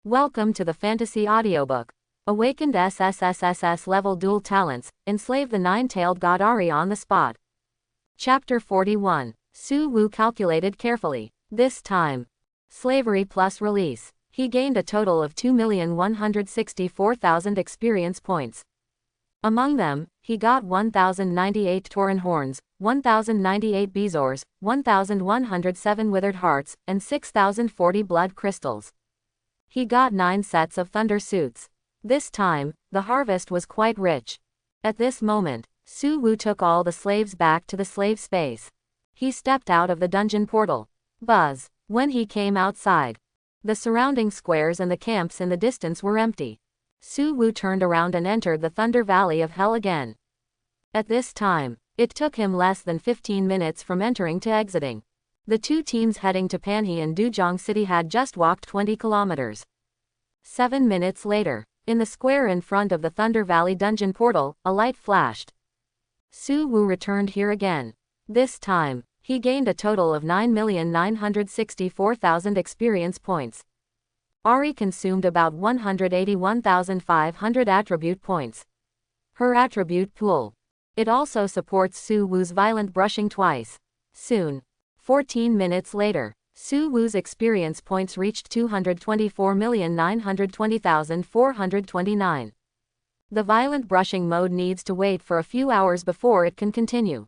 Welcome to the Fantasy Audiobook. Awakened SSSSS-Level Dual Talents, Enslave the Nine-Tailed God Ahri on the Spot. Chapter 41. Su Wu calculated carefully. This time. Slavery plus release. He gained a total of 2,164,000 experience points. Among them, he got 1,098 Tauren horns, 1,098 Bezoars, 1,107 withered hearts, and 6,040 blood crystals. He got 9 sets of thunder suits. This time, the harvest was quite rich. At this moment, Su Wu took all the slaves back to the slave space. He stepped out of the dungeon portal. Buzz. When he came outside, the surrounding squares and the camps in the distance were empty. Su Wu turned around and entered the Thunder Valley of Hell again. At this time, it took him less than 15 minutes from entering to exiting. The two teams heading to Panhe and Dujong City had just walked 20 kilometers. 7 minutes later, in the square in front of the Thunder Valley dungeon portal, a light flashed. Su Wu returned here again. This time, he gained a total of 9,964,000 experience points. Ahri consumed about 181,500 attribute points. Her attribute pool. It also supports Su Wu's violent brushing twice. Soon. 14 minutes later, Su Wu's experience points reached 224,920,429. The violent brushing mode needs to wait for a few hours before it can continue.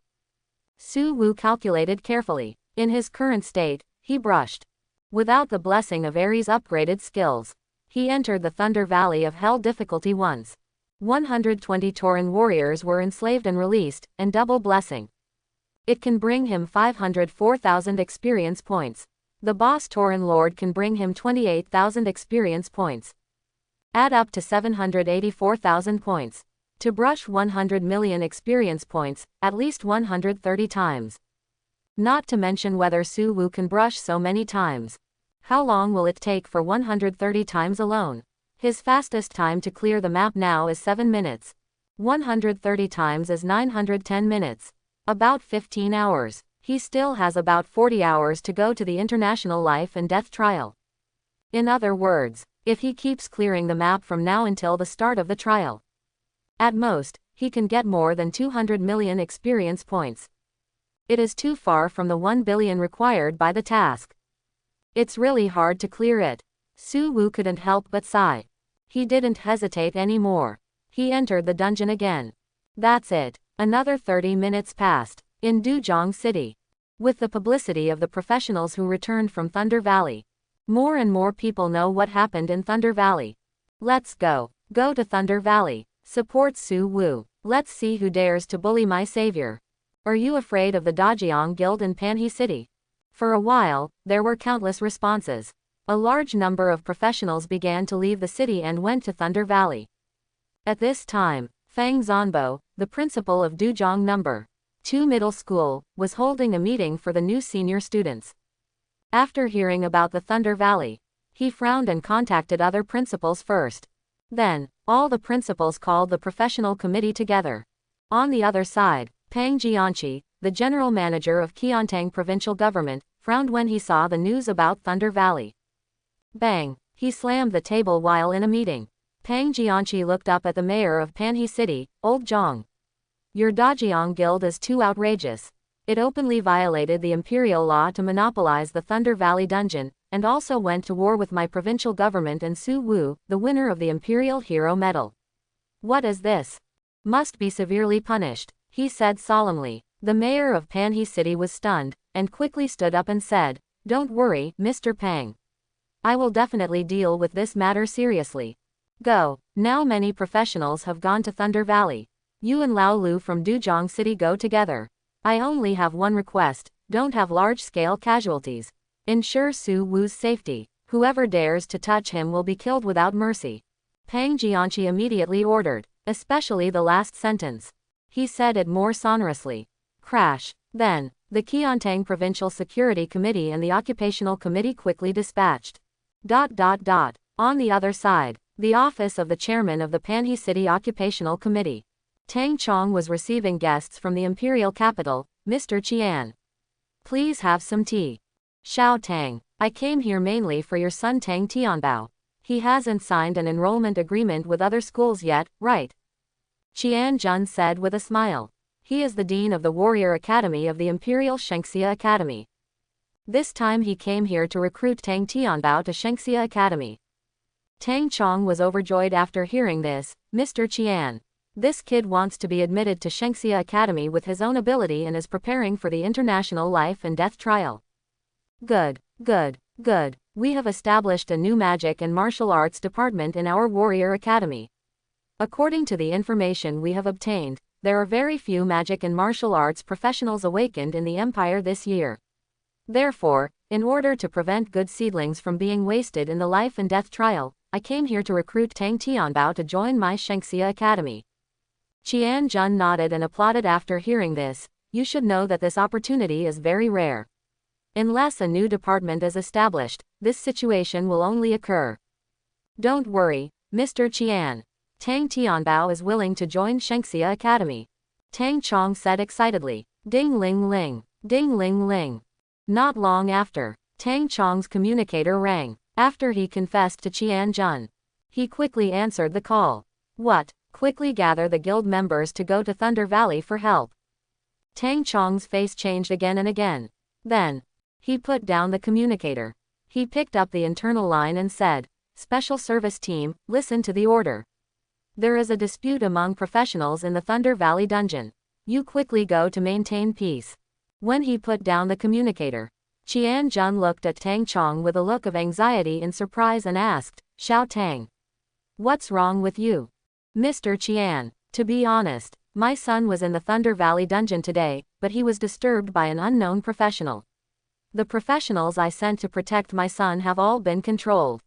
Su Wu calculated carefully. In his current state, he brushed. Without the blessing of Ahri's upgraded skills, he entered the Thunder Valley of Hell difficulty once. 120 Tauren warriors were enslaved and released, and double blessing. It can bring him 504,000 experience points. The boss Tauren Lord can bring him 28,000 experience points. Add up to 784,000 points. To brush 100 million experience points, at least 130 times. Not to mention whether Su Wu can brush so many times. How long will it take for 130 times alone? His fastest time to clear the map now is 7 minutes. 130 times is 910 minutes. About 15 hours. He still has about 40 hours to go to the International Life and Death Trial. In other words, if he keeps clearing the map from now until the start of the trial, at most, he can get more than 200 million experience points. It is too far from the 1 billion required by the task. It's really hard to clear it. Su Wu couldn't help but sigh. He didn't hesitate anymore. He entered the dungeon again. That's it. Another 30 minutes passed. In Dujong City. With the publicity of the professionals who returned from Thunder Valley, more and more people know what happened in Thunder Valley. Let's go. Go to Thunder Valley. Support Su Wu. Let's see who dares to bully my savior. Are you afraid of the Dajiang Guild in Panhe City? For a while, there were countless responses. A large number of professionals began to leave the city and went to Thunder Valley. At this time, Fang Zanbo, the principal of Dujong No. 2 Middle School, was holding a meeting for the new senior students. After hearing about the Thunder Valley, he frowned and contacted other principals first. Then, all the principals called the professional committee together. On the other side, Pang Jianqi, the general manager of Qiantang provincial government, frowned when he saw the news about Thunder Valley. Bang! He slammed the table while in a meeting. Pang Jianqi looked up at the mayor of Panhe City, Old Zhang. Your Dajiang Guild is too outrageous. It openly violated the Imperial law to monopolize the Thunder Valley dungeon, and also went to war with my provincial government and Su Wu, the winner of the Imperial Hero Medal. What is this? Must be severely punished, he said solemnly. The mayor of Panhe City was stunned, and quickly stood up and said, Don't worry, Mr. Pang. I will definitely deal with this matter seriously. Go. Now many professionals have gone to Thunder Valley. You and Lao Lu from Dujong City go together. I only have one request, don't have large-scale casualties. Ensure Su Wu's safety. Whoever dares to touch him will be killed without mercy. Pang Jianqi immediately ordered, especially the last sentence. He said it more sonorously. Crash. Then, the Qiantang Provincial Security Committee and the Occupational Committee quickly dispatched. On the other side, the office of the chairman of the Panhe City Occupational Committee, Tang Chong, was receiving guests from the imperial capital, Mr. Qian. Please have some tea. Xiao Tang, I came here mainly for your son Tang Tianbao. He hasn't signed an enrollment agreement with other schools yet, right? Qian Jun said with a smile. He is the dean of the Warrior Academy of the Imperial Shengxia Academy. This time he came here to recruit Tang Tianbao to Shengxia Academy. Tang Chong was overjoyed after hearing this. Mr. Qian. This kid wants to be admitted to Shengxia Academy with his own ability and is preparing for the international life and death trial. Good, good, good. We have established a new magic and martial arts department in our Warrior Academy. According to the information we have obtained, there are very few magic and martial arts professionals awakened in the Empire this year. Therefore, in order to prevent good seedlings from being wasted in the life and death trial, I came here to recruit Tang Tianbao to join my Shengxia Academy. Qian Jun nodded and applauded after hearing this. You should know that this opportunity is very rare. Unless a new department is established, this situation will only occur. Don't worry, Mr. Qian. Tang Tianbao is willing to join Shengxia Academy. Tang Chong said excitedly. Ding ling ling, ding ling ling. Not long after, Tang Chong's communicator rang. After he confessed to Qian Jun, he quickly answered the call. What? Quickly gather the guild members to go to Thunder Valley for help. Tang Chong's face changed again and again. Then, he put down the communicator. He picked up the internal line and said, Special Service Team, listen to the order. There is a dispute among professionals in the Thunder Valley dungeon. You quickly go to maintain peace. When he put down the communicator, Qian Jun looked at Tang Chong with a look of anxiety and surprise and asked, Xiao Tang. What's wrong with you? Mr. Qian, to be honest, my son was in the Thunder Valley dungeon today, but he was disturbed by an unknown professional. The professionals I sent to protect my son have all been controlled.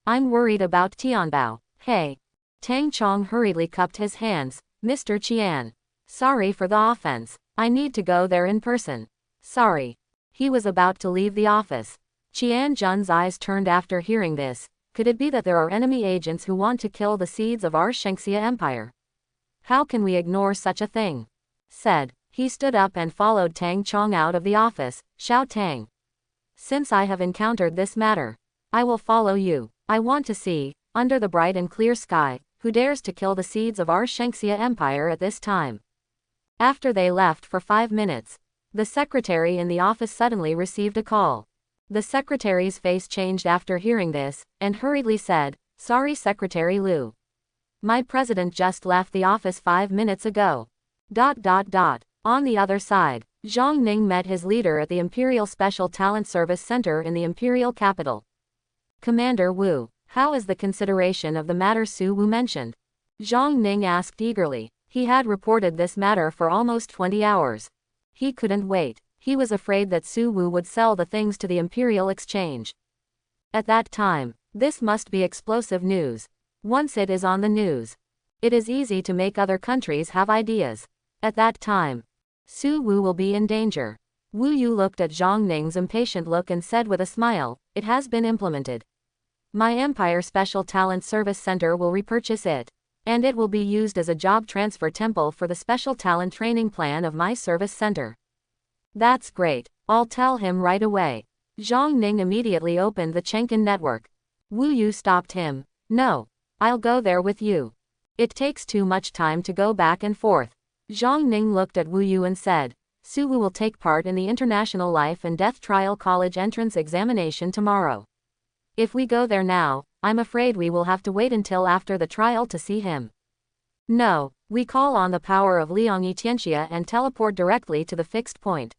I'm worried about Tianbao. Hey. Tang Chong hurriedly cupped his hands. Mr. Qian. Sorry for the offense. I need to go there in person. Sorry. He was about to leave the office. Qian Jun's eyes turned after hearing this. Could it be that there are enemy agents who want to kill the seeds of our Shengxia Empire? How can we ignore such a thing? Said. He stood up and followed Tang Chong out of the office. Xiao Tang. Since I have encountered this matter, I will follow you. I want to see, under the bright and clear sky, who dares to kill the seeds of our Shengxia Empire at this time. After they left for 5 minutes, the secretary in the office suddenly received a call. The secretary's face changed after hearing this, and hurriedly said, Sorry Secretary Liu. My president just left the office 5 minutes ago. On the other side, Zhang Ning met his leader at the Imperial Special Talent Service Center in the Imperial capital. Commander Wu, how is the consideration of the matter Su Wu mentioned? Zhang Ning asked eagerly. He had reported this matter for almost 20 hours. He couldn't wait. He was afraid that Su Wu would sell the things to the Imperial Exchange. At that time, this must be explosive news. Once it is on the news, it is easy to make other countries have ideas. At that time, Su Wu will be in danger. Wu Yu looked at Zhang Ning's impatient look and said with a smile, It has been implemented. My Empire Special Talent Service Center will repurchase it, and it will be used as a job transfer temple for the special talent training plan of my service center. That's great. I'll tell him right away. Zhang Ning immediately opened the Chenkin network. Wu Yu stopped him. No. I'll go there with you. It takes too much time to go back and forth. Zhang Ning looked at Wu Yu and said, Su Wu will take part in the International Life and Death Trial College entrance examination tomorrow. If we go there now, I'm afraid we will have to wait until after the trial to see him. No, we call on the power of Liang Yitianxia and teleport directly to the fixed point.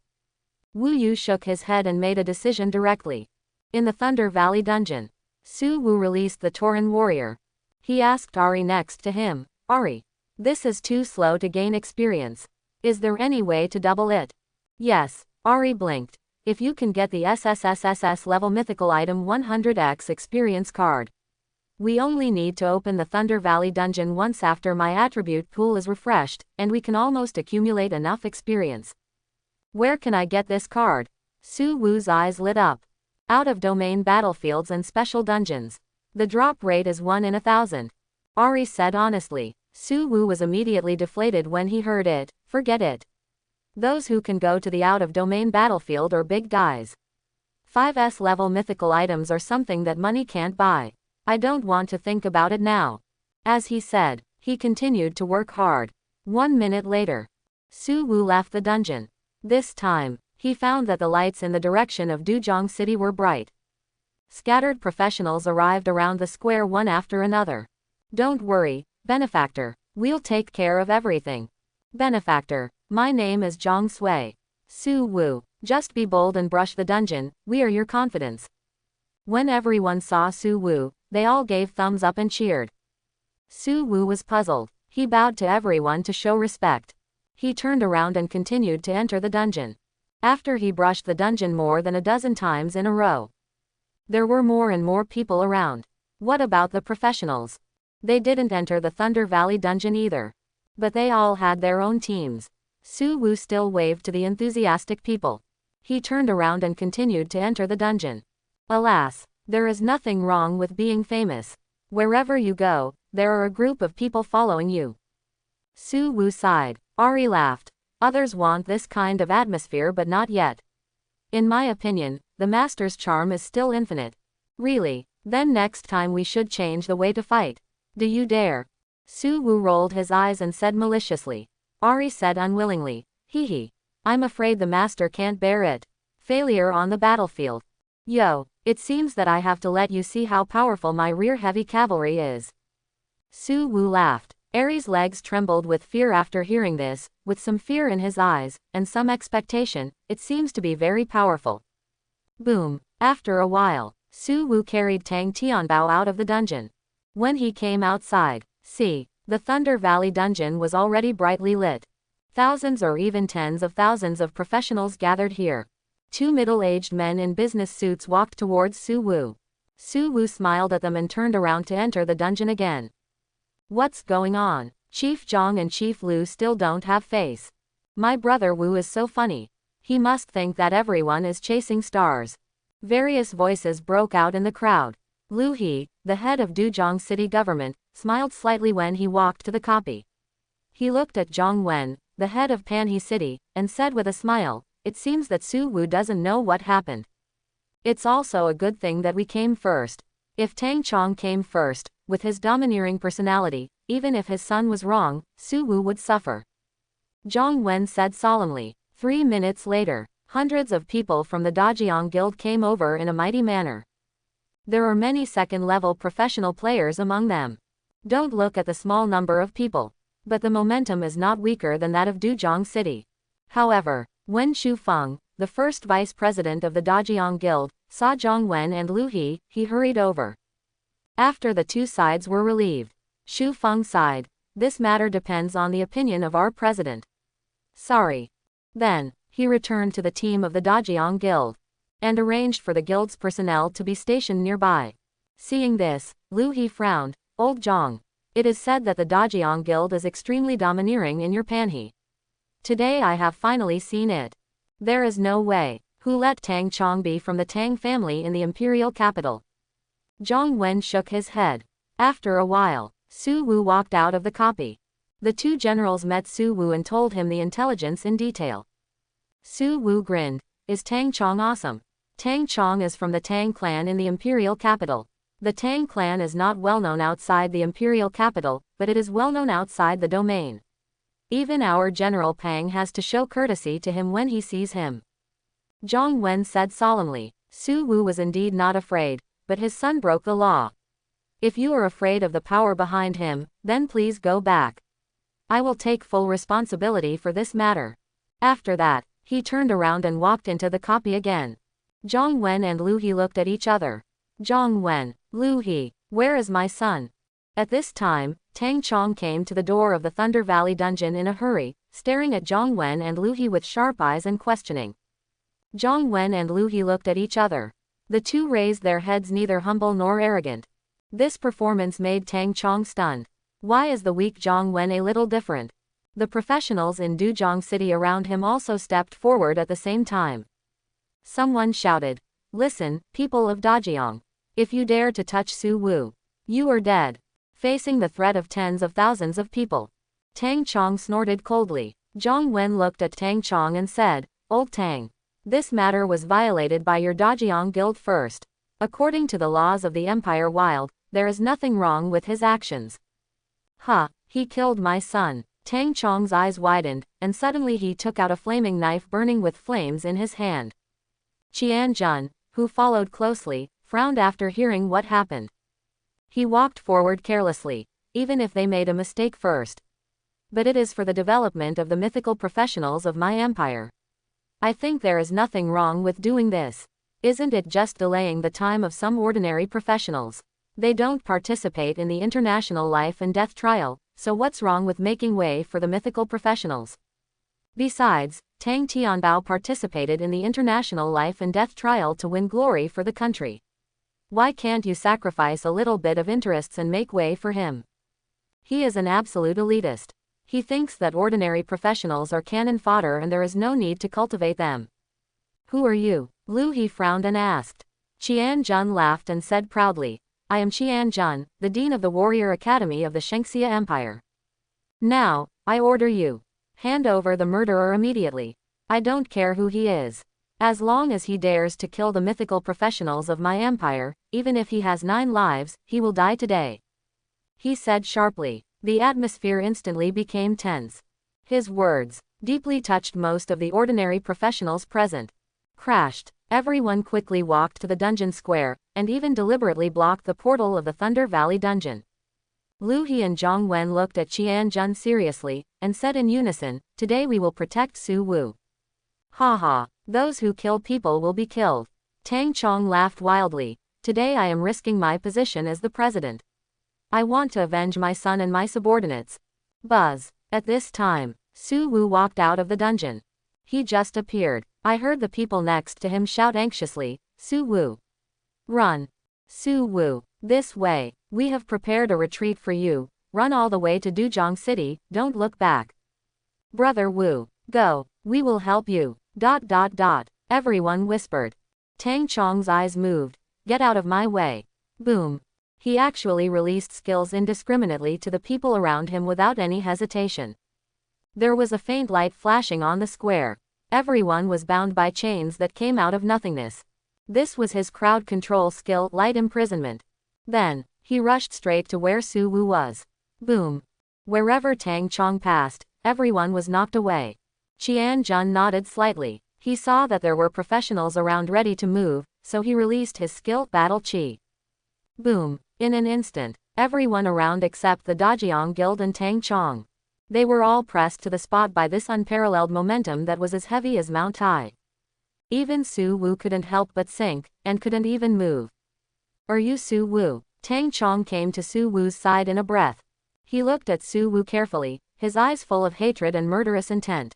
Wu Yu shook his head and made a decision directly. In the Thunder Valley dungeon, Su Wu released the Tauran warrior. He asked Ahri next to him, Ahri, this is too slow to gain experience. Is there any way to double it? Yes, Ahri blinked. If you can get the SSSSS-Level mythical item 100x experience card. We only need to open the Thunder Valley dungeon once after my attribute pool is refreshed, and we can almost accumulate enough experience. Where can I get this card? Su Wu's eyes lit up. Out-of-domain battlefields and special dungeons. The drop rate is 1 in 1,000. Ahri said honestly. Su Wu was immediately deflated when he heard it. Forget it. Those who can go to the out-of-domain battlefield are big guys. 5S level mythical items are something that money can't buy. I don't want to think about it now. As he said, he continued to work hard. 1 minute later, Su Wu left the dungeon. This time, he found that the lights in the direction of Duzhong City were bright. Scattered professionals arrived around the square one after another. Don't worry, benefactor. We'll take care of everything. Benefactor, my name is Zhang Sui. Su Wu, just be bold and brush the dungeon, we are your confidence. When everyone saw Su Wu, they all gave thumbs up and cheered. Su Wu was puzzled. He bowed to everyone to show respect. He turned around and continued to enter the dungeon. After he brushed the dungeon more than a dozen times in a row, there were more and more people around. What about the professionals? They didn't enter the Thunder Valley dungeon either. But they all had their own teams. Su Wu still waved to the enthusiastic people. He turned around and continued to enter the dungeon. Alas, there is nothing wrong with being famous. Wherever you go, there are a group of people following you. Su Wu sighed. Ahri laughed. Others want this kind of atmosphere but not yet. In my opinion, the master's charm is still infinite. Really? Then next time we should change the way to fight. Do you dare? Su Wu rolled his eyes and said maliciously. Ahri said unwillingly. Hee. I'm afraid the master can't bear it. Failure on the battlefield. Yo, it seems that I have to let you see how powerful my rear heavy cavalry is. Su Wu laughed. Ahri's legs trembled with fear after hearing this, with some fear in his eyes, and some expectation. It seems to be very powerful. Boom. After a while, Su Wu carried Tang Tianbao out of the dungeon. When he came outside, the Thunder Valley dungeon was already brightly lit. Thousands or even tens of thousands of professionals gathered here. 2 middle-aged men in business suits walked towards Su Wu. Su Wu smiled at them and turned around to enter the dungeon again. What's going on? Chief Zhang and Chief Lu still don't have face. My brother Wu is so funny. He must think that everyone is chasing stars. Various voices broke out in the crowd. Lu He, the head of Duzhong City government, smiled slightly when he walked to the copy. He looked at Zhang Wen, the head of Panhe City, and said with a smile, it seems that Su Wu doesn't know what happened. It's also a good thing that we came first. If Tang Chong came first, with his domineering personality, even if his son was wrong, Su Wu would suffer. Zhang Wen said solemnly. 3 minutes later, hundreds of people from the Dajiang Guild came over in a mighty manner. There are many second-level professional players among them. Don't look at the small number of people. But the momentum is not weaker than that of Duzhong City. However, when Xu Feng, the first vice president of the Dajiang Guild, saw Zhang Wen and Lu He hurried over. After the two sides were relieved, Xu Feng sighed. This matter depends on the opinion of our president. Sorry. Then, he returned to the team of the Dajiang Guild, and arranged for the guild's personnel to be stationed nearby. Seeing this, Lu He frowned. Old Zhang. It is said that the Dajiang Guild is extremely domineering in your Panhe. Today I have finally seen it. There is no way. Who let Tang Chong be from the Tang family in the Imperial capital? Zhang Wen shook his head. After a while, Su Wu walked out of the copy. The two generals met Su Wu and told him the intelligence in detail. Su Wu grinned. Is Tang Chong awesome? Tang Chong is from the Tang clan in the Imperial capital. The Tang clan is not well known outside the Imperial capital, but it is well known outside the domain. Even our General Pang has to show courtesy to him when he sees him. Zhang Wen said solemnly. Su Wu was indeed not afraid, but his son broke the law. If you are afraid of the power behind him, then please go back. I will take full responsibility for this matter. After that, he turned around and walked into the copy again. Zhang Wen and Lu He looked at each other. Zhang Wen, Lu He, where is my son? At this time, Tang Chong came to the door of the Thunder Valley dungeon in a hurry, staring at Zhang Wen and Lu He with sharp eyes and questioning. Zhang Wen and Lu He looked at each other. The two raised their heads, neither humble nor arrogant. This performance made Tang Chong stunned. Why is the weak Zhang Wen a little different? The professionals in Duzhong City around him also stepped forward at the same time. Someone shouted, listen, people of Dajiang. If you dare to touch Su Wu, you are dead. Facing the threat of tens of thousands of people, Tang Chong snorted coldly. Zhang Wen looked at Tang Chong and said, Old Tang, this matter was violated by your Dajiang Guild first. According to the laws of the Empire Wild, there is nothing wrong with his actions. Ha, he killed my son. Tang Chong's eyes widened, and suddenly he took out a flaming knife burning with flames in his hand. Qian Jun, who followed closely, frowned after hearing what happened. He walked forward carelessly, even if they made a mistake first. But it is for the development of the mythical professionals of my empire. I think there is nothing wrong with doing this. Isn't it just delaying the time of some ordinary professionals? They don't participate in the international life and death trial, so what's wrong with making way for the mythical professionals? Besides, Tang Tianbao participated in the international life and death trial to win glory for the country. Why can't you sacrifice a little bit of interests and make way for him? He is an absolute elitist. He thinks that ordinary professionals are cannon fodder and there is no need to cultivate them. Who are you? Lu He frowned and asked. Qian Jun laughed and said proudly, I am Qian Jun, the Dean of the Warrior Academy of the Shengxia Empire. Now, I order you. Hand over the murderer immediately. I don't care who he is. As long as he dares to kill the mythical professionals of my empire, even if he has 9 lives, he will die today. He said sharply. The atmosphere instantly became tense. His words deeply touched most of the ordinary professionals present. Crashed. Everyone quickly walked to the dungeon square, and even deliberately blocked the portal of the Thunder Valley dungeon. Lu He and Zhang Wen looked at Qian Jun seriously, and said in unison, today we will protect Su Wu. Ha ha, those who kill people will be killed. Tang Chong laughed wildly. Today I am risking my position as the president. I want to avenge my son and my subordinates. Buzz. At this time, Su Wu walked out of the dungeon. He just appeared. I heard the people next to him shout anxiously, Su Wu. Run. Su Wu. This way. We have prepared a retreat for you. Run all the way to Duzhong City, don't look back. Brother Wu. Go. We will help you. ... Everyone whispered. Tang Chong's eyes moved. Get out of my way. Boom. He actually released skills indiscriminately to the people around him without any hesitation. There was a faint light flashing on the square. Everyone was bound by chains that came out of nothingness. This was his crowd control skill, light imprisonment. Then, he rushed straight to where Su Wu was. Boom. Wherever Tang Chong passed, everyone was knocked away. Qian Jun nodded slightly. He saw that there were professionals around ready to move, so he released his skill, Battle Chi. Boom. In an instant, everyone around except the Dajiang Guild and Tang Chong. They were all pressed to the spot by this unparalleled momentum that was as heavy as Mount Tai. Even Su Wu couldn't help but sink, and couldn't even move. Are you Su Wu? Tang Chong came to Su Wu's side in a breath. He looked at Su Wu carefully, his eyes full of hatred and murderous intent.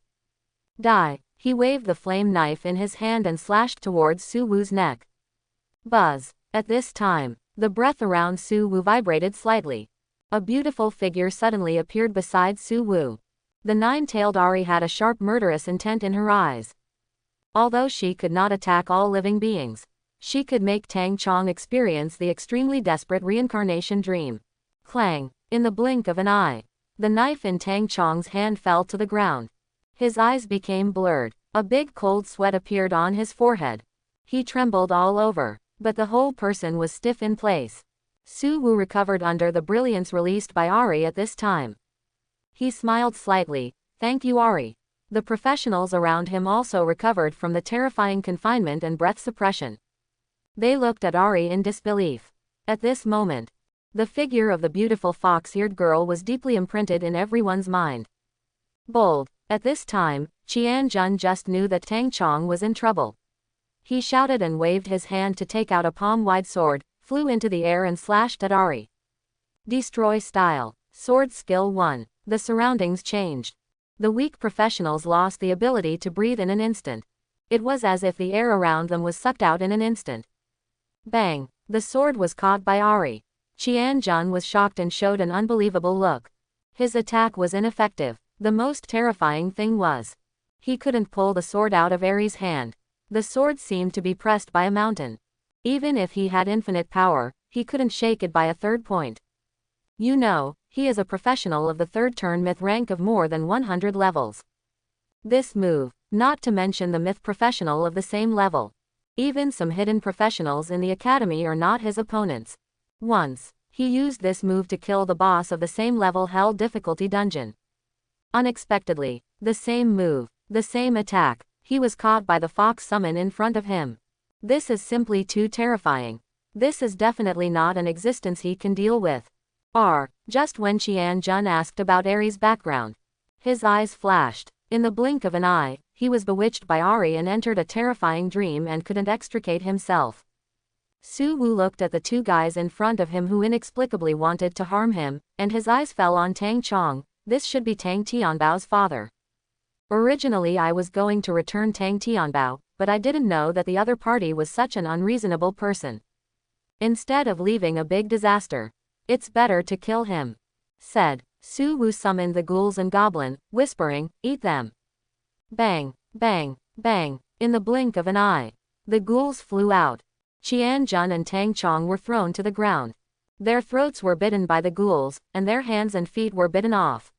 Die. He waved the flame knife in his hand and slashed towards Su Wu's neck. Buzz. At this time, the breath around Su Wu vibrated slightly. A beautiful figure suddenly appeared beside Su Wu. The 9-tailed Ahri had a sharp murderous intent in her eyes. Although she could not attack all living beings, she could make Tang Chong experience the extremely desperate reincarnation dream. Clang. In the blink of an eye, the knife in Tang Chong's hand fell to the ground. His eyes became blurred. A big cold sweat appeared on his forehead. He trembled all over, but the whole person was stiff in place. Su Wu recovered under the brilliance released by Ahri at this time. He smiled slightly. Thank you, Ahri. The professionals around him also recovered from the terrifying confinement and breath suppression. They looked at Ahri in disbelief. At this moment, the figure of the beautiful fox-eared girl was deeply imprinted in everyone's mind. Bold. At this time, Qian Jun just knew that Tang Chong was in trouble. He shouted and waved his hand to take out a palm-wide sword, flew into the air and slashed at Ahri. Destroy style. Sword skill 1. The surroundings changed. The weak professionals lost the ability to breathe in an instant. It was as if the air around them was sucked out in an instant. Bang. The sword was caught by Ahri. Qian Jun was shocked and showed an unbelievable look. His attack was ineffective. The most terrifying thing was, he couldn't pull the sword out of Ahri's hand. The sword seemed to be pressed by a mountain. Even if he had infinite power, he couldn't shake it by a third point. You know, he is a professional of the third turn myth rank of more than 100 levels. This move, not to mention the myth professional of the same level. Even some hidden professionals in the academy are not his opponents. Once, He used this move to kill the boss of the same level hell difficulty dungeon. Unexpectedly, the same move, the same attack, he was caught by the fox summon in front of him. This is simply too terrifying. This is definitely not an existence he can deal with. Just when Qianjun asked about Ahri's background, his eyes flashed. In the blink of an eye, he was bewitched by Ahri and entered a terrifying dream and couldn't extricate himself. Su Wu looked at the two guys in front of him who inexplicably wanted to harm him, and his eyes fell on Tang Chong. This should be Tang Tianbao's father. Originally I was going to return Tang Tianbao, but I didn't know that the other party was such an unreasonable person. Instead of leaving a big disaster, it's better to kill him, said. Su Wu summoned the ghouls and goblin, whispering, "Eat them." Bang, bang, bang, in the blink of an eye. The ghouls flew out. Qianjun and Tang Chong were thrown to the ground. Their throats were bitten by the ghouls, and their hands and feet were bitten off.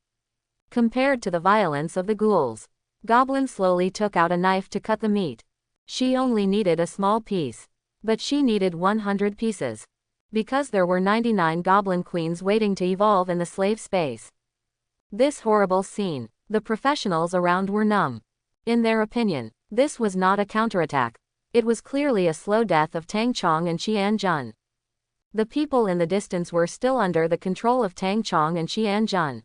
Compared to the violence of the ghouls, Goblin slowly took out a knife to cut the meat. She only needed a small piece. But she needed 100 pieces. Because there were 99 goblin queens waiting to evolve in the slave space. This horrible scene, the professionals around were numb. In their opinion, this was not a counterattack. It was clearly a slow death of Tang Chong and Qianjun. The people in the distance were still under the control of Tang Chong and Qianjun.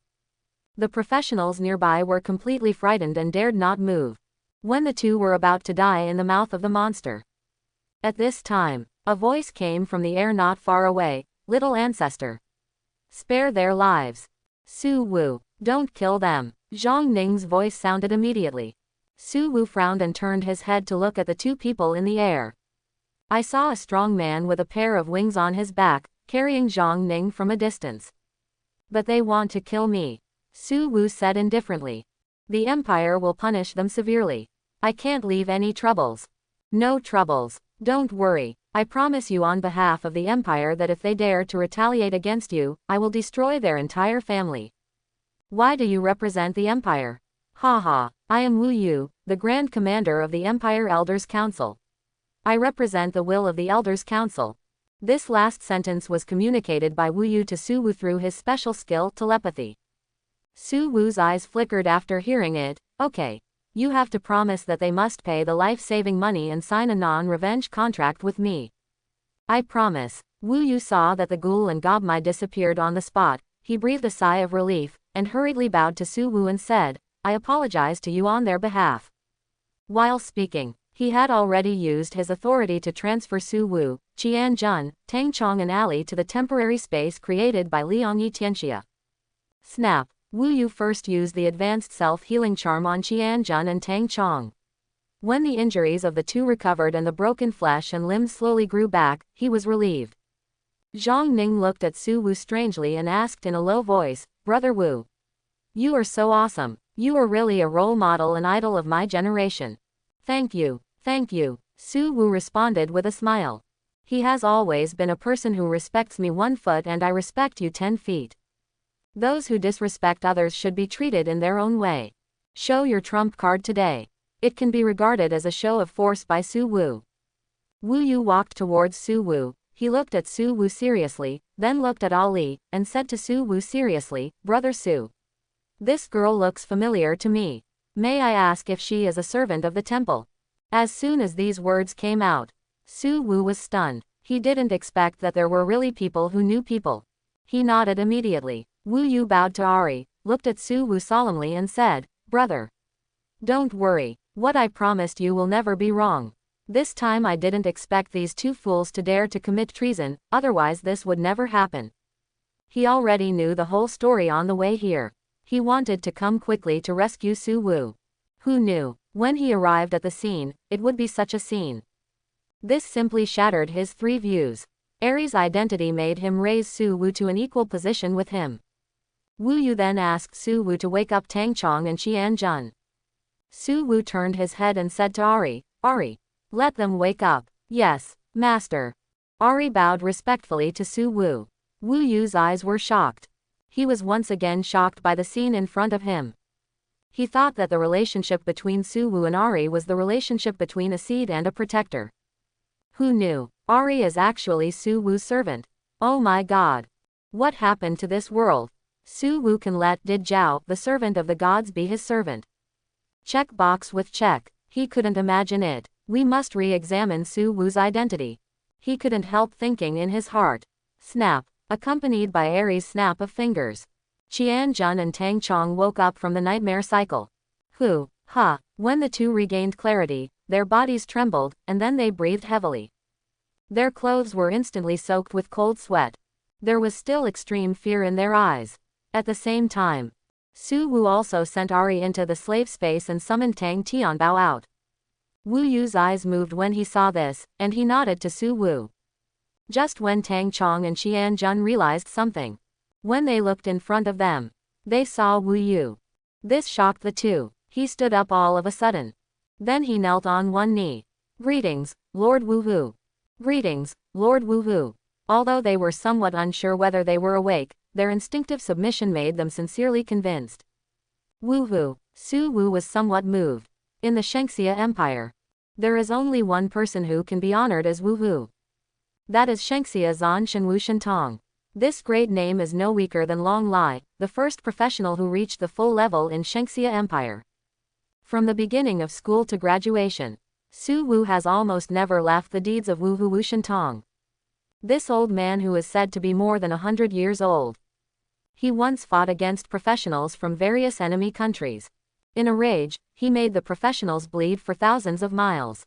The professionals nearby were completely frightened and dared not move. When the two were about to die in the mouth of the monster. At this time, a voice came from the air not far away, "Little ancestor. Spare their lives. Su Wu, don't kill them." Zhang Ning's voice sounded immediately. Su Wu frowned and turned his head to look at the two people in the air. I saw a strong man with a pair of wings on his back, carrying Zhang Ning from a distance. But they want to kill me, Su Wu said indifferently. The Empire will punish them severely. I can't leave any troubles. No troubles. Don't worry. I promise you on behalf of the Empire that if they dare to retaliate against you, I will destroy their entire family. Why do you represent the Empire? Haha, I am Wu Yu, the Grand Commander of the Empire Elders Council. I represent the will of the Elders Council. This last sentence was communicated by Wu Yu to Su Wu through his special skill, telepathy. Su Wu's eyes flickered after hearing it. Okay. You have to promise that they must pay the life-saving money and sign a non-revenge contract with me. I promise. Wu Yu saw that the ghoul and gobmai disappeared on the spot. He breathed a sigh of relief, and hurriedly bowed to Su Wu and said, I apologize to you on their behalf. While speaking, he had already used his authority to transfer Su Wu, Qianjun, Tang Chong and Ali to the temporary space created by Liang Yi Tianxia. Snap. Wu Yu first used the advanced self-healing charm on Qianjun and Tang Chong. When the injuries of the two recovered and the broken flesh and limbs slowly grew back, he was relieved. Zhang Ning looked at Su Wu strangely and asked in a low voice, Brother Wu. You are so awesome. You are really a role model and idol of my generation. Thank you, Su Wu responded with a smile. He has always been a person who respects me 1 foot and I respect you 10 feet. Those who disrespect others should be treated in their own way. Show your trump card today. It can be regarded as a show of force by Su Wu. Wu Yu walked towards Su Wu. He looked at Su Wu seriously, then looked at Ali, and said to Su Wu seriously, Brother Su. This girl looks familiar to me. May I ask if she is a servant of the temple? As soon as these words came out, Su Wu was stunned. He didn't expect that there were really people who knew people. He nodded immediately. Wu Yu bowed to Ahri, looked at Su Wu solemnly and said, Brother. Don't worry. What I promised you will never be wrong. This time I didn't expect these two fools to dare to commit treason, otherwise this would never happen. He already knew the whole story on the way here. He wanted to come quickly to rescue Su Wu. Who knew, when he arrived at the scene, it would be such a scene. This simply shattered his 3 views. Ahri's identity made him raise Su Wu to an equal position with him. Wu Yu then asked Su Wu to wake up Tang Chong and Qianjun. Su Wu turned his head and said to Ahri, Ahri, let them wake up. Yes, master. Ahri bowed respectfully to Su Wu. Wu Yu's eyes were shocked. He was once again shocked by the scene in front of him. He thought that the relationship between Su Wu and Ahri was the relationship between a seed and a protector. Who knew? Ahri is actually Su Wu's servant. Oh my god. What happened to this world? Su Wu can let did Zhao, the servant of the gods, be his servant? Check box with check. He couldn't imagine it. We must re-examine Su Wu's identity. He couldn't help thinking in his heart. Snap, accompanied by Ahri's snap of fingers. Qianjun and Tang Chong woke up from the nightmare cycle. When the two regained clarity, their bodies trembled, and then they breathed heavily. Their clothes were instantly soaked with cold sweat. There was still extreme fear in their eyes. At the same time, Su Wu also sent Ahri into the slave space and summoned Tang Tianbao out. Wu Yu's eyes moved when he saw this, and he nodded to Su Wu. Just when Tang Chong and Qianjun realized something. When they looked in front of them, they saw Wu Yu. This shocked the two. He stood up all of a sudden. Then he knelt on one knee. Greetings, Lord Wu Hu. Greetings, Lord Wu Hu. Although they were somewhat unsure whether they were awake, their instinctive submission made them sincerely convinced. Wu Hu. Su Wu was somewhat moved. In the Shengxia Empire, there is only one person who can be honored as Wu Hu. That is Shengxia Zan Shenwu Shentong. This great name is no weaker than Long Lai, the first professional who reached the full level in Shengxia Empire. From the beginning of school to graduation, Su Wu has almost never left the deeds of Wu Hu Wu Shentong. This old man who is said to be more than 100 years old. He once fought against professionals from various enemy countries. In a rage, he made the professionals bleed for thousands of miles.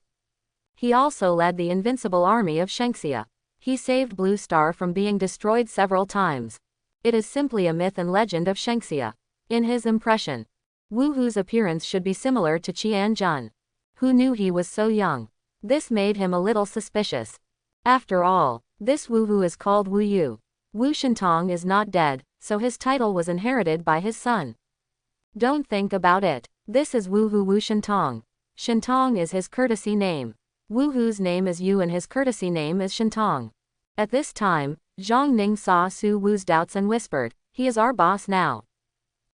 He also led the invincible army of Shengxia. He saved Blue Star from being destroyed several times. It is simply a myth and legend of Shengxia. In his impression, Wu Hu's appearance should be similar to Qianjun. Who knew he was so young? This made him a little suspicious. After all, this Wu Hu is called Wu Yu. Wu Shentong is not dead, so his title was inherited by his son. Don't think about it. This is Wu Hu Wu Shentong. Shentong is his courtesy name. Wu Hu's name is Yu and his courtesy name is Shentong. At this time, Zhang Ning saw Su Wu's doubts and whispered, "He is our boss now."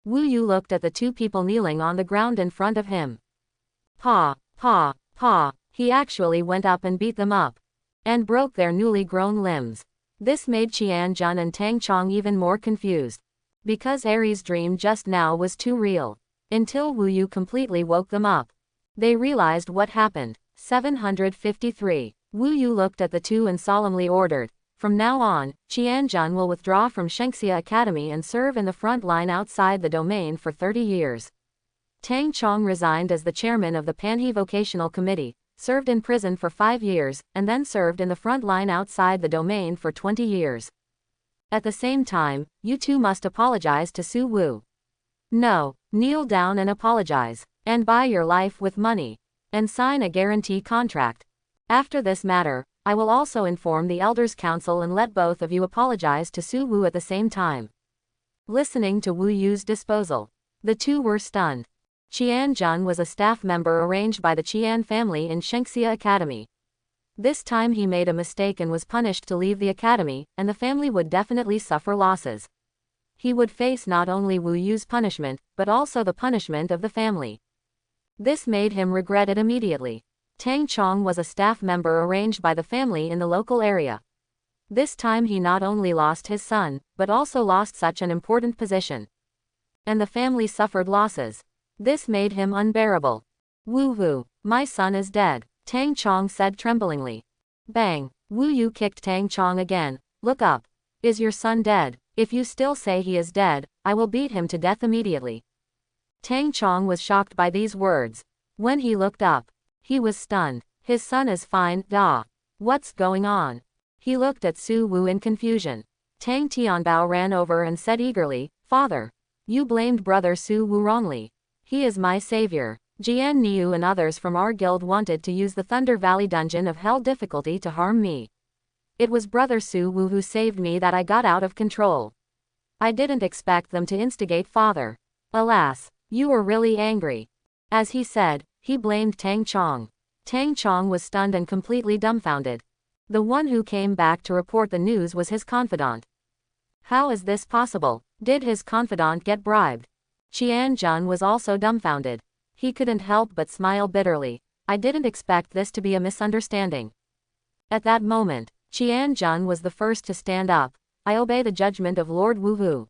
Wu Yu looked at the two people kneeling on the ground in front of him. Pa. He actually went up and beat them up. And broke their newly grown limbs. This made Qianjun and Tang Chong even more confused. Because Ahri's dream just now was too real. Until Wu Yu completely woke them up. They realized what happened. 753. Wu Yu looked at the two and solemnly ordered, "From now on, Qianjun will withdraw from Shengxia Academy and serve in the front line outside the domain for 30 years. Tang Chong resigned as the chairman of the Panhe Vocational Committee, served in prison for 5 years, and then served in the front line outside the domain for 20 years. At the same time, you two must apologize to Su Wu. No, kneel down and apologize, and buy your life with money, and sign a guarantee contract. After this matter, I will also inform the Elders' Council and let both of you apologize to Su Wu at the same time." Listening to Wu Yu's disposal, the two were stunned. Qianjun was a staff member arranged by the Qian family in Shengxia Academy. This time he made a mistake and was punished to leave the academy, and the family would definitely suffer losses. He would face not only Wu Yu's punishment, but also the punishment of the family. This made him regret it immediately. Tang Chong was a staff member arranged by the family in the local area. This time he not only lost his son, but also lost such an important position. And the family suffered losses. This made him unbearable. "Wu Hu, my son is dead," Tang Chong said tremblingly. Bang! Wu Yu kicked Tang Chong again. "Look up. Is your son dead? If you still say he is dead, I will beat him to death immediately." Tang Chong was shocked by these words. When he looked up, he was stunned. His son is fine, da. What's going on? He looked at Su Wu in confusion. Tang Tianbao ran over and said eagerly, "Father, you blamed brother Su Wu wrongly. He is my savior. Jian Niu and others from our guild wanted to use the Thunder Valley Dungeon of Hell difficulty to harm me. It was brother Su Wu who saved me that I got out of control. I didn't expect them to instigate father. Alas, you were really angry." As he said, he blamed Tang Chong. Tang Chong was stunned and completely dumbfounded. The one who came back to report the news was his confidant. How is this possible? Did his confidant get bribed? Qianjun was also dumbfounded. He couldn't help but smile bitterly. "I didn't expect this to be a misunderstanding." At that moment, Qianjun was the first to stand up. I obey the judgment of Lord Wu Hu.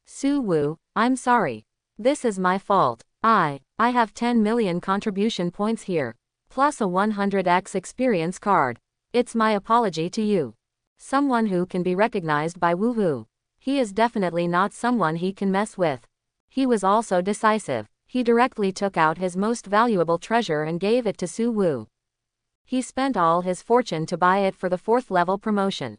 Su Wu, I'm sorry. This is my fault. I have 10 million contribution points here, plus a 100x experience card. It's my apology to you. Someone who can be recognized by Wu Hu. He is definitely not someone he can mess with. He was also decisive. He directly took out his most valuable treasure and gave it to Su Wu. He spent all his fortune to buy it for the 4th level promotion.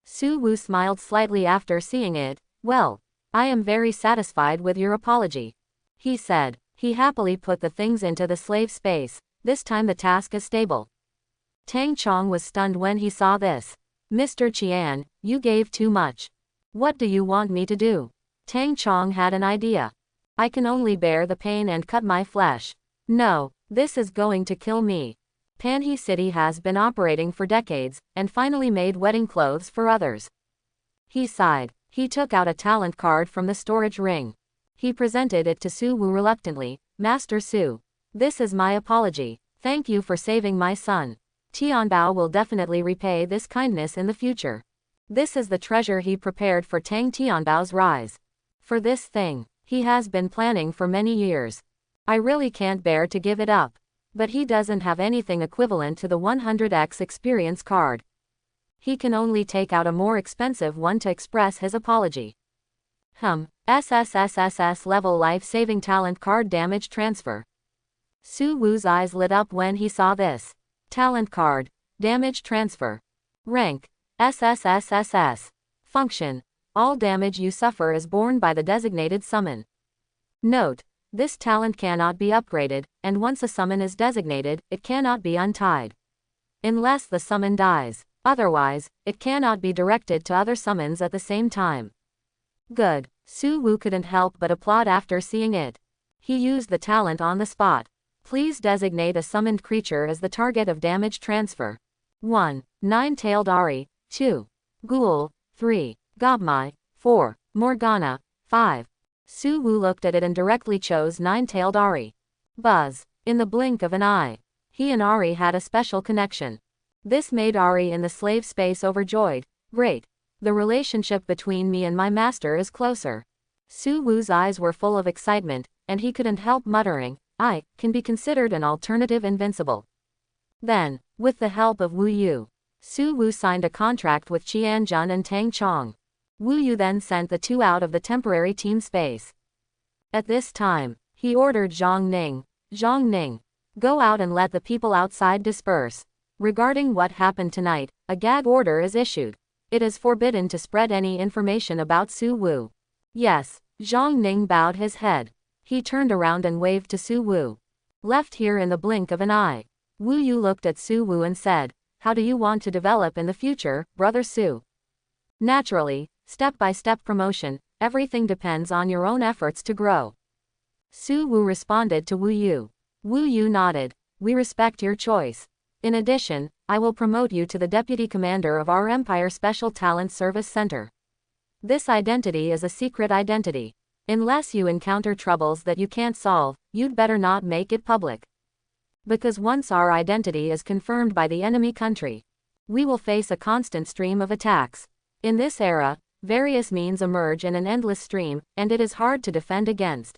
Su Wu smiled slightly after seeing it. Well, I am very satisfied with your apology, he said. He happily put the things into the slave space. This time the task is stable. Tang Chong was stunned when he saw this. Mr. Qian, you gave too much. What do you want me to do? Tang Chong had an idea. I can only bear the pain and cut my flesh. No, this is going to kill me. Panhe City has been operating for decades, and finally made wedding clothes for others. He sighed. He took out a talent card from the storage ring. He presented it to Su Wu reluctantly. Master Su, this is my apology. Thank you for saving my son. Tianbao will definitely repay this kindness in the future. This is the treasure he prepared for Tang Tianbao's rise. For this thing, he has been planning for many years. I really can't bear to give it up. But he doesn't have anything equivalent to the 100x experience card. He can only take out a more expensive one to express his apology. SSSSS-Level life-saving talent card damage transfer. Su Wu's eyes lit up when he saw this. Talent card, damage transfer. Rank, SSSSS. Function, all damage you suffer is borne by the designated summon. Note, this talent cannot be upgraded, and once a summon is designated, it cannot be untied. Unless the summon dies. Otherwise, it cannot be directed to other summons at the same time. Good. Su Wu couldn't help but applaud after seeing it. He used the talent on the spot. Please designate a summoned creature as the target of damage transfer. 1. Nine-tailed Ahri. 2. Ghoul. 3. Gobmai. 4. Morgana. 5. Su Wu looked at it and directly chose Nine-tailed Ahri. Buzz. In the blink of an eye. He and Ahri had a special connection. This made Ahri in the slave space overjoyed. Great. The relationship between me and my master is closer. Su Wu's eyes were full of excitement, and he couldn't help muttering, I can be considered an alternative invincible. Then, with the help of Wu Yu, Su Wu signed a contract with Qian Jun and Tang Chong. Wu Yu then sent the two out of the temporary team space. At this time, he ordered Zhang Ning, go out and let the people outside disperse. Regarding what happened tonight, a gag order is issued. It is forbidden to spread any information about Su Wu. Yes, Zhang Ning bowed his head. He turned around and waved to Su Wu. Left here in the blink of an eye. Wu Yu looked at Su Wu and said, how do you want to develop in the future, Brother Su? Naturally, step-by-step promotion, everything depends on your own efforts to grow. Su Wu responded to Wu Yu. Wu Yu nodded. We respect your choice. In addition, I will promote you to the Deputy Commander of our Empire Special Talent Service Center. This identity is a secret identity. Unless you encounter troubles that you can't solve, you'd better not make it public. Because once our identity is confirmed by the enemy country, we will face a constant stream of attacks. In this era, various means emerge in an endless stream, and it is hard to defend against.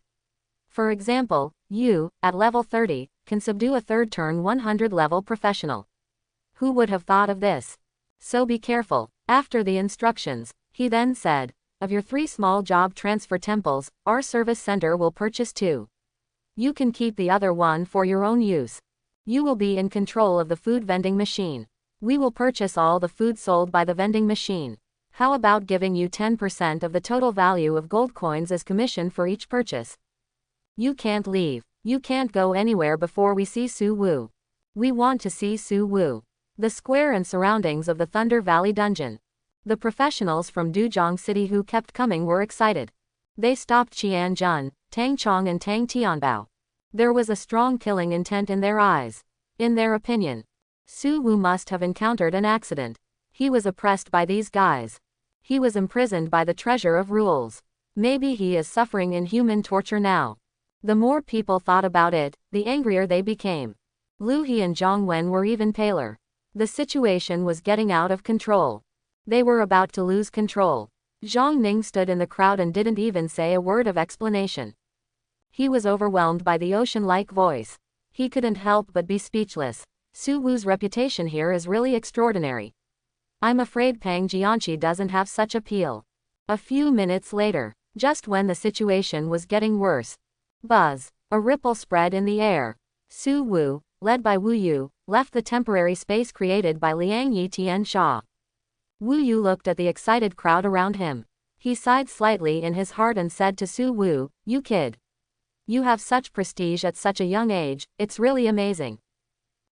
For example, you, at level 30, can subdue a third turn 100 level professional. Who would have thought of this? So be careful. After the instructions, he then said, of your 3 small job transfer temples, our service center will purchase 2. You can keep the other one for your own use. You will be in control of the food vending machine. We will purchase all the food sold by the vending machine. How about giving you 10% of the total value of gold coins as commission for each purchase? You can't leave. You can't go anywhere before we see Su Wu. We want to see Su Wu. The square and surroundings of the Thunder Valley dungeon. The professionals from Duzhong City who kept coming were excited. They stopped Qian Jun, Tang Chong and Tang Tianbao. There was a strong killing intent in their eyes. In their opinion, Su Wu must have encountered an accident. He was oppressed by these guys. He was imprisoned by the treasure of rules. Maybe he is suffering inhuman torture now. The more people thought about it, the angrier they became. Lu He and Zhang Wen were even paler. The situation was getting out of control. They were about to lose control. Zhang Ning stood in the crowd and didn't even say a word of explanation. He was overwhelmed by the ocean-like voice. He couldn't help but be speechless. Su Wu's reputation here is really extraordinary. I'm afraid Pang Jianqi doesn't have such appeal. A few minutes later, just when the situation was getting worse, buzz, a ripple spread in the air. Su Wu, led by Wu Yu, left the temporary space created by Liang Yi Tian Sha. Wu Yu looked at the excited crowd around him. He sighed slightly in his heart and said to Su Wu, "You kid. You have such prestige at such a young age, it's really amazing."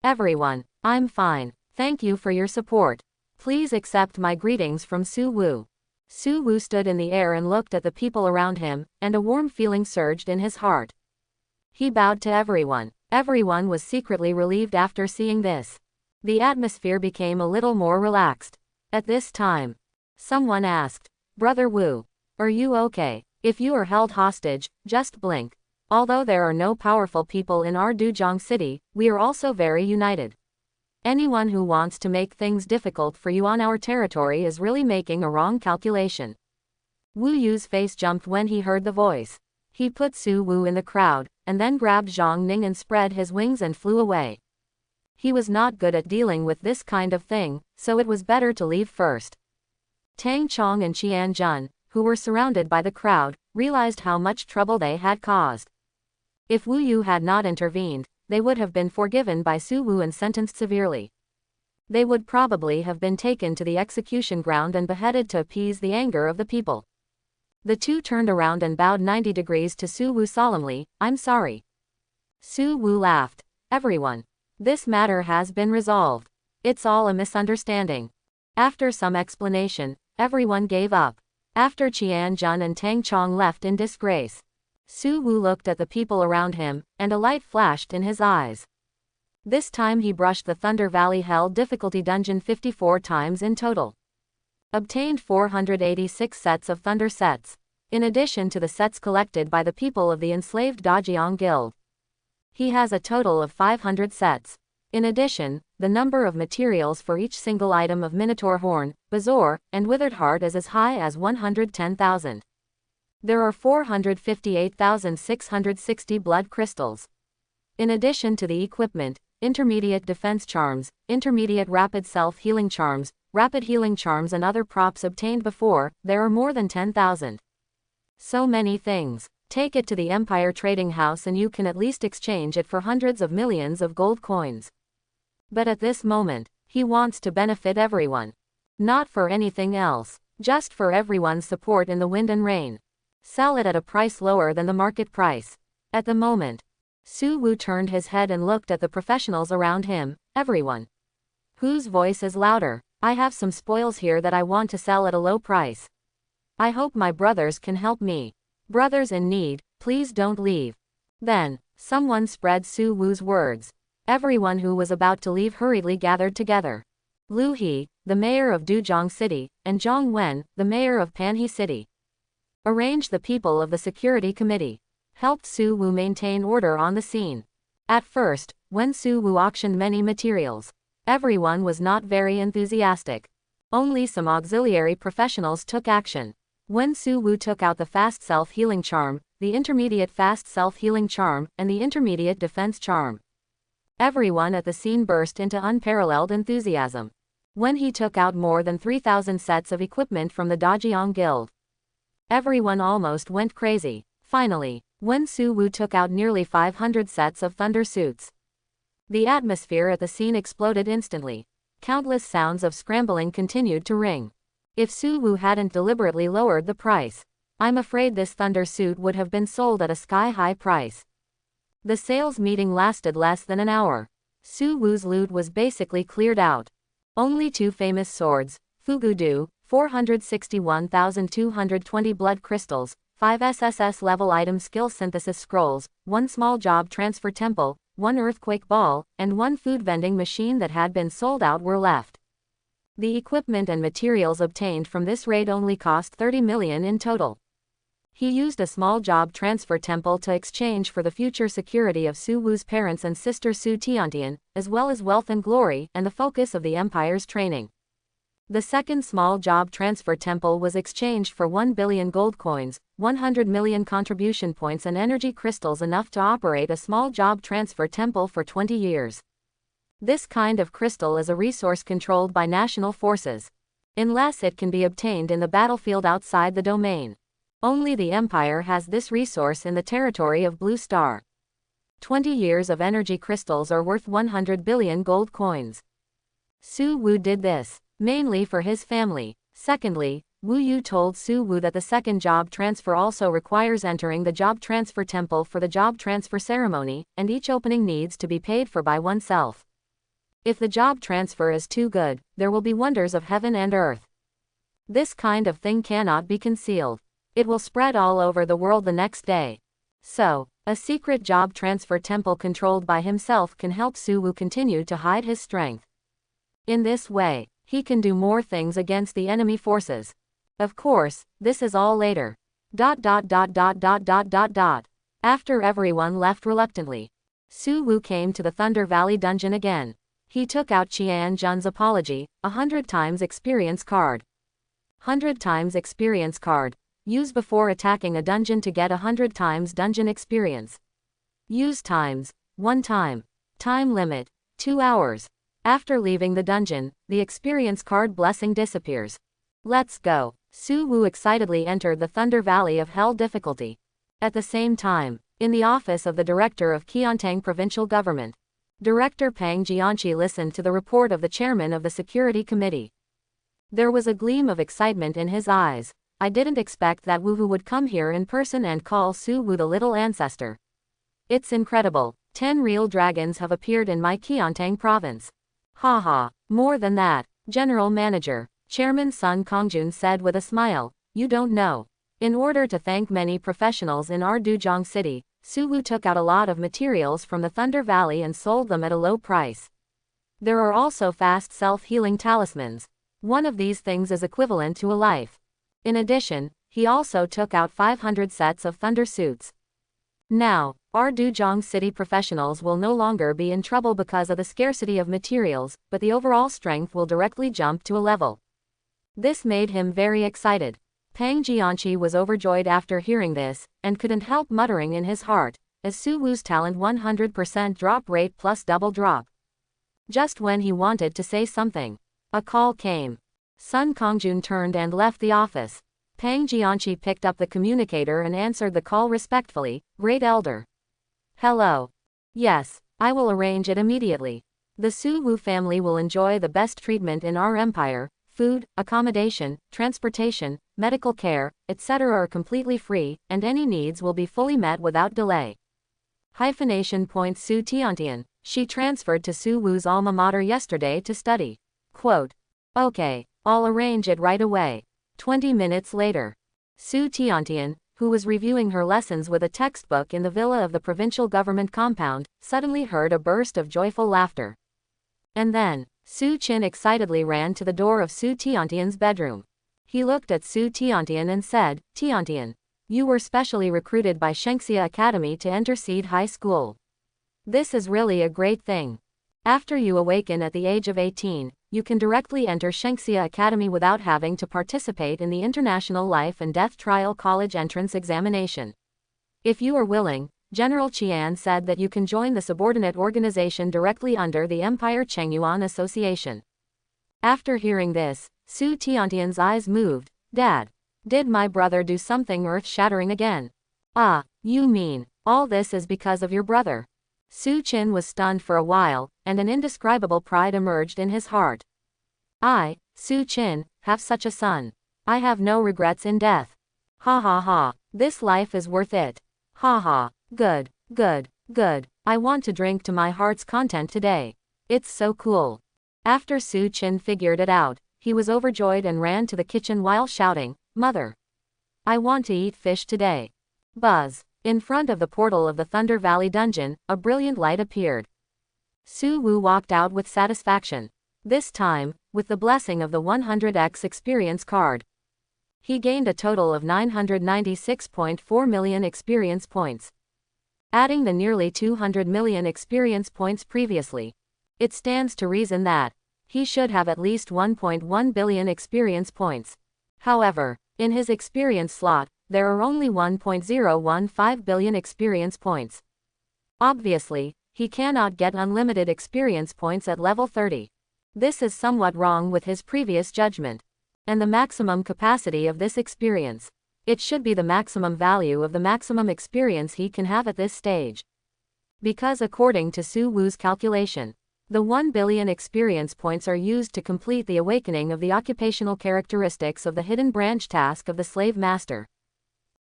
"Everyone, I'm fine. Thank you for your support. Please accept my greetings from Su Wu." Su Wu stood in the air and looked at the people around him, and a warm feeling surged in his heart. He bowed to everyone. Everyone was secretly relieved after seeing this. The atmosphere became a little more relaxed. At this time, someone asked, "Brother Wu, are you okay? If you are held hostage, just blink. Although there are no powerful people in our Duzhong city, we are also very united. Anyone who wants to make things difficult for you on our territory is really making a wrong calculation." Wu Yu's face jumped when he heard the voice. He put Su Wu in the crowd, and then grabbed Zhang Ning and spread his wings and flew away. He was not good at dealing with this kind of thing, so it was better to leave first. Tang Chong and Qian Jun, who were surrounded by the crowd, realized how much trouble they had caused. If Wu Yu had not intervened, they would have been forgiven by Su Wu and sentenced severely. They would probably have been taken to the execution ground and beheaded to appease the anger of the people. The two turned around and bowed 90 degrees to Su Wu solemnly. "I'm sorry." Su Wu laughed. "Everyone. This matter has been resolved. It's all a misunderstanding." After some explanation, everyone gave up. After Qian Jun and Tang Chong left in disgrace, Su Wu looked at the people around him, and a light flashed in his eyes. This time he brushed the Thunder Valley Hell difficulty dungeon 54 times in total. Obtained 486 sets of Thunder sets, in addition to the sets collected by the people of the Enslaved Dajiang Guild. He has a total of 500 sets. In addition, the number of materials for each single item of Minotaur Horn, Bazaar, and Withered Heart is as high as 110,000. There are 458,660 blood crystals. In addition to the equipment, intermediate defense charms, intermediate rapid self-healing charms, rapid healing charms and other props obtained before, there are more than 10,000. So many things. Take it to the Empire Trading House and you can at least exchange it for hundreds of millions of gold coins. But at this moment, he wants to benefit everyone. Not for anything else, just for everyone's support in the wind and rain. Sell it at a price lower than the market price. At the moment, Su Wu turned his head and looked at the professionals around him. "Everyone. Whose voice is louder? I have some spoils here that I want to sell at a low price. I hope my brothers can help me. Brothers in need, please don't leave." Then, someone spread Su Wu's words. Everyone who was about to leave hurriedly gathered together. Lu He, the mayor of Duzhong City, and Zhang Wen, the mayor of Panhe City, arranged the people of the security committee, helped Su Wu maintain order on the scene. At first, when Su Wu auctioned many materials, everyone was not very enthusiastic. Only some auxiliary professionals took action. When Su Wu took out the fast self-healing charm, the intermediate fast self-healing charm, and the intermediate defense charm, everyone at the scene burst into unparalleled enthusiasm. When he took out more than 3,000 sets of equipment from the Dajiang Guild, everyone almost went crazy. Finally, when Su Wu took out nearly 500 sets of thunder suits, the atmosphere at the scene exploded instantly. Countless sounds of scrambling continued to ring. If Su Wu hadn't deliberately lowered the price, I'm afraid this thunder suit would have been sold at a sky-high price. The sales meeting lasted less than an hour. Su Wu's loot was basically cleared out. Only two famous swords, Fugudu, 461,220 blood crystals, 5 SSSS-level item skill synthesis scrolls, 1 small job transfer temple, 1 earthquake ball, and 1 food vending machine that had been sold out were left. The equipment and materials obtained from this raid only cost 30 million in total. He used a small job transfer temple to exchange for the future security of Su Wu's parents and sister Su Tiantian, as well as wealth and glory and the focus of the empire's training. The second small job transfer temple was exchanged for 1 billion gold coins, 100 million contribution points and energy crystals enough to operate a small job transfer temple for 20 years. This kind of crystal is a resource controlled by national forces. Unless it can be obtained in the battlefield outside the domain. Only the Empire has this resource in the territory of Blue Star. 20 years of energy crystals are worth 100 billion gold coins. Su Wu did this, mainly for his family. Secondly, Wu Yu told Su Wu that the second job transfer also requires entering the job transfer temple for the job transfer ceremony, and each opening needs to be paid for by oneself. If the job transfer is too good, there will be wonders of heaven and earth. This kind of thing cannot be concealed. It will spread all over the world the next day. So, a secret job transfer temple controlled by himself can help Su Wu continue to hide his strength. In this way, he can do more things against the enemy forces. Of course, this is all later. After everyone left reluctantly, Su Wu came to the Thunder Valley dungeon again. He took out Qian Jun's apology, 100 times experience card. 100 times experience card. Use before attacking a dungeon to get 100 times dungeon experience. Use times, 1 time. Time limit, 2 hours. After leaving the dungeon, the experience card blessing disappears. Let's go. Su Wu excitedly entered the Thunder Valley of Hell difficulty. At the same time, in the office of the director of Qiantang Provincial Government, Director Pang Jianqi listened to the report of the chairman of the Security Committee. There was a gleam of excitement in his eyes. I didn't expect that Wu Wu would come here in person and call Su Wu the little ancestor. It's incredible. 10 real dragons have appeared in my Qiantang province. Haha, more than that, General Manager, Chairman Sun Kongjun said with a smile, you don't know. In order to thank many professionals in our Duzhong city, Su Wu took out a lot of materials from the Thunder Valley and sold them at a low price. There are also fast self-healing talismans. One of these things is equivalent to a life. In addition, he also took out 500 sets of thunder suits. Now, our Duzhong city professionals will no longer be in trouble because of the scarcity of materials, but the overall strength will directly jump to a level. This made him very excited. Pang Jianqi was overjoyed after hearing this, and couldn't help muttering in his heart, as Su Wu's talent 100% drop rate plus double drop. Just when he wanted to say something, a call came. Sun Kongjun turned and left the office. Pang Jianqi picked up the communicator and answered the call respectfully, Great Elder. Hello. Yes, I will arrange it immediately. The Su Wu family will enjoy the best treatment in our empire. Food, accommodation, transportation, medical care, etc. are completely free, and any needs will be fully met without delay. Hyphenation point Su Tiantian. She transferred to Su Wu's alma mater yesterday to study. Quote. Okay, I'll arrange it right away. 20 minutes later. Su Tiantian, who was reviewing her lessons with a textbook in the villa of the provincial government compound, suddenly heard a burst of joyful laughter. And then, Su Qin excitedly ran to the door of Su Tiantian's bedroom. He looked at Su Tiantian and said, Tiantian, you were specially recruited by Shengxia Academy to enter Seed High School. This is really a great thing. After you awaken at the age of 18, you can directly enter Shengxia Academy without having to participate in the International Life and Death Trial College entrance examination. If you are willing, General Qian said that you can join the subordinate organization directly under the Empire Chengyuan Association. After hearing this, Su Tiantian's eyes moved. Dad, did my brother do something earth-shattering again? Ah, you mean, all this is because of your brother? Su Qin was stunned for a while, and an indescribable pride emerged in his heart. I, Su Qin, have such a son. I have no regrets in death. Ha ha ha, this life is worth it. Ha ha, good, good, good. I want to drink to my heart's content today. It's so cool. After Su Qin figured it out, he was overjoyed and ran to the kitchen while shouting, Mother! I want to eat fish today. Buzz. In front of the portal of the Thunder Valley dungeon, a brilliant light appeared. Su Wu walked out with satisfaction. This time, with the blessing of the 100x experience card. He gained a total of 996.4 million experience points. Adding the nearly 200 million experience points previously, it stands to reason that He should have at least 1.1 billion experience points. However, in his experience slot, there are only 1.015 billion experience points. Obviously, he cannot get unlimited experience points at level 30. This is somewhat wrong with his previous judgment. And the maximum capacity of this experience. It should be the maximum value of the maximum experience he can have at this stage. Because according to Su Wu's calculation, the 1 billion experience points are used to complete the awakening of the occupational characteristics of the hidden branch task of the slave master.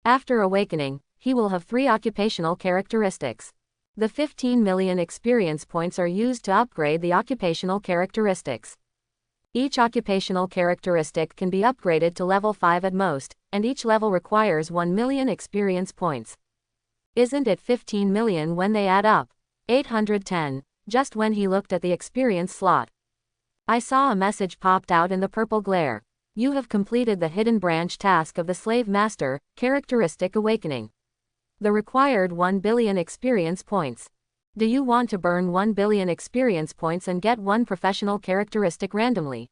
After awakening, he will have 3 occupational characteristics. The 15 million experience points are used to upgrade the occupational characteristics. Each occupational characteristic can be upgraded to level 5 at most, and each level requires 1 million experience points. Isn't it 15 million when they add up? 810, just when he looked at the experience slot. I saw a message popped out in the purple glare. You have completed the hidden branch task of the slave master, characteristic awakening. The required 1 billion experience points. Do you want to burn 1 billion experience points and get 1 professional characteristic randomly?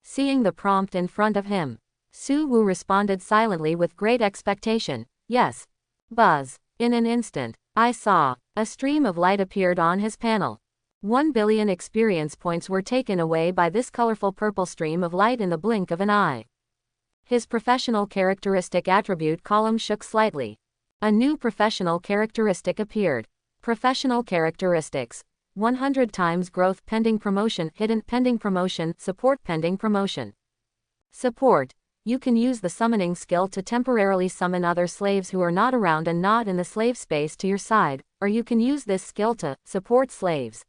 Seeing the prompt in front of him, Su Wu responded silently with great expectation, yes. Buzz. In an instant, I saw, a stream of light appeared on his panel. 1 billion experience points were taken away by this colorful purple stream of light in the blink of an eye. His professional characteristic attribute column shook slightly. A new professional characteristic appeared. Professional characteristics. 100 times growth pending promotion, hidden pending promotion, support pending promotion. Support. You can use the summoning skill to temporarily summon other slaves who are not around and not in the slave space to your side, or you can use this skill to support slaves.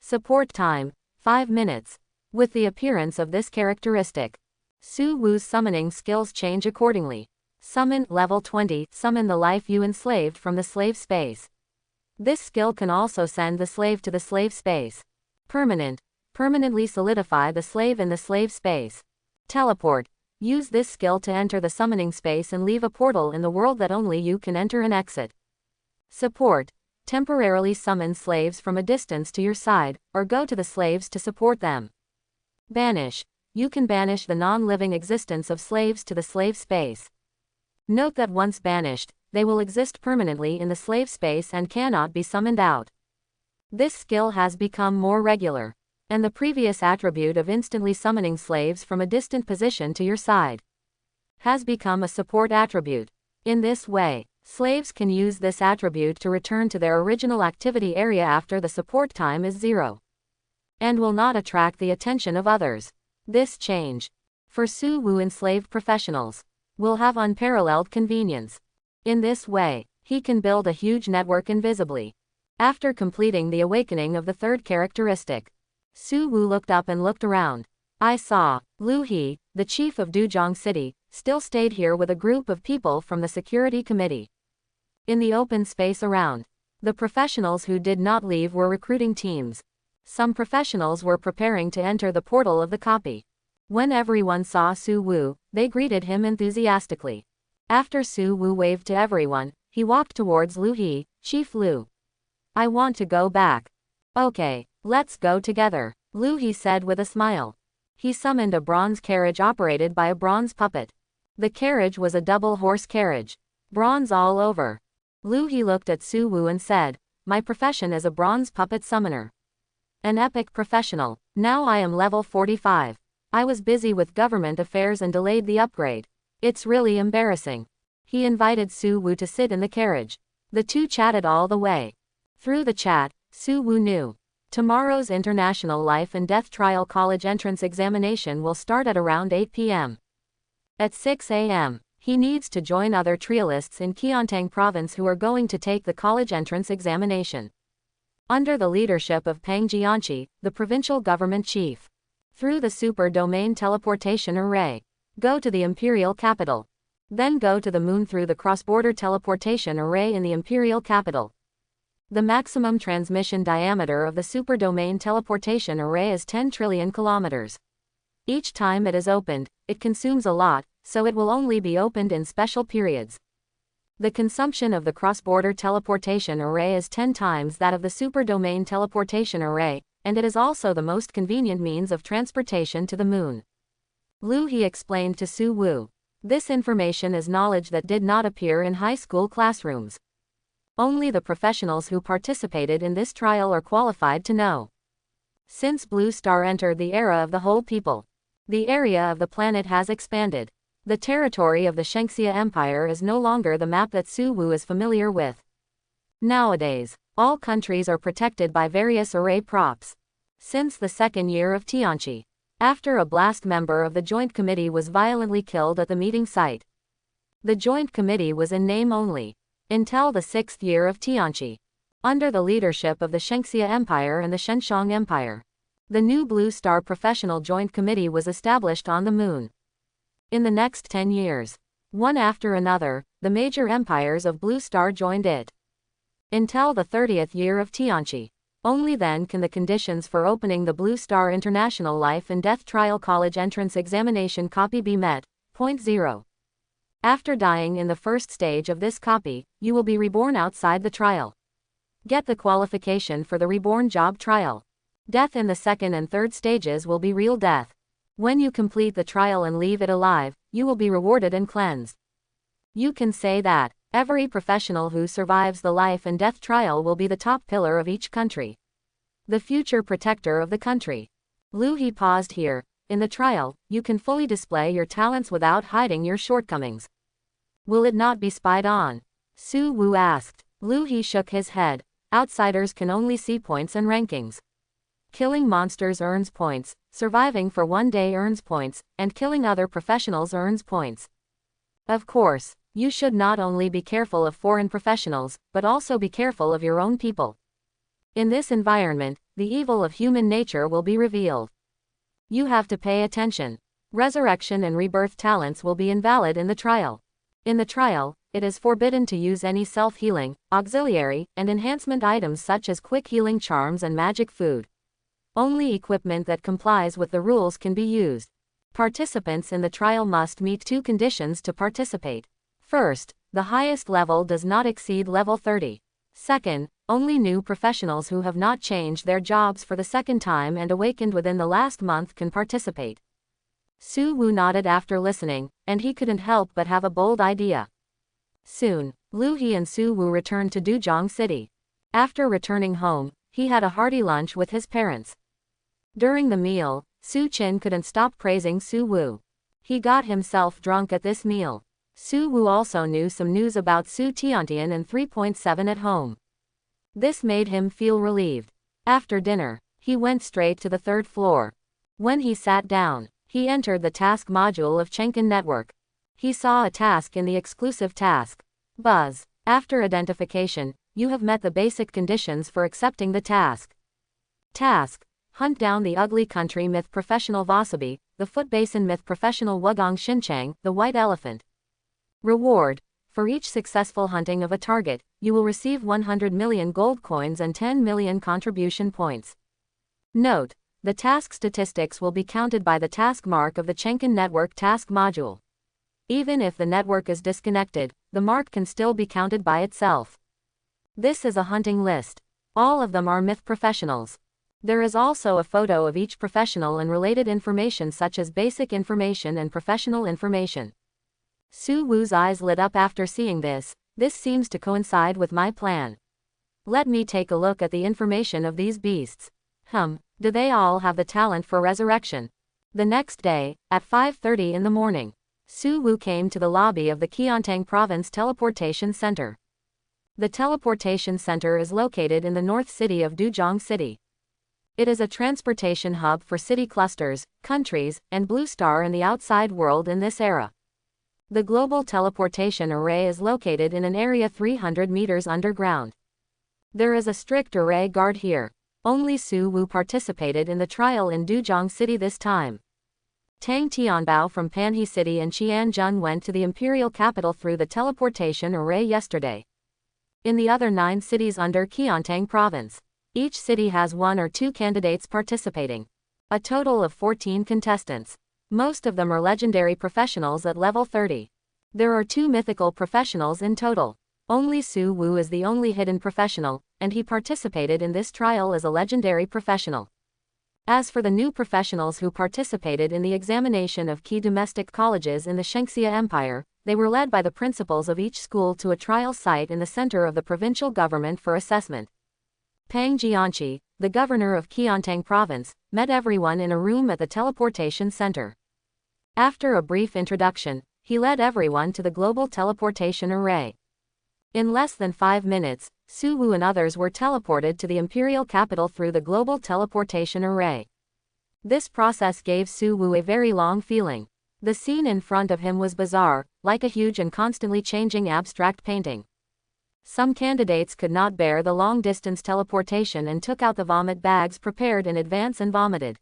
Support time, 5 minutes. With the appearance of this characteristic, Su Wu's summoning skills change accordingly. Summon, level 20, summon the life you enslaved from the slave space. This skill can also send the slave to the slave space. Permanent, permanently solidify the slave in the slave space. Teleport. Use this skill to enter the summoning space and leave a portal in the world that only you can enter and exit. Support. Temporarily summon slaves from a distance to your side, or go to the slaves to support them. Banish. You can banish the non-living existence of slaves to the slave space. Note that once banished, they will exist permanently in the slave space and cannot be summoned out. This skill has become more regular. And the previous attribute of instantly summoning slaves from a distant position to your side has become a support attribute. In this way, slaves can use this attribute to return to their original activity area after the support time is 0. And will not attract the attention of others. This change, for Su Wu enslaved professionals, will have unparalleled convenience. In this way, he can build a huge network invisibly. After completing the awakening of the third characteristic, Su Wu looked up and looked around. I saw, Lu He, the chief of Duzhong City, still stayed here with a group of people from the security committee. In the open space around, the professionals who did not leave were recruiting teams. Some professionals were preparing to enter the portal of the copy. When everyone saw Su Wu, they greeted him enthusiastically. After Su Wu waved to everyone, he walked towards Lu He, Chief Lu. I want to go back. Okay, let's go together, Lu He said with a smile. He summoned a bronze carriage operated by a bronze puppet. The carriage was a double horse carriage. Bronze all over. Lu He looked at Su Wu and said, my profession is a bronze puppet summoner. An epic professional. Now I am level 45. I was busy with government affairs and delayed the upgrade. It's really embarrassing. He invited Su Wu to sit in the carriage. The two chatted all the way. Through the chat, Su Wu knew. Tomorrow's International Life and Death Trial College entrance examination will start at around 8 p.m. At 6 a.m., he needs to join other trialists in Qiantang province who are going to take the college entrance examination. Under the leadership of Peng Jianqi, the provincial government chief. Through the super domain teleportation array, go to the Imperial capital. Then go to the moon through the cross-border teleportation array in the Imperial capital. The maximum transmission diameter of the super domain teleportation array is 10 trillion kilometers. Each time it is opened, it consumes a lot, so it will only be opened in special periods. The consumption of the cross-border teleportation array is 10 times that of the super domain teleportation array, and it is also the most convenient means of transportation to the moon. Lu He explained to Su Wu. This information is knowledge that did not appear in high school classrooms. Only the professionals who participated in this trial are qualified to know. Since Blue Star entered the era of the whole people, the area of the planet has expanded. The territory of the Shengxia Empire is no longer the map that Su Wu is familiar with. Nowadays, all countries are protected by various array props. Since the second year of Tianqi, after a blast member of the Joint Committee was violently killed at the meeting site. The Joint Committee was in name only, until the 6th year of Tianqi. Under the leadership of the Shengxia Empire and the Shenshang Empire, the new Blue Star Professional Joint Committee was established on the moon. In the next 10 years, one after another, the major empires of Blue Star joined it. Until the 30th year of Tianqi. Only then can the conditions for opening the Blue Star International Life and Death Trial College Entrance Examination copy be met. Point 0. After dying in the first stage of this copy, you will be reborn outside the trial. Get the qualification for the reborn job trial. Death in the second and third stages will be real death. When you complete the trial and leave it alive, you will be rewarded and cleansed. You can say that every professional who survives the life and death trial will be the top pillar of each country. The future protector of the country. Lu He paused here. In the trial, you can fully display your talents without hiding your shortcomings. Will it not be spied on? Su Wu asked. Lu He shook his head. Outsiders can only see points and rankings. Killing monsters earns points, surviving for one day earns points, and killing other professionals earns points. Of course, you should not only be careful of foreign professionals, but also be careful of your own people. In this environment, the evil of human nature will be revealed. You have to pay attention. Resurrection and rebirth talents will be invalid in the trial. In the trial, it is forbidden to use any self-healing, auxiliary, and enhancement items such as quick healing charms and magic food. Only equipment that complies with the rules can be used. Participants in the trial must meet 2 conditions to participate. First, the highest level does not exceed level 30. Second, only new professionals who have not changed their jobs for the second time and awakened within the last month can participate. Su Wu nodded after listening, and he couldn't help but have a bold idea. Soon, Lu He and Su Wu returned to Duzhong City. After returning home, he had a hearty lunch with his parents. During the meal, Su Qin couldn't stop praising Su Wu. He got himself drunk at this meal. Su Wu also knew some news about Su Tiantian and 3.7 at home. This made him feel relieved. After dinner, he went straight to the 3rd floor. When he sat down, he entered the task module of Chengkin Network. He saw a task in the exclusive task. Buzz. After identification, you have met the basic conditions for accepting the task. Task. Hunt down the ugly country myth professional Wasabi, the foot basin myth professional Wugong Xinchang, the white elephant. Reward. For each successful hunting of a target, you will receive 100 million gold coins and 10 million contribution points. Note. The task statistics will be counted by the task mark of the Chengkin Network task module. Even if the network is disconnected, the mark can still be counted by itself. This is a hunting list. All of them are myth professionals. There is also a photo of each professional and related information such as basic information and professional information. Su Wu's eyes lit up after seeing this. This seems to coincide with my plan. Let me take a look at the information of these beasts. Do they all have the talent for resurrection? The next day, at 5:30 in the morning, Su Wu came to the lobby of the Qiantang Province Teleportation Center. The Teleportation Center is located in the north city of Duzhong City. It is a transportation hub for city clusters, countries, and Blue Star and the outside world in this era. The global teleportation array is located in an area 300 meters underground. There is a strict array guard here. Only Su Wu participated in the trial in Duzhong City this time. Tang Tianbao from Panhe City and Qianjun went to the Imperial capital through the teleportation array yesterday. In the other 9 cities under Qiantang province, each city has 1 or 2 candidates participating. A total of 14 contestants. Most of them are legendary professionals at level 30. There are 2 mythical professionals in total. Only Su Wu is the only hidden professional, and he participated in this trial as a legendary professional. As for the new professionals who participated in the examination of key domestic colleges in the Shangxia Empire, they were led by the principals of each school to a trial site in the center of the provincial government for assessment. Pang Jianqi, the governor of Qiantang province, met everyone in a room at the teleportation center. After a brief introduction, he led everyone to the global teleportation array. In less than 5 minutes, Su Wu and others were teleported to the imperial capital through the global teleportation array. This process gave Su Wu a very long feeling. The scene in front of him was bizarre, like a huge and constantly changing abstract painting. Some candidates could not bear the long-distance teleportation and took out the vomit bags prepared in advance and vomited.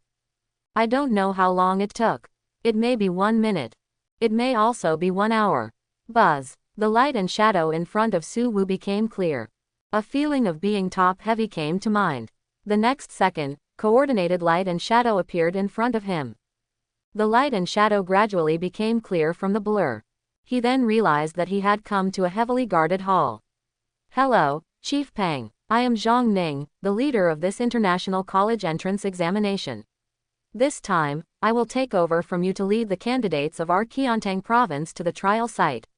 I don't know how long it took. It may be 1 minute. It may also be 1 hour. Buzz. The light and shadow in front of Su Wu became clear. A feeling of being top-heavy came to mind. The next second, coordinated light and shadow appeared in front of him. The light and shadow gradually became clear from the blur. He then realized that he had come to a heavily guarded hall. Hello, Chief Pang. I am Zhang Ning, the leader of this international college entrance examination. This time, I will take over from you to lead the candidates of our Qiantang province to the trial site.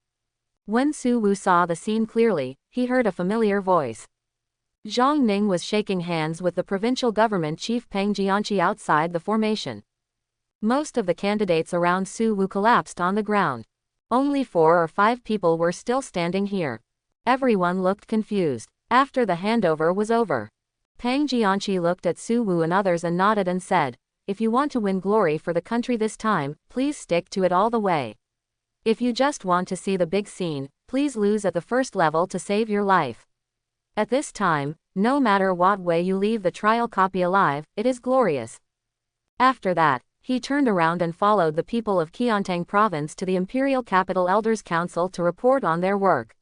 When Su Wu saw the scene clearly, he heard a familiar voice. Zhang Ning was shaking hands with the provincial government chief Peng Jianqi outside the formation. Most of the candidates around Su Wu collapsed on the ground. Only 4 or 5 people were still standing here. Everyone looked confused. After the handover was over, Peng Jianqi looked at Su Wu and others and nodded and said, "If you want to win glory for the country this time, please stick to it all the way. If you just want to see the big scene, please lose at the first level to save your life. At this time, no matter what way you leave the trial copy alive, it is glorious." After that, he turned around and followed the people of Qiantang province to the Imperial Capital Elders Council to report on their work.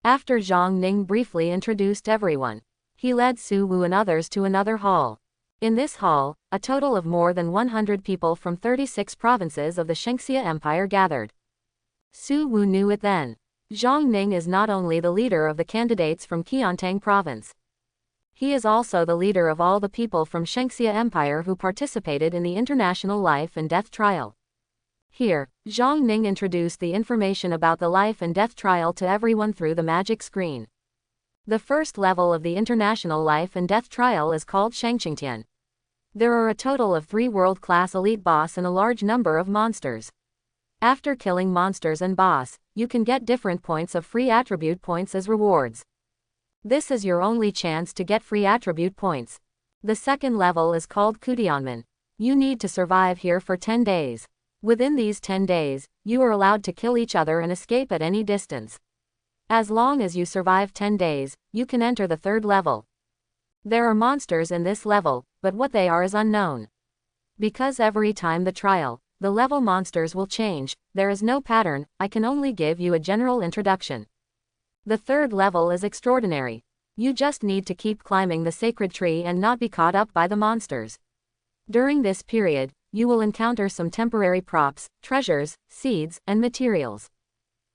After Zhang Ning briefly introduced everyone, he led Su Wu and others to another hall. In this hall, a total of more than 100 people from 36 provinces of the Shangxia Empire gathered. Su Wu knew it then. Zhang Ning is not only the leader of the candidates from Qiantang province. He is also the leader of all the people from Shangxia Empire who participated in the international life and death trial. Here, Zhang Ning introduced the information about the life and death trial to everyone through the magic screen. The first level of the international life and death trial is called Shangqingtian. There are a total of 3 world-class elite boss and a large number of monsters. After killing monsters and boss, you can get different points of free attribute points as rewards. This is your only chance to get free attribute points. The second level is called Kutianmen. You need to survive here for 10 days. Within these 10 days, you are allowed to kill each other and escape at any distance. As long as you survive 10 days, you can enter the third level. There are monsters in this level, but what they are is unknown. Because every time the trial, the level monsters will change, there is no pattern, I can only give you a general introduction. The third level is extraordinary. You just need to keep climbing the sacred tree and not be caught up by the monsters. During this period, you will encounter some temporary props, treasures, seeds, and materials.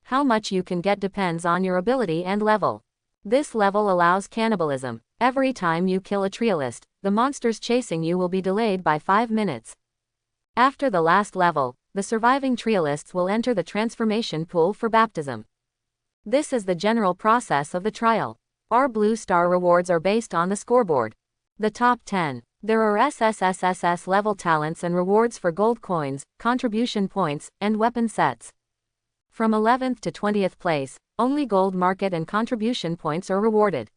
How much you can get depends on your ability and level. This level allows cannibalism. Every time you kill a trialist, the monsters chasing you will be delayed by 5 minutes. After the last level, the surviving trialists will enter the transformation pool for baptism. This is the general process of the trial. Our blue star rewards are based on the scoreboard. The top 10. There are SSSSS-Level talents and rewards for gold coins, contribution points, and weapon sets. From 11th to 20th place, only gold market and contribution points are rewarded.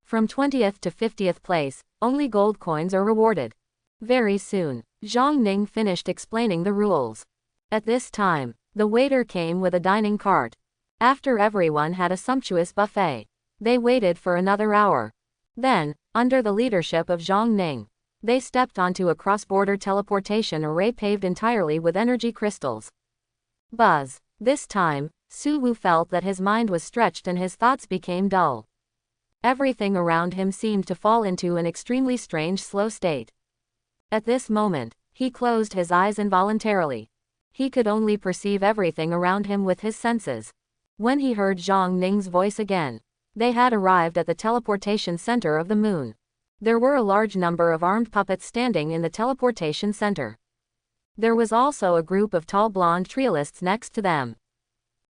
From 20th to 50th place, only gold coins are rewarded. Very soon, Zhang Ning finished explaining the rules. At this time, the waiter came with a dining cart. After everyone had a sumptuous buffet, they waited for another hour. Then, under the leadership of Zhang Ning, they stepped onto a cross-border teleportation array paved entirely with energy crystals. Buzz. This time, Su Wu felt that his mind was stretched and his thoughts became dull. Everything around him seemed to fall into an extremely strange slow state. At this moment, he closed his eyes involuntarily. He could only perceive everything around him with his senses. When he heard Zhang Ning's voice again, They had arrived at the teleportation center of the moon. There were a large number of armed puppets standing in the teleportation center. There was also a group of tall blonde trialists next to them.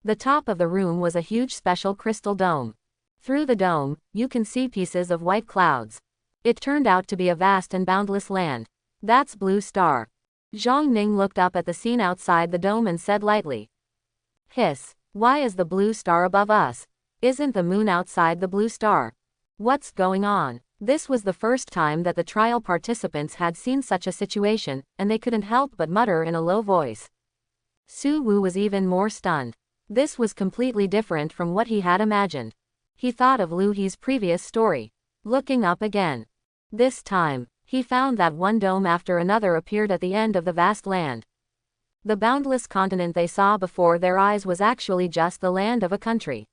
The top of the room was a huge special crystal dome. Through the dome, you can see pieces of white clouds. It turned out to be a vast and boundless land. That's Blue Star. Zhang Ning looked up at the scene outside the dome and said lightly. Hiss, why is the blue star above us? Isn't the moon outside the blue star? What's going on? This was the first time that the trial participants had seen such a situation, and they couldn't help but mutter in a low voice. Su Wu was even more stunned. This was completely different from what he had imagined. He thought of Lu He's previous story. Looking up again. This time, he found that one dome after another appeared at the end of the vast land. The boundless continent they saw before their eyes was actually just the land of a country.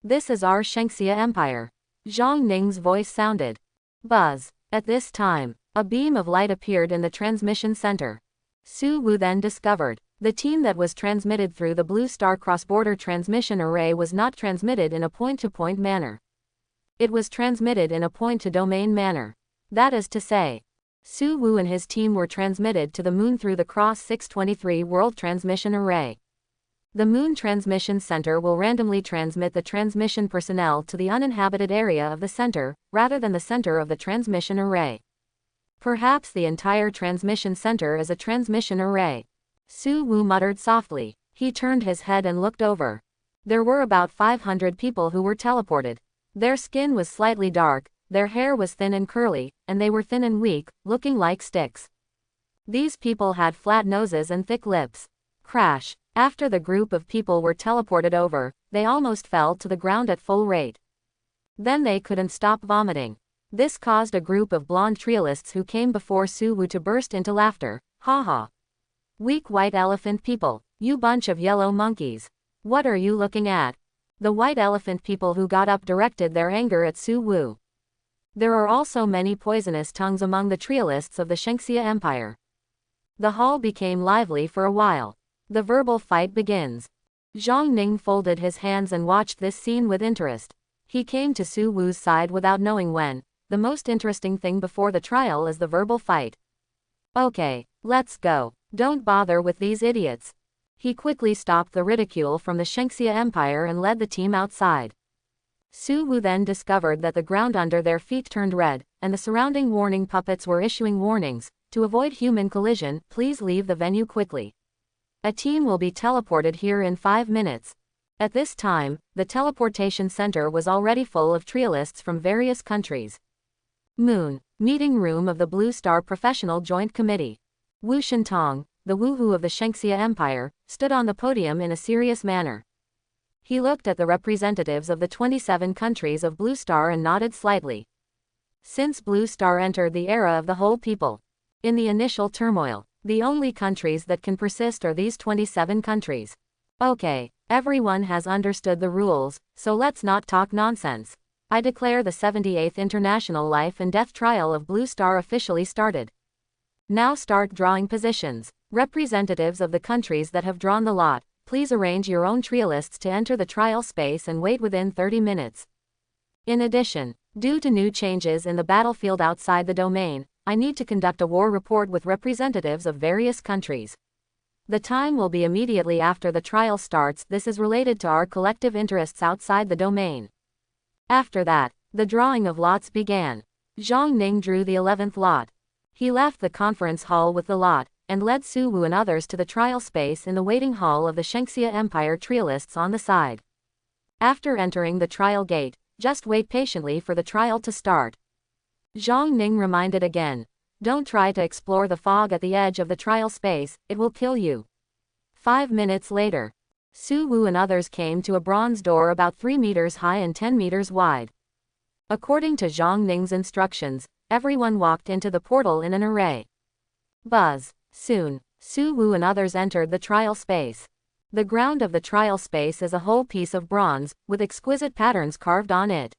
This is our Shengxia Empire. Zhang Ning's voice sounded. Buzz. At this time, a beam of light appeared in the transmission center. Su Wu then discovered. The team that was transmitted through the Blue Star cross-border transmission array was not transmitted in a point-to-point manner. It was transmitted in a point-to-domain manner. That is to say, Su Wu and his team were transmitted to the moon through the Cross 623 World Transmission Array. The Moon Transmission Center will randomly transmit the transmission personnel to the uninhabited area of the center, rather than the center of the transmission array. Perhaps the entire transmission center is a transmission array. Su Wu muttered softly. He turned his head and looked over. There were about 500 people who were teleported. Their skin was slightly dark, their hair was thin and curly, and they were thin and weak, looking like sticks. These people had flat noses and thick lips. Crash. After the group of people were teleported over, they almost fell to the ground at full rate. Then they couldn't stop vomiting. This caused a group of blonde trialists who came before Su Wu to burst into laughter. Ha ha. Weak white elephant people, you bunch of yellow monkeys. What are you looking at? The white elephant people who got up directed their anger at Su Wu. There are also many poisonous tongues among the trialists of the Shengxia Empire. The hall became lively for a while. The verbal fight begins. Zhang Ning folded his hands and watched this scene with interest. He came to Su Wu's side without knowing when. The most interesting thing before the trial is the verbal fight. Okay, let's go. Don't bother with these idiots. He quickly stopped the ridicule from the Shengxia Empire and led the team outside. Su Wu then discovered that the ground under their feet turned red, and the surrounding warning puppets were issuing warnings. To avoid human collision, please leave the venue quickly. A team will be teleported here in 5 minutes. At this time, the teleportation center was already full of trialists from various countries. Moon. Meeting room of the Blue Star Professional Joint Committee. Wu Shentong, the Wuhu of the Shengxia Empire, stood on the podium in a serious manner. He looked at the representatives of the 27 countries of Blue Star and nodded slightly. Since Blue Star entered the era of the whole people. In the initial turmoil, the only countries that can persist are these 27 countries. Okay, everyone has understood the rules, so let's not talk nonsense. I declare the 78th International Life and Death Trial of Blue Star officially started. Now start drawing positions. Representatives of the countries that have drawn the lot, please arrange your own trialists to enter the trial space and wait within 30 minutes. In addition, due to new changes in the battlefield outside the domain, I need to conduct a war report with representatives of various countries. The time will be immediately after the trial starts. This is related to our collective interests outside the domain. After that, the drawing of lots began. Zhang Ning drew the 11th lot. He left the conference hall with the lot, and led Su Wu and others to the trial space in the waiting hall of the Shengxia Empire trialists on the side. After entering the trial gate, just wait patiently for the trial to start. Zhang Ning reminded again. Don't try to explore the fog at the edge of the trial space, it will kill you. 5 minutes later, Su Wu and others came to a bronze door about 3 meters high and 10 meters wide. According to Zhang Ning's instructions, everyone walked into the portal in an array. Buzz. Soon, Su Wu and others entered the trial space. The ground of the trial space is a whole piece of bronze, with exquisite patterns carved on it.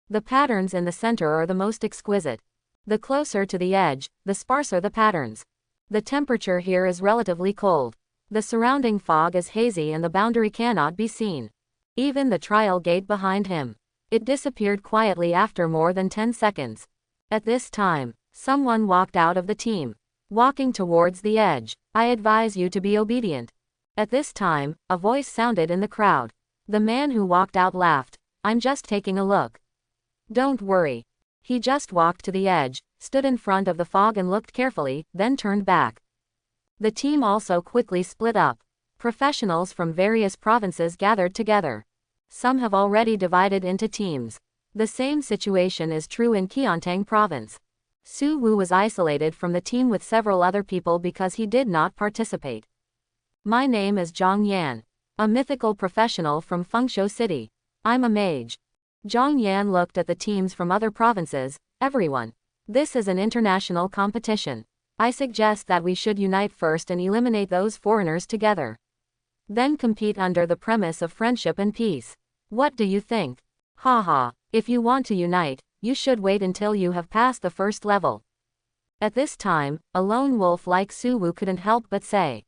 The patterns in the center are the most exquisite. The closer to the edge, the sparser the patterns. The temperature here is relatively cold. The surrounding fog is hazy and the boundary cannot be seen. Even the trial gate behind him It disappeared quietly after more than 10 seconds. At this time, someone walked out of the team, walking towards the edge. I advise you to be obedient. At this time, a voice sounded in the crowd. The man who walked out laughed. I'm just taking a look. Don't worry. He just walked to the edge, stood in front of the fog and looked carefully, then turned back. The team also quickly split up. Professionals from various provinces gathered together. Some have already divided into teams. The same situation is true in Qiantang province. Su Wu was isolated from the team with several other people because he did not participate. My name is Zhang Yan, a mythical professional from Fengshou City. I'm a mage. Zhang Yan looked at the teams from other provinces. Everyone. This is an international competition. I suggest that we should unite first and eliminate those foreigners together. Then compete under the premise of friendship and peace. What do you think? Haha, if you want to unite, you should wait until you have passed the first level. At this time, a lone wolf like Su Wu couldn't help but say.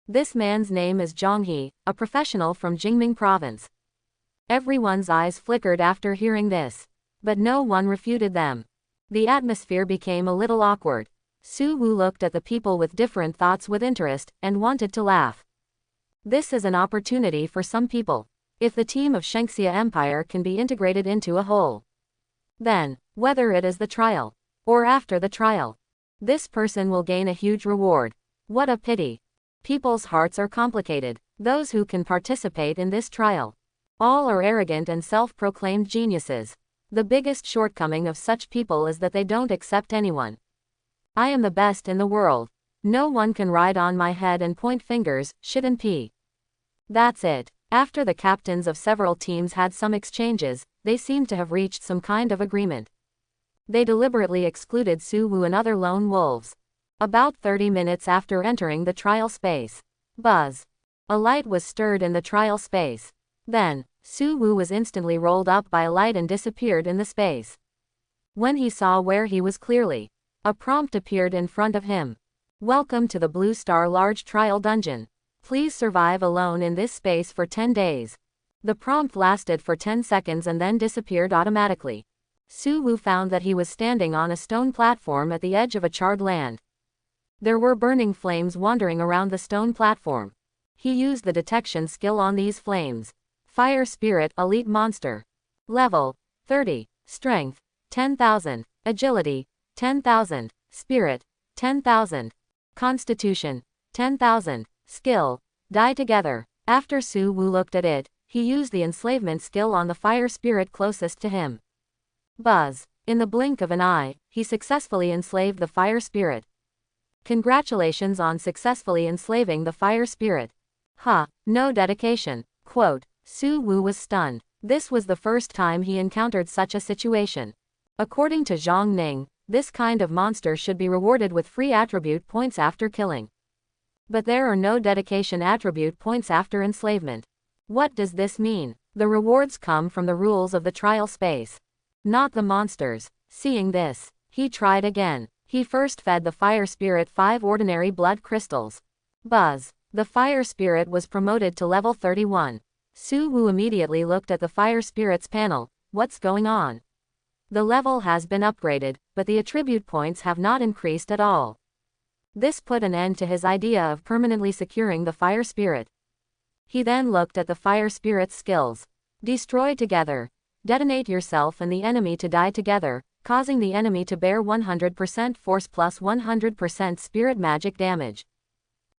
This man's name is Zhang He, a professional from Jingming province. Everyone's eyes flickered after hearing this. But no one refuted them. The atmosphere became a little awkward. Su Wu looked at the people with different thoughts with interest, and wanted to laugh. This is an opportunity for some people. If the team of Shengxia Empire can be integrated into a whole, then, whether it is the trial, or after the trial, this person will gain a huge reward. What a pity. People's hearts are complicated. Those who can participate in this trial, all are arrogant and self-proclaimed geniuses. The biggest shortcoming of such people is that they don't accept anyone. I am the best in the world. No one can ride on my head and point fingers, shit and pee. That's it. After the captains of several teams had some exchanges, they seemed to have reached some kind of agreement. They deliberately excluded Su Wu and other lone wolves. About 30 minutes after entering the trial space, buzz. A light was stirred in the trial space. Then, Su Wu was instantly rolled up by a light and disappeared in the space. When he saw where he was clearly, a prompt appeared in front of him. Welcome to the Blue Star Large Trial Dungeon. Please survive alone in this space for 10 days. The prompt lasted for 10 seconds and then disappeared automatically. Su Wu found that he was standing on a stone platform at the edge of a charred land. There were burning flames wandering around the stone platform. He used the detection skill on these flames. Fire Spirit Elite Monster. Level 30. Strength 10,000. Agility 10,000. Spirit 10,000. Constitution 10,000. Skill. Die together. After Su Wu looked at it, he used the enslavement skill on the fire spirit closest to him. Buzz. In the blink of an eye, he successfully enslaved the fire spirit. Congratulations on successfully enslaving the fire spirit. No dedication. Quote. Su Wu was stunned. This was the first time he encountered such a situation. According to Zhang Ning, this kind of monster should be rewarded with free attribute points after killing. But there are no dedication attribute points after enslavement. What does this mean? The rewards come from the rules of the trial space, not the monsters. Seeing this, he tried again. He first fed the fire spirit 5 ordinary blood crystals. Buzz. The fire spirit was promoted to level 31. Su Wu immediately looked at the fire spirit's panel. What's going on? The level has been upgraded, but the attribute points have not increased at all. This put an end to his idea of permanently securing the fire spirit. He then looked at the fire spirit's skills. Destroy together. Detonate yourself and the enemy to die together, causing the enemy to bear 100% force plus 100% spirit magic damage.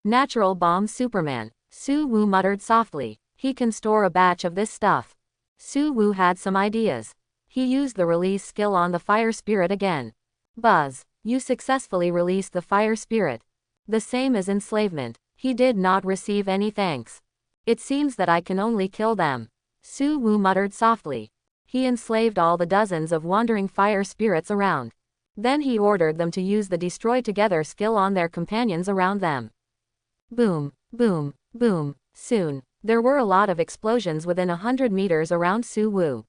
Natural Bomb Superman. Su Wu muttered softly. He can store a batch of this stuff. Su Wu had some ideas. He used the release skill on the fire spirit again. Buzz. You successfully released the fire spirit. The same as enslavement. He did not receive any thanks. It seems that I can only kill them. Su Wu muttered softly. He enslaved all the dozens of wandering fire spirits around. Then he ordered them to use the Destroy Together skill on their companions around them. Boom, boom, boom. Soon, there were a lot of explosions within 100 meters around Su Wu.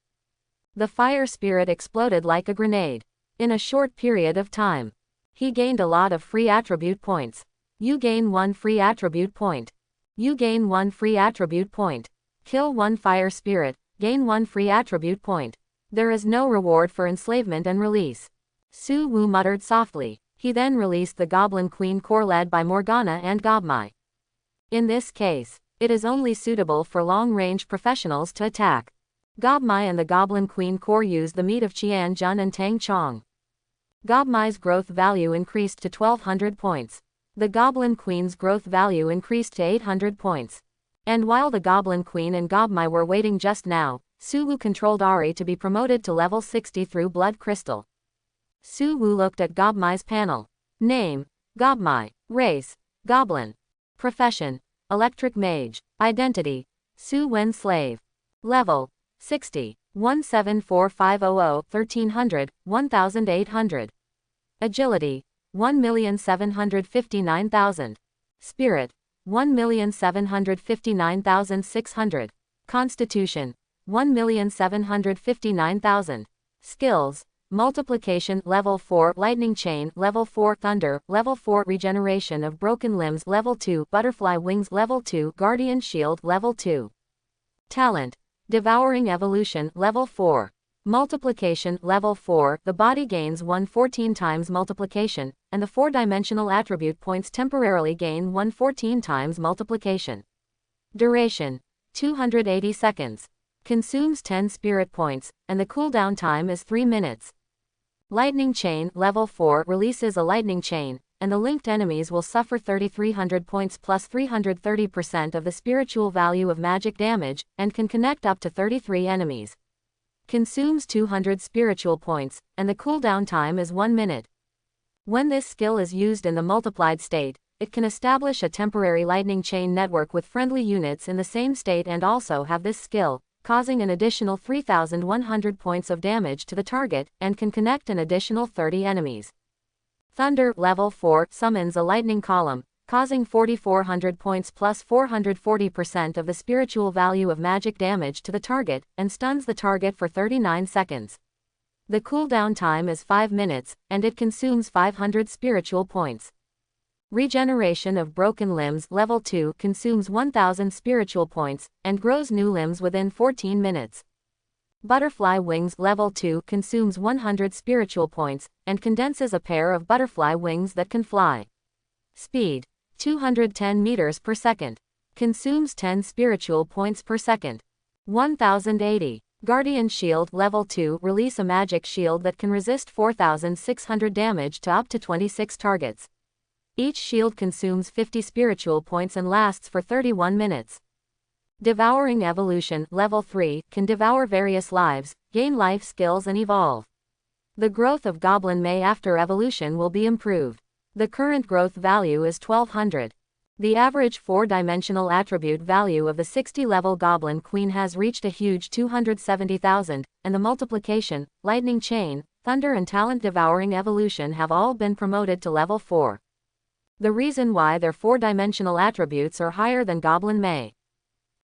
The fire spirit exploded like a grenade. In a short period of time, he gained a lot of free attribute points. You gain 1 free attribute point. You gain 1 free attribute point. Kill 1 fire spirit, gain 1 free attribute point. There is no reward for enslavement and release. Su Wu muttered softly. He then released the Goblin Queen Corps led by Morgana and Gobmai. In this case, it is only suitable for long-range professionals to attack. Gobmai and the Goblin Queen Corps used the meat of Qian Jun and Tang Chong. Gobmai's growth value increased to 1200 points. The Goblin Queen's growth value increased to 800 points. And while the Goblin Queen and Gobmai were waiting just now, Su Wu controlled Ahri to be promoted to level 60 through Blood Crystal. Su Wu looked at Gobmai's panel. Name: Gobmai. Race: Goblin. Profession: Electric Mage. Identity: Su Wen Slave. Level: 60. 174500, 1300, 1800. Agility: 1,759,000. Spirit: 1,759,600. Constitution: 1,759,000. Skills: Multiplication Level 4 Lightning Chain Level 4 Thunder Level 4 Regeneration of Broken Limbs Level 2 Butterfly Wings Level 2 Guardian Shield Level 2. Talent: Devouring Evolution Level 4. Multiplication Level 4 The body gains 114 times multiplication, and the 4-dimensional attribute points temporarily gain 114 times multiplication. Duration: 280 seconds. Consumes 10 spirit points, and the cooldown time is 3 minutes. Lightning Chain Level 4 releases a lightning chain, and the linked enemies will suffer 3300 points plus 330% of the spiritual value of magic damage, and can connect up to 33 enemies. Consumes 200 spiritual points, and the cooldown time is 1 minute. When this skill is used in the multiplied state, it can establish a temporary lightning chain network with friendly units in the same state and also have this skill, causing an additional 3,100 points of damage to the target, and can connect an additional 30 enemies. Thunder Level 4 summons a lightning column, causing 4,400 points plus 440% of the spiritual value of magic damage to the target, and stuns the target for 39 seconds. The cooldown time is 5 minutes, and it consumes 500 spiritual points. Regeneration of Broken Limbs Level 2 consumes 1000 spiritual points, and grows new limbs within 14 minutes. Butterfly Wings Level 2 consumes 100 spiritual points, and condenses a pair of butterfly wings that can fly. Speed: 210 meters per second. Consumes 10 spiritual points per second. 1080. Guardian Shield Level 2 release a magic shield that can resist 4600 damage to up to 26 targets. Each shield consumes 50 spiritual points and lasts for 31 minutes. Devouring Evolution Level 3 can devour various lives, gain life skills and evolve. The growth of Goblin May after evolution will be improved. The current growth value is 1200. The average 4-dimensional attribute value of the 60-level Goblin Queen has reached a huge 270,000, and the Multiplication, Lightning Chain, Thunder and Talent Devouring Evolution have all been promoted to Level 4. The reason why their 4-dimensional attributes are higher than Goblin May.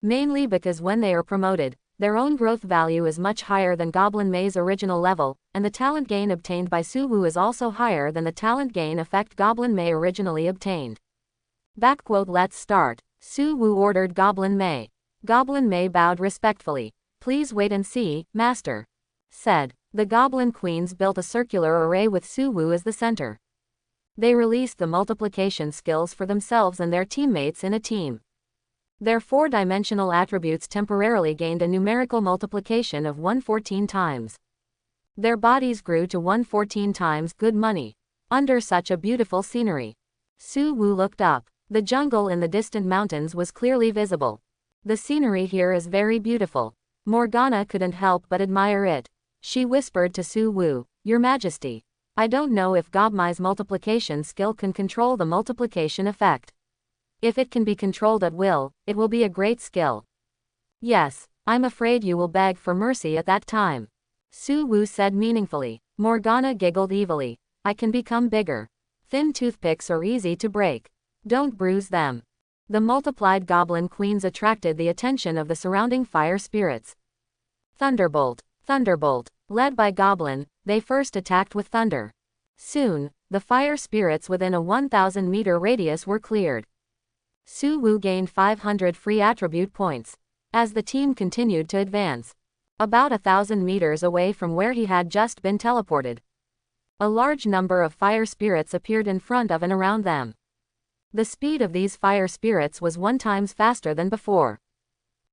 Mainly because when they are promoted, their own growth value is much higher than Goblin May's original level, and the talent gain obtained by Su Wu is also higher than the talent gain effect Goblin May originally obtained. Let's start. Su Wu ordered Goblin May. Goblin May bowed respectfully. Please wait and see, Master. Said. The Goblin Queens built a circular array with Su Wu as the center. They released the multiplication skills for themselves and their teammates in a team. Their 4-dimensional attributes temporarily gained a numerical multiplication of 114 times. Their bodies grew to 114 times good money. Under such a beautiful scenery, Su Wu looked up. The jungle in the distant mountains was clearly visible. The scenery here is very beautiful. Morgana couldn't help but admire it. She whispered to Su Wu, Your Majesty, I don't know if Gobmai's multiplication skill can control the multiplication effect. If it can be controlled at will, it will be a great skill. Yes, I'm afraid you will beg for mercy at that time. Su Wu said meaningfully. Morgana giggled evilly. I can become bigger. Thin toothpicks are easy to break. Don't bruise them. The multiplied Goblin Queens attracted the attention of the surrounding fire spirits. Thunderbolt. Thunderbolt. Led by Goblin, they first attacked with thunder. Soon, the fire spirits within a 1,000-meter radius were cleared. Su Wu gained 500 free attribute points. As the team continued to advance, about 1,000 meters away from where he had just been teleported. A large number of fire spirits appeared in front of and around them. The speed of these fire spirits was 1 times faster than before.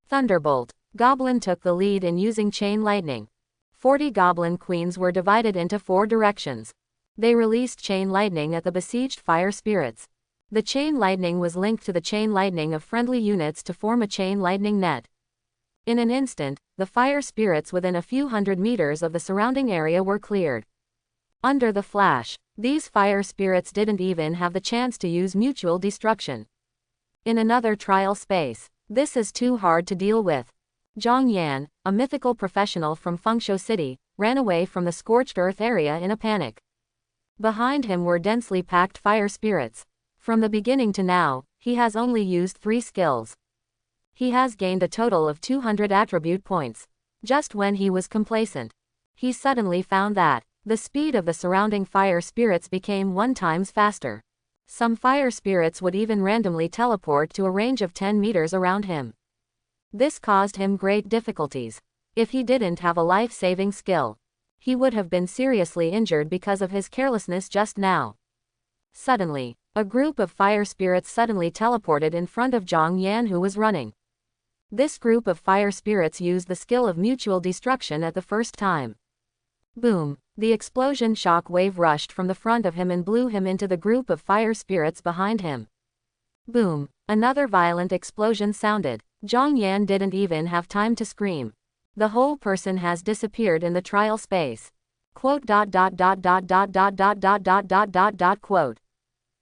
Thunderbolt. Goblin took the lead in using chain lightning. 40 goblin queens were divided into 4 directions. They released chain lightning at the besieged fire spirits. The chain lightning was linked to the chain lightning of friendly units to form a chain lightning net. In an instant, the fire spirits within a few hundred meters of the surrounding area were cleared. Under the flash, these fire spirits didn't even have the chance to use mutual destruction. In another trial space, this is too hard to deal with. Zhang Yan, a mythical professional from Fengshu City, ran away from the scorched earth area in a panic. Behind him were densely packed fire spirits. From the beginning to now, he has only used 3 skills. He has gained a total of 200 attribute points. Just when he was complacent, he suddenly found that the speed of the surrounding fire spirits became 1 times faster. Some fire spirits would even randomly teleport to a range of 10 meters around him. This caused him great difficulties. If he didn't have a life-saving skill, he would have been seriously injured because of his carelessness just now. Suddenly, a group of fire spirits suddenly teleported in front of Zhang Yan, who was running. This group of fire spirits used the skill of mutual destruction at the first time. Boom! The explosion shock wave rushed from the front of him and blew him into the group of fire spirits behind him. Boom! Another violent explosion sounded. Zhang Yan didn't even have time to scream. The whole person has disappeared in the trial space. Quote.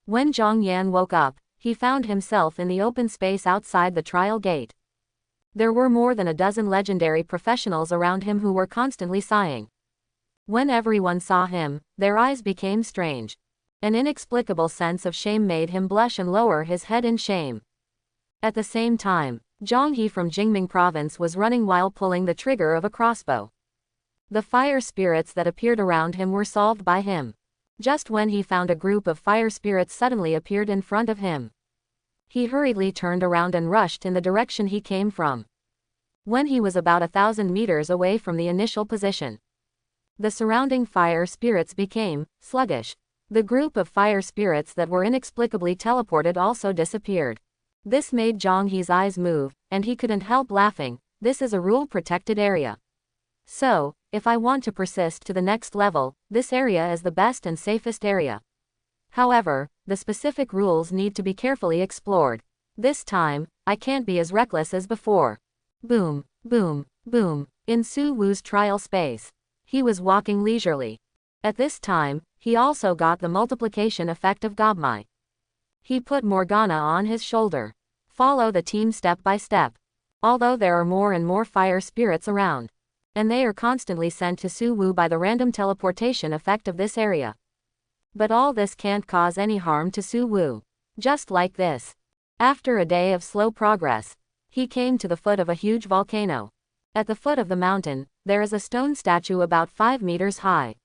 When Zhang Yan woke up, he found himself in the open space outside the trial gate. There were more than a dozen legendary professionals around him who were constantly sighing. When everyone saw him, their eyes became strange. An inexplicable sense of shame made him blush and lower his head in shame. At the same time, Zhang He from Jingming province was running while pulling the trigger of a crossbow. The fire spirits that appeared around him were solved by him. Just when he found a group of fire spirits suddenly appeared in front of him. He hurriedly turned around and rushed in the direction he came from. When he was about 1,000 meters away from the initial position, the surrounding fire spirits became sluggish. The group of fire spirits that were inexplicably teleported also disappeared. This made Zhang He's eyes move, and he couldn't help laughing. This is a rule-protected area. So, if I want to persist to the next level, this area is the best and safest area. However, the specific rules need to be carefully explored. This time, I can't be as reckless as before. Boom, boom, boom. In Su Wu's trial space, he was walking leisurely. At this time, he also got the multiplication effect of Gobmai. He put Morgana on his shoulder. Follow the team step by step. Although there are more and more fire spirits around, and they are constantly sent to Su Wu by the random teleportation effect of this area. But all this can't cause any harm to Su Wu. Just like this. After a day of slow progress, he came to the foot of a huge volcano. At the foot of the mountain, there is a stone statue about 5 meters high.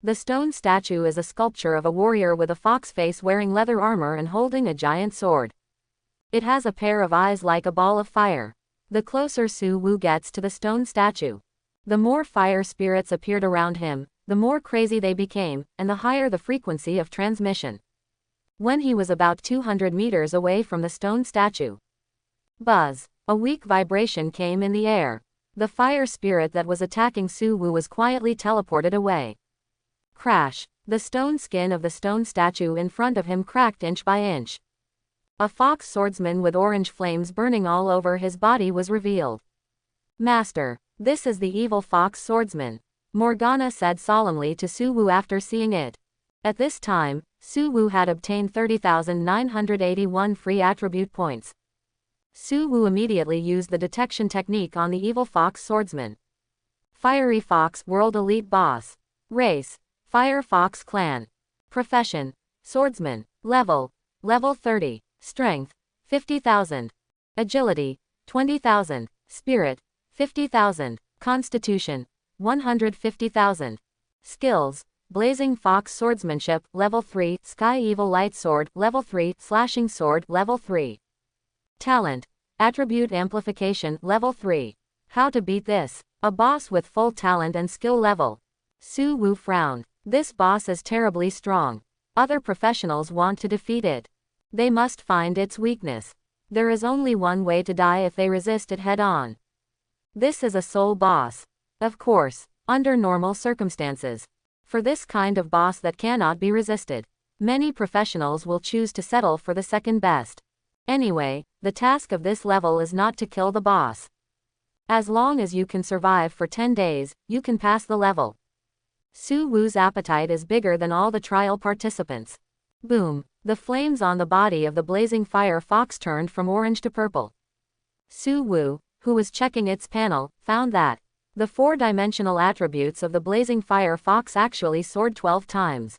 The stone statue is a sculpture of a warrior with a fox face wearing leather armor and holding a giant sword. It has a pair of eyes like a ball of fire. The closer Su Wu gets to the stone statue, the more fire spirits appeared around him, the more crazy they became, and the higher the frequency of transmission. When he was about 200 meters away from the stone statue, buzz! A weak vibration came in the air. The fire spirit that was attacking Su Wu was quietly teleported away. Crash! The stone skin of the stone statue in front of him cracked inch by inch. A fox swordsman with orange flames burning all over his body was revealed. Master, this is the evil fox swordsman, Morgana said solemnly to Su Wu after seeing it. At this time, Su Wu had obtained 30,981 free attribute points. Su Wu immediately used the detection technique on the evil fox swordsman. Fiery Fox World Elite Boss. Race: Fire Fox Clan. Profession: Swordsman. Level: Level 30. Strength: 50,000. Agility: 20,000. Spirit: 50,000. Constitution: 150,000. Skills: Blazing Fox Swordsmanship, Level 3, Sky Evil Light Sword, Level 3, Slashing Sword, Level 3. Talent: Attribute Amplification, Level 3. How to beat this? A boss with full talent and skill level. Su Wu frowned. This boss is terribly strong. Other professionals want to defeat it. They must find its weakness. There is only one way to die if they resist it head on. This is a soul boss. Of course, under normal circumstances. For this kind of boss that cannot be resisted, many professionals will choose to settle for the second best. Anyway, the task of this level is not to kill the boss. As long as you can survive for 10 days, you can pass the level. Su Wu's appetite is bigger than all the trial participants. Boom! The flames on the body of the blazing fire fox turned from orange to purple. Su Wu, who was checking its panel, found that the 4-dimensional attributes of the blazing fire fox actually soared 12 times.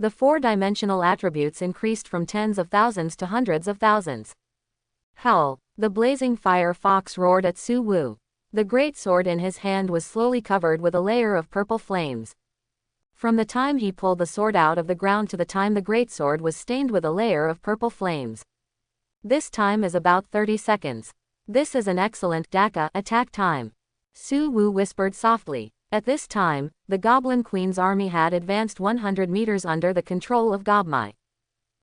The 4-dimensional attributes increased from tens of thousands to hundreds of thousands. Howl! The blazing fire fox roared at Su Wu. The great sword in his hand was slowly covered with a layer of purple flames. From the time he pulled the sword out of the ground to the time the greatsword was stained with a layer of purple flames. This time is about 30 seconds. This is an excellent Daka attack time. Su Wu whispered softly. At this time, the Goblin Queen's army had advanced 100 meters under the control of Gobmai.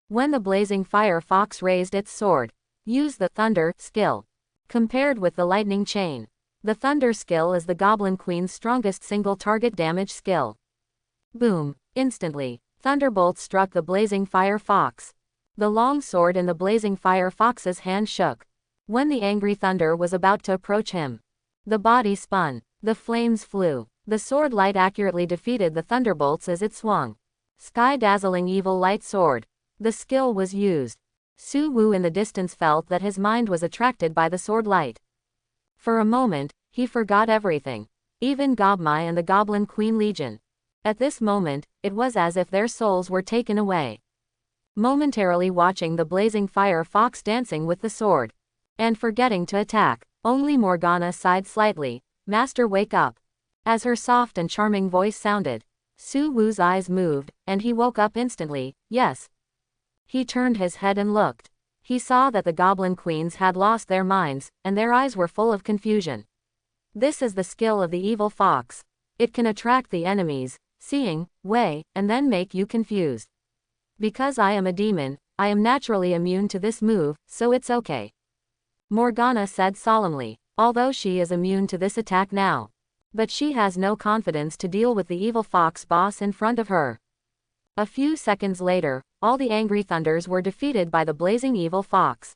When the blazing fire fox raised its sword, use the thunder skill. Compared with the lightning chain, the thunder skill is the Goblin Queen's strongest single target damage skill. Boom! Instantly, thunderbolts struck the blazing fire fox. The long sword in the blazing fire fox's hand shook. When the angry thunder was about to approach him, the body spun. The flames flew. The sword light accurately defeated the thunderbolts as it swung. Sky-dazzling evil light sword. The skill was used. Su Wu in the distance felt that his mind was attracted by the sword light. For a moment, he forgot everything. Even Gobmai and the Goblin Queen Legion. At this moment, it was as if their souls were taken away. Momentarily watching the blazing fire fox dancing with the sword. And forgetting to attack, only Morgana sighed slightly. Master, wake up. As her soft and charming voice sounded, Su Wu's eyes moved, and he woke up instantly. Yes. He turned his head and looked. He saw that the Goblin Queens had lost their minds, and their eyes were full of confusion. This is the skill of the evil fox. It can attract the enemies, seeing, way, and then make you confused. Because I am a demon, I am naturally immune to this move, so it's okay. Morgana said solemnly, although she is immune to this attack now. But she has no confidence to deal with the evil fox boss in front of her. A few seconds later, all the angry thunders were defeated by the blazing evil fox.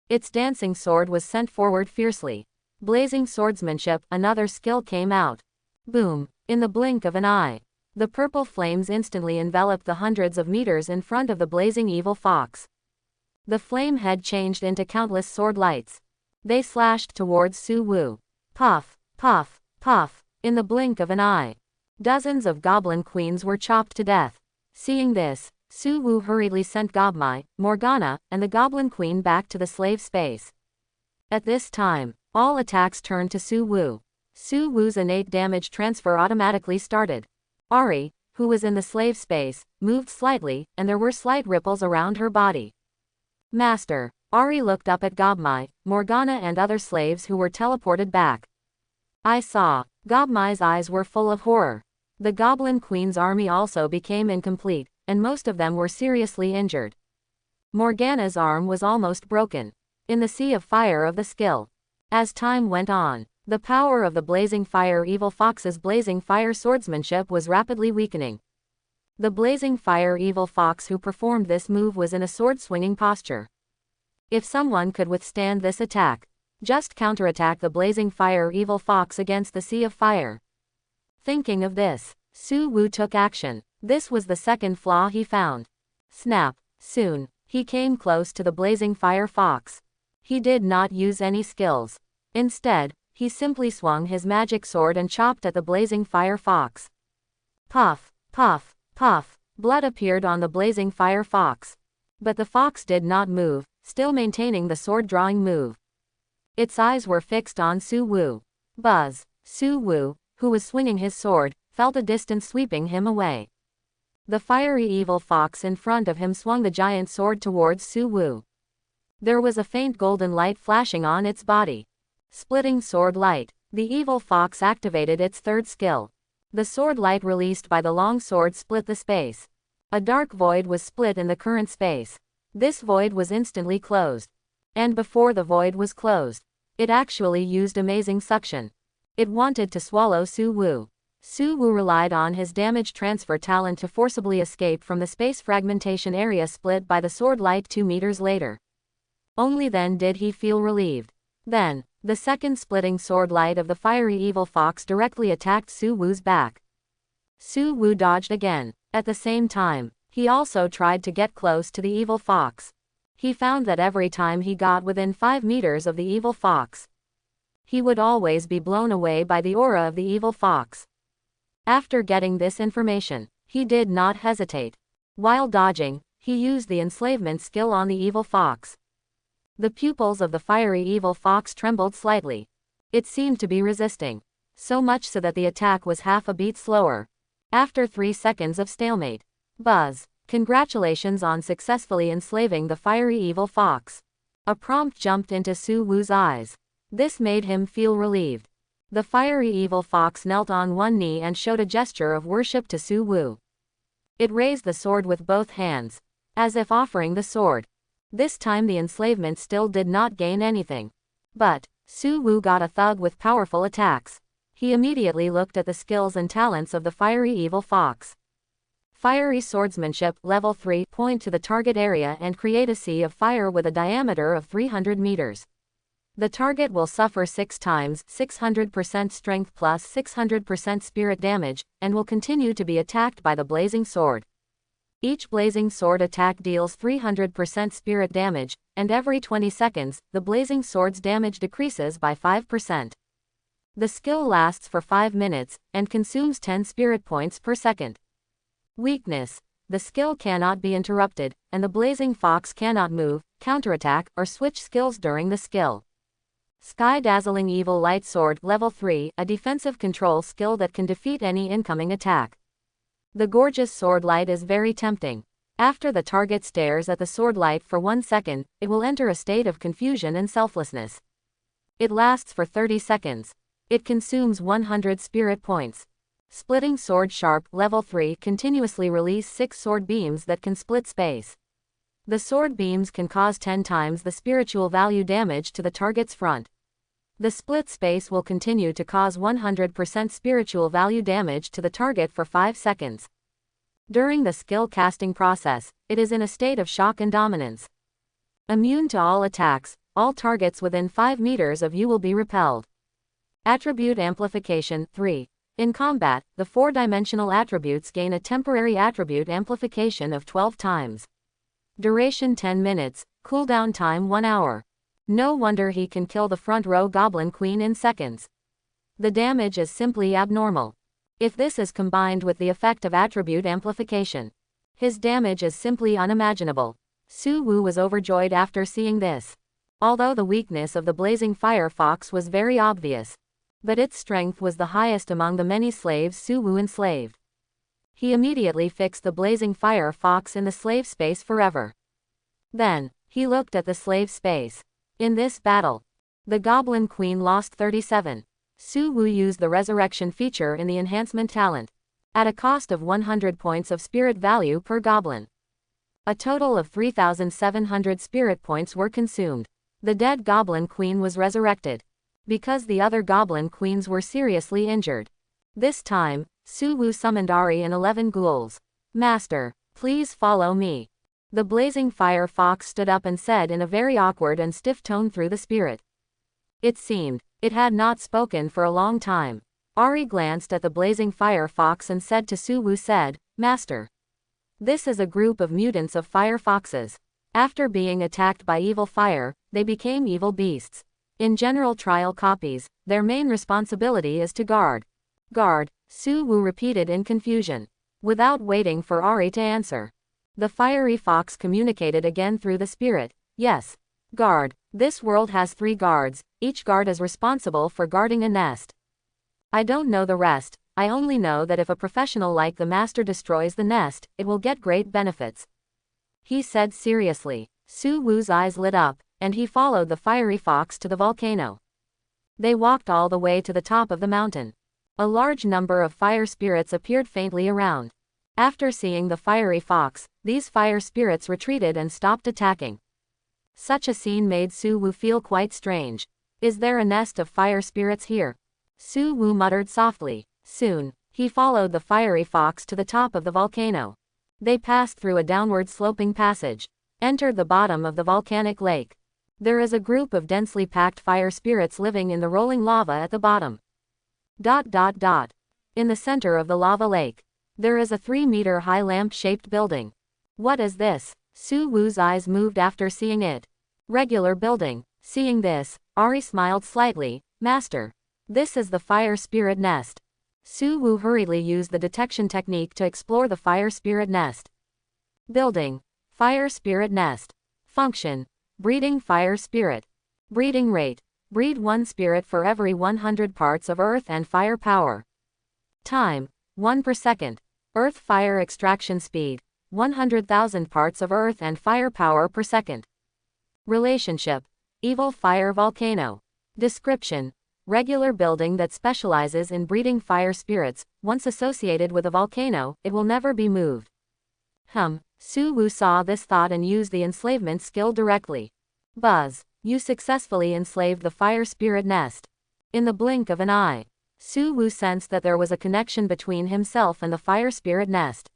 Its dancing sword was sent forward fiercely. Blazing swordsmanship, another skill came out. Boom! In the blink of an eye, the purple flames instantly enveloped the hundreds of meters in front of the blazing evil fox. The flame head changed into countless sword lights. They slashed towards Su Wu. Puff, puff, puff, in the blink of an eye. Dozens of Goblin Queens were chopped to death. Seeing this, Su Wu hurriedly sent Gobmai, Morgana, and the Goblin Queen back to the slave space. At this time, all attacks turned to Su Wu. Su Wu's innate damage transfer automatically started. Ahri, who was in the slave space, moved slightly, and there were slight ripples around her body. Master. Ahri looked up at Gobmai, Morgana and other slaves who were teleported back. I saw. Gobmai's eyes were full of horror. The Goblin Queen's army also became incomplete, and most of them were seriously injured. Morgana's arm was almost broken. In the sea of fire of the skill. As time went on, the power of the blazing fire evil fox's blazing fire swordsmanship was rapidly weakening. The blazing fire evil fox who performed this move was in a sword-swinging posture. If someone could withstand this attack, just counterattack the blazing fire evil fox against the sea of fire. Thinking of this, Su Wu took action. This was the second flaw he found. Snap. Soon, he came close to the blazing fire fox. He did not use any skills. Instead, he simply swung his magic sword and chopped at the blazing fire fox. Puff, puff, puff, blood appeared on the blazing fire fox. But the fox did not move, still maintaining the sword-drawing move. Its eyes were fixed on Su Wu. Buzz. Su Wu, who was swinging his sword, felt a distance sweeping him away. The fiery evil fox in front of him swung the giant sword towards Su Wu. There was a faint golden light flashing on its body. Splitting sword light. The evil fox activated its third skill. The sword light released by the long sword split the space. A dark void was split in the current space. This void was instantly closed. And before the void was closed, it actually used amazing suction. It wanted to swallow Su Wu. Su Wu relied on his damage transfer talent to forcibly escape from the space fragmentation area split by the sword light 2 meters later. Only then did he feel relieved. Then, the second splitting sword light of the fiery evil fox directly attacked Su Wu's back. Su Wu dodged again. At the same time, he also tried to get close to the evil fox. He found that every time he got within 5 meters of the evil fox, he would always be blown away by the aura of the evil fox. After getting this information, he did not hesitate. While dodging, he used the enslavement skill on the evil fox. The pupils of the fiery evil fox trembled slightly. It seemed to be resisting, so much so that the attack was half a beat slower. After 3 seconds of stalemate. Buzz. Congratulations on successfully enslaving the fiery evil fox. A prompt jumped into Su Wu's eyes. This made him feel relieved. The fiery evil fox knelt on one knee and showed a gesture of worship to Su Wu. It raised the sword with both hands, as if offering the sword. This time the enslavement still did not gain anything. But Su Wu got a thug with powerful attacks. He immediately looked at the skills and talents of the fiery evil fox. Fiery swordsmanship, level 3. Point to the target area and create a sea of fire with a diameter of 300 meters. The target will suffer 6 times 600% strength plus 600% spirit damage, and will continue to be attacked by the blazing sword. Each blazing sword attack deals 300% spirit damage, and every 20 seconds, the blazing sword's damage decreases by 5%. The skill lasts for 5 minutes, and consumes 10 spirit points per second. Weakness. The skill cannot be interrupted, and the blazing fox cannot move, counterattack, or switch skills during the skill. Sky Dazzling Evil Light Sword, level 3, a defensive control skill that can defeat any incoming attack. The gorgeous sword light is very tempting. After the target stares at the sword light for 1 second, it will enter a state of confusion and selflessness. It lasts for 30 seconds. It consumes 100 spirit points. Splitting Sword Sharp, level 3, continuously release 6 sword beams that can split space. The sword beams can cause 10 times the spiritual value damage to the target's front. The split space will continue to cause 100% spiritual value damage to the target for 5 seconds. During the skill casting process, it is in a state of shock and dominance. Immune to all attacks, all targets within 5 meters of you will be repelled. Attribute Amplification 3. In combat, the 4-dimensional attributes gain a temporary attribute amplification of 12 times. Duration 10 minutes, cooldown time 1 hour. No wonder he can kill the front row Goblin Queen in seconds. The damage is simply abnormal. If this is combined with the effect of attribute amplification, his damage is simply unimaginable. Su Wu was overjoyed after seeing this. Although the weakness of the blazing fire fox was very obvious, but its strength was the highest among the many slaves Su Wu enslaved. He immediately fixed the blazing fire fox in the slave space forever. Then, he looked at the slave space. In this battle, the Goblin Queen lost 37. Su Wu used the resurrection feature in the enhancement talent, at a cost of 100 points of spirit value per goblin. A total of 3,700 spirit points were consumed. The dead Goblin Queen was resurrected, because the other Goblin Queens were seriously injured. This time, Su Wu summoned Ahri and 11 ghouls. Master, please follow me. The blazing fire fox stood up and said in a very awkward and stiff tone through the spirit. It seemed, it had not spoken for a long time. Ahri glanced at the blazing fire fox and said to Su Wu Master, this is a group of mutants of fire foxes. After being attacked by evil fire, they became evil beasts. In general trial copies, their main responsibility is to guard. Guard, Su Wu repeated in confusion, without waiting for Ahri to answer. The fiery fox communicated again through the spirit. Yes. Guard. This world has 3 guards, each guard is responsible for guarding a nest. I don't know the rest, I only know that if a professional like the master destroys the nest, it will get great benefits. He said seriously. Su Wu's eyes lit up, and he followed the fiery fox to the volcano. They walked all the way to the top of the mountain. A large number of fire spirits appeared faintly around. After seeing the fiery fox, these fire spirits retreated and stopped attacking. Such a scene made Su Wu feel quite strange. Is there a nest of fire spirits here? Su Wu muttered softly. Soon, he followed the fiery fox to the top of the volcano. They passed through a downward sloping passage, entered the bottom of the volcanic lake. There is a group of densely packed fire spirits living in the rolling lava at the bottom. In the center of the lava lake, there is a 3-meter-high lamp-shaped building. What is this? Su Wu's eyes moved after seeing it. Regular building. Seeing this, Ahri smiled slightly. Master, this is the fire spirit nest. Su Wu hurriedly used the detection technique to explore the fire spirit nest. Building. Fire spirit nest. Function. Breeding fire spirit. Breeding rate. Breed 1 spirit for every 100 parts of earth and fire power. Time. 1 per second. Earth fire extraction speed. 100,000 parts of earth and fire power per second. Relationship. Evil fire volcano. Description. Regular building that specializes in breeding fire spirits. Once associated with a volcano, it will never be moved. Su Wu saw this thought and used the enslavement skill directly. Buzz. You successfully enslaved the fire spirit nest. In the blink of an eye, Su Wu sensed that there was a connection between himself and the fire spirit nest.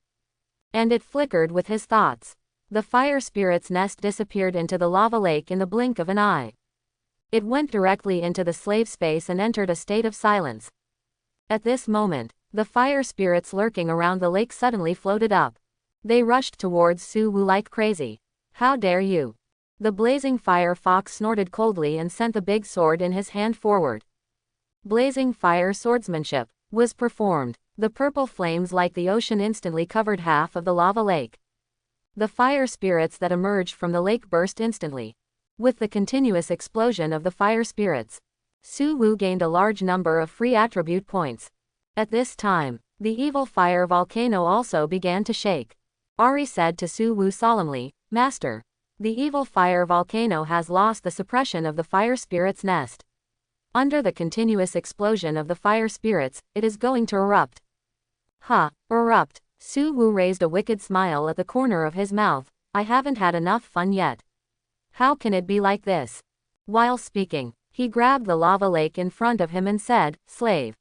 And it flickered with his thoughts. The fire spirit's nest disappeared into the lava lake in the blink of an eye. It went directly into the slave space and entered a state of silence. At this moment, the fire spirits lurking around the lake suddenly floated up. They rushed towards Su Wu like crazy. How dare you! The blazing fire fox snorted coldly and sent the big sword in his hand forward. Blazing fire swordsmanship was performed. The purple flames like the ocean instantly covered half of the lava lake. The fire spirits that emerged from the lake burst instantly. With the continuous explosion of the fire spirits, Su Wu gained a large number of free attribute points. At this time, the evil fire volcano also began to shake. Ahri said to Su Wu solemnly, Master, the evil fire volcano has lost the suppression of the fire spirit's nest. Under the continuous explosion of the fire spirits, it is going to erupt. Erupt. Su Wu raised a wicked smile at the corner of his mouth. I haven't had enough fun yet. How can it be like this? While speaking, he grabbed the lava lake in front of him and said, Slave.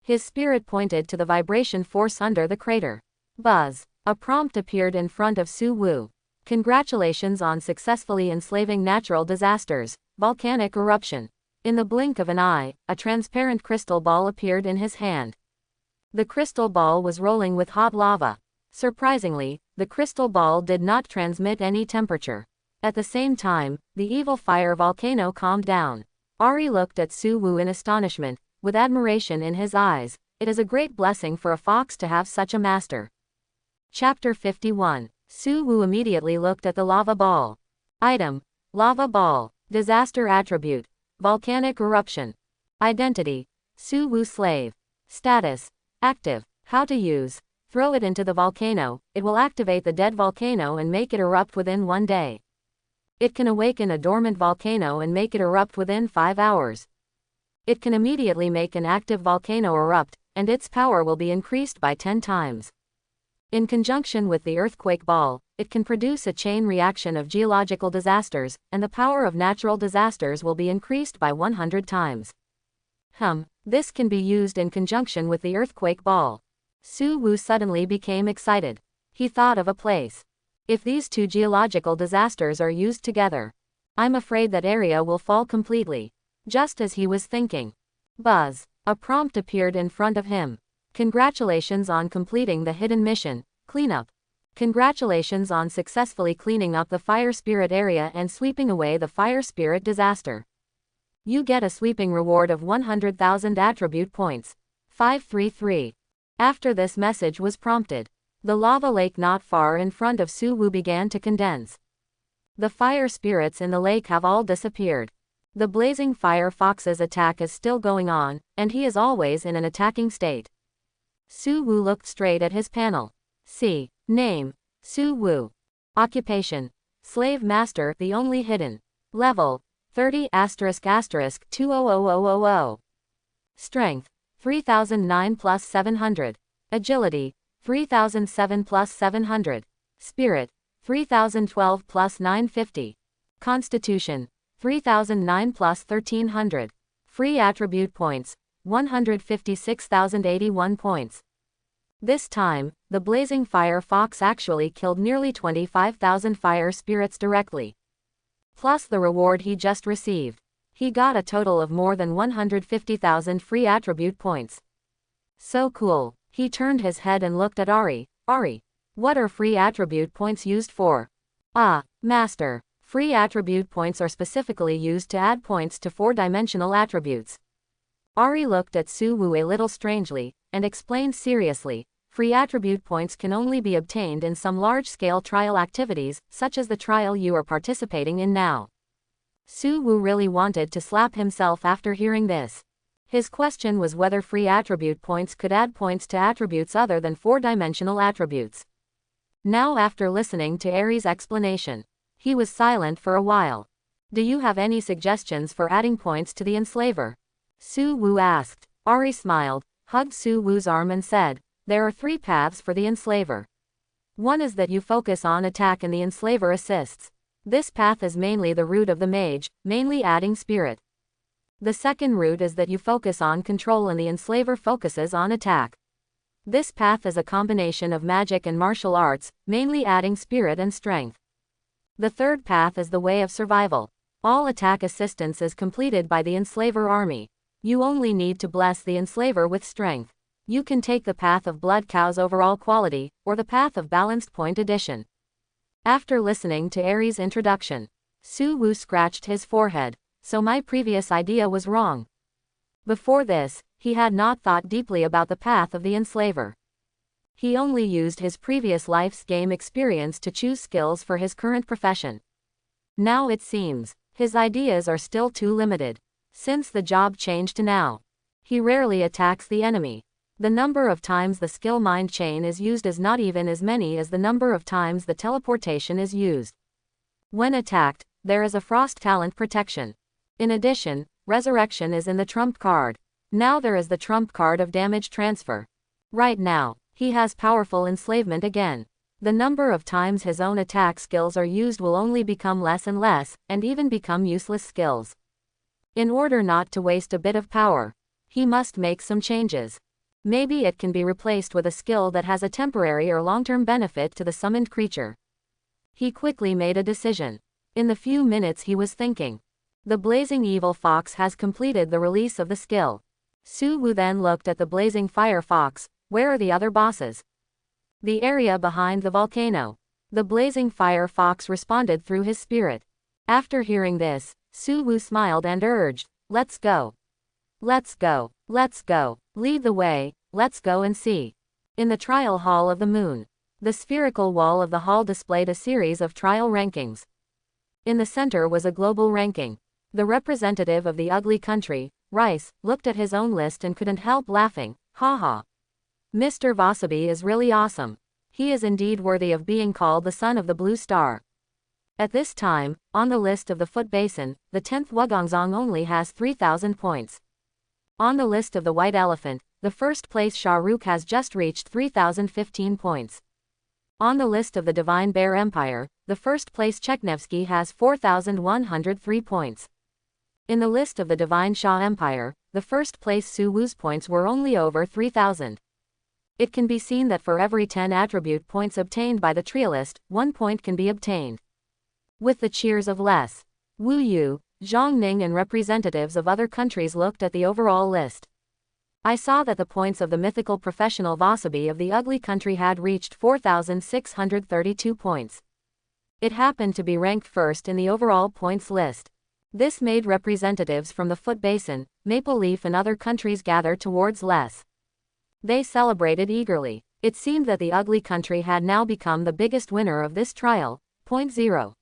His spirit pointed to the vibration force under the crater. Buzz. A prompt appeared in front of Su Wu. Congratulations on successfully enslaving natural disasters. Volcanic eruption. In the blink of an eye, a transparent crystal ball appeared in his hand. The crystal ball was rolling with hot lava. Surprisingly, the crystal ball did not transmit any temperature. At the same time, the evil fire volcano calmed down. Ahri looked at Su Wu in astonishment, with admiration in his eyes. It is a great blessing for a fox to have such a master. Chapter 51. Su Wu immediately looked at the lava ball. Item. Lava ball. Disaster attribute. Volcanic eruption. Identity. Su Wu slave. Status. Active. How to use. Throw it into the volcano. It will activate the dead volcano and make it erupt within 1 day. It can awaken a dormant volcano and make it erupt within 5 hours. It can immediately make an active volcano erupt, and its power will be increased by 10 times. In conjunction with the earthquake ball, it can produce a chain reaction of geological disasters, and the power of natural disasters will be increased by 100 times. This can be used in conjunction with the earthquake ball. Su Wu suddenly became excited. He thought of a place. If these two geological disasters are used together, I'm afraid that area will fall completely. Just as he was thinking. Buzz. A prompt appeared in front of him. Congratulations on completing the hidden mission, cleanup. Congratulations on successfully cleaning up the fire spirit area and sweeping away the fire spirit disaster. You get a sweeping reward of 100,000 attribute points. 533. After this message was prompted, the lava lake not far in front of Su Wu began to condense. The fire spirits in the lake have all disappeared. The blazing fire fox's attack is still going on, and he is always in an attacking state. Su Wu looked straight at his panel. Name. Su Wu. Occupation. Slave master, the only hidden. Level. 30 **** 20000. Strength, 3009 plus 700. Agility, 3007 plus 700. Spirit, 3012 plus 950. Constitution, 3009 plus 1300. Free attribute points, 156,081 points. This time, the blazing fire fox actually killed nearly 25,000 fire spirits directly. Plus the reward he just received. He got a total of more than 150,000 free attribute points. So cool. He turned his head and looked at Ahri. Ahri, what are free attribute points used for? Ah, Master. Free attribute points are specifically used to add points to four-dimensional attributes. Ahri looked at Suwu a little strangely, and explained seriously, free attribute points can only be obtained in some large-scale trial activities, such as the trial you are participating in now. Suwu really wanted to slap himself after hearing this. His question was whether free attribute points could add points to attributes other than four-dimensional attributes. Now after listening to Ahri's explanation, he was silent for a while. Do you have any suggestions for adding points to the enslaver? Suwu asked. Ahri smiled, hugged Suwu's arm and said, there are 3 paths for the enslaver. One is that you focus on attack and the enslaver assists. This path is mainly the route of the mage, mainly adding spirit. The second route is that you focus on control and the enslaver focuses on attack. This path is a combination of magic and martial arts, mainly adding spirit and strength. The third path is the way of survival. All attack assistance is completed by the enslaver army. You only need to bless the enslaver with strength. You can take the path of Blood Cow's overall quality, or the path of Balanced Point Addition. After listening to Ahri's introduction, Suwu scratched his forehead. So my previous idea was wrong. Before this, he had not thought deeply about the path of the enslaver. He only used his previous life's game experience to choose skills for his current profession. Now it seems, his ideas are still too limited. Since the job changed to now, he rarely attacks the enemy. The number of times the skill mind chain is used is not even as many as the number of times the teleportation is used. When attacked, there is a frost talent protection. In addition, resurrection is in the trump card. Now there is the trump card of damage transfer. Right now, he has powerful enslavement again. The number of times his own attack skills are used will only become less and less, and even become useless skills. In order not to waste a bit of power, he must make some changes. Maybe it can be replaced with a skill that has a temporary or long-term benefit to the summoned creature. He quickly made a decision. In the few minutes he was thinking. The blazing evil fox has completed the release of the skill. Suwu then looked at the blazing fire fox. Where are the other bosses? The area behind the volcano. The blazing fire fox responded through his spirit. After hearing this, Suwu smiled and urged, let's go. Let's go. Let's go. Lead the way, let's go and see. In the trial hall of the moon. The spherical wall of the hall displayed a series of trial rankings. In the center was a global ranking. The representative of the ugly country, Rice, looked at his own list and couldn't help laughing. Haha. Mr. Vasabi is really awesome. He is indeed worthy of being called the son of the blue star. At this time, on the list of the foot basin, the 10th Wugongzong only has 3,000 points. On the list of the white elephant, the first place Shahrukh has just reached 3,015 points. On the list of the Divine Bear Empire, the first place Chekhnevsky has 4,103 points. In the list of the Divine Shah Empire, the first place Suwu's points were only over 3,000. It can be seen that for every 10 attribute points obtained by the trialist, 1 point can be obtained. With the cheers of Les, Wu Yu, Zhang Ning and representatives of other countries looked at the overall list. I saw that the points of the mythical professional Vasabi of the ugly country had reached 4,632 points. It happened to be ranked first in the overall points list. This made representatives from the Foot Basin, Maple Leaf and other countries gather towards Les. They celebrated eagerly. It seemed that the ugly country had now become the biggest winner of this trial. 0.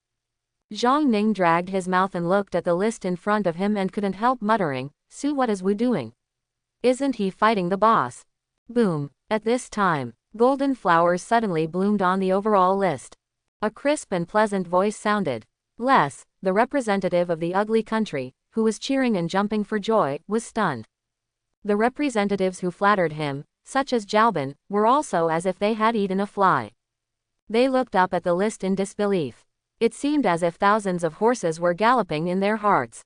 Zhang Ning dragged his mouth and looked at the list in front of him and couldn't help muttering, Su, what is Wu doing? Isn't he fighting the boss? Boom. At this time, golden flowers suddenly bloomed on the overall list. A crisp and pleasant voice sounded. Les, the representative of the ugly country, who was cheering and jumping for joy, was stunned. The representatives who flattered him, such as Jalban, were also as if they had eaten a fly. They looked up at the list in disbelief. It seemed as if thousands of horses were galloping in their hearts.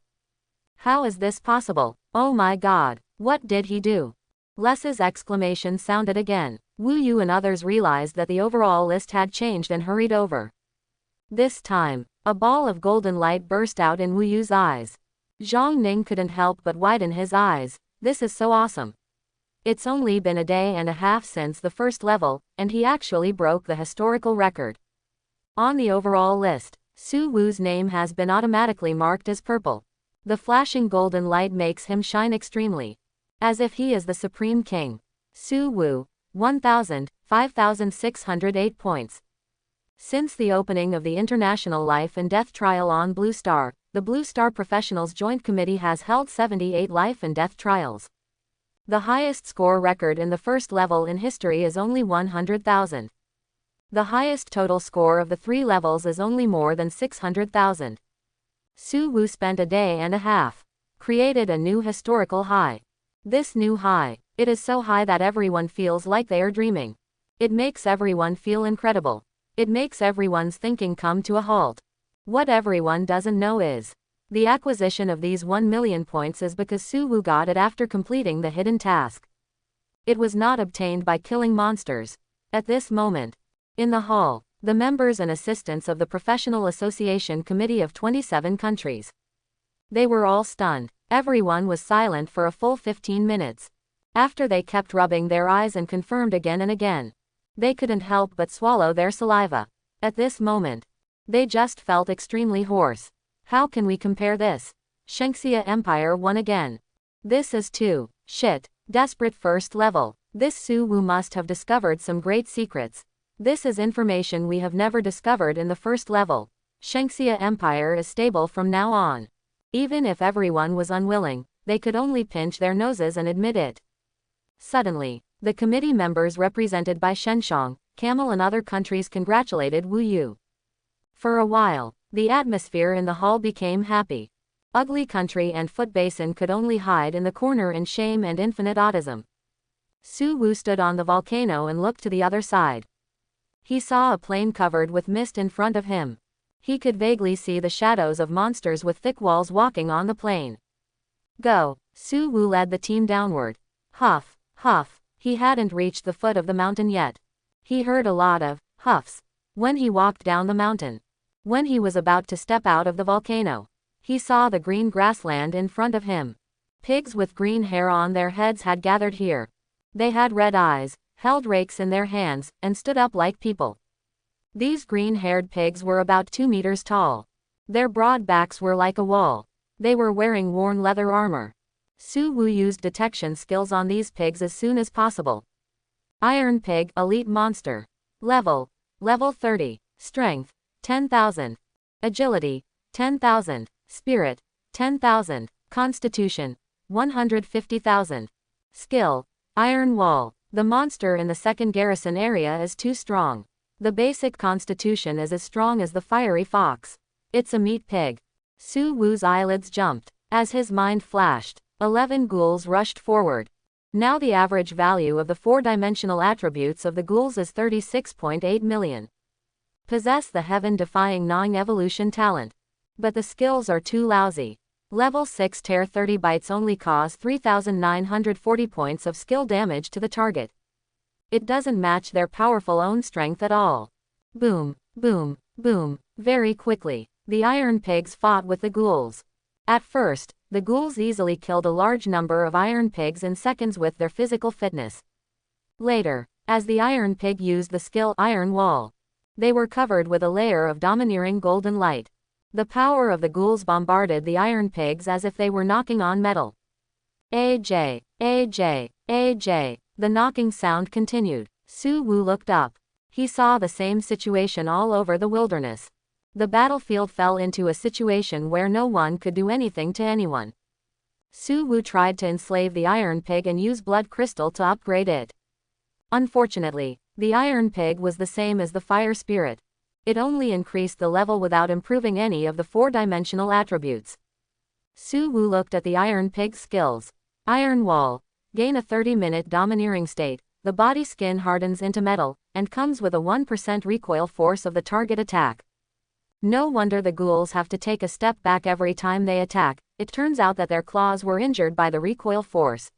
How is this possible? Oh my God! What did he do? Les's exclamation sounded again. Wu Yu and others realized that the overall list had changed and hurried over. This time, a ball of golden light burst out in Wu Yu's eyes. Zhang Ning couldn't help but widen his eyes. This is so awesome. It's only been a day and a half since the first level, and he actually broke the historical record. On the overall list, Su Wu's name has been automatically marked as purple. The flashing golden light makes him shine extremely. As if he is the supreme king. Su Wu, 5,608 points. Since the opening of the International Life and Death Trial on Blue Star, the Blue Star Professionals Joint Committee has held 78 life and death trials. The highest score record in the first level in history is only 100,000. The highest total score of the 3 levels is only more than 600,000. Su Wu spent a day and a half. Created a new historical high. This new high, it is so high that everyone feels like they are dreaming. It makes everyone feel incredible. It makes everyone's thinking come to a halt. What everyone doesn't know is, the acquisition of these 1 million points is because Su Wu got it after completing the hidden task. It was not obtained by killing monsters. At this moment, in the hall, the members and assistants of the Professional Association Committee of 27 countries. They were all stunned. Everyone was silent for a full 15 minutes. After they kept rubbing their eyes and confirmed again and again. They couldn't help but swallow their saliva. At this moment, they just felt extremely hoarse. How can we compare this? Shengxia Empire won again. This is too shit. Desperate first level. This Su Wu must have discovered some great secrets. This is information we have never discovered in the first level. Shengxia Empire is stable from now on. Even if everyone was unwilling, they could only pinch their noses and admit it. Suddenly, the committee members represented by Shenshong, Camel and other countries congratulated Wu Yu. For a while, the atmosphere in the hall became happy. Ugly Country and Foot Basin could only hide in the corner in shame and infinite autism. Su Wu stood on the volcano and looked to the other side. He saw a plain covered with mist in front of him. He could vaguely see the shadows of monsters with thick walls walking on the plain. Go! Su Wu led the team downward. Huff, huff. He hadn't reached the foot of the mountain yet. He heard a lot of huffs when he walked down the mountain. When he was about to step out of the volcano, he saw the green grassland in front of him. Pigs with green hair on their heads had gathered here. They had red eyes, held rakes in their hands, and stood up like people. These green-haired pigs were about 2 meters tall. Their broad backs were like a wall. They were wearing worn leather armor. Su Wu used detection skills on these pigs as soon as possible. Iron Pig, Elite Monster. Level 30. Strength, 10,000. Agility, 10,000. Spirit, 10,000. Constitution, 150,000. Skill, Iron Wall. The monster in the second garrison area is too strong. The basic constitution is as strong as the fiery fox. It's a meat pig. Su Wu's eyelids jumped. As his mind flashed, 11 ghouls rushed forward. Now the average value of the 4-dimensional attributes of the ghouls is 36.8 million. Possess the heaven-defying gnawing evolution talent. But the skills are too lousy. Level 6 tear 30 bites only cause 3,940 points of skill damage to the target. It doesn't match their powerful own strength at all. Boom, boom, boom. Very quickly, the iron pigs fought with the ghouls. At first, the ghouls easily killed a large number of iron pigs in seconds with their physical fitness. Later, as the iron pig used the skill Iron Wall, they were covered with a layer of domineering golden light. The power of the ghouls bombarded the iron pigs as if they were knocking on metal. AJ, AJ, AJ. The knocking sound continued. Su Wu looked up. He saw the same situation all over the wilderness. The battlefield fell into a situation where no one could do anything to anyone. Su Wu tried to enslave the iron pig and use blood crystal to upgrade it. Unfortunately, the iron pig was the same as the fire spirit. It only increased the level without improving any of the four-dimensional attributes. Su Wu looked at the Iron Pig's skills. Iron Wall. Gain a 30-minute domineering state. The body skin hardens into metal, and comes with a 1% recoil force of the target attack. No wonder the ghouls have to take a step back every time they attack. It turns out that their claws were injured by the recoil force.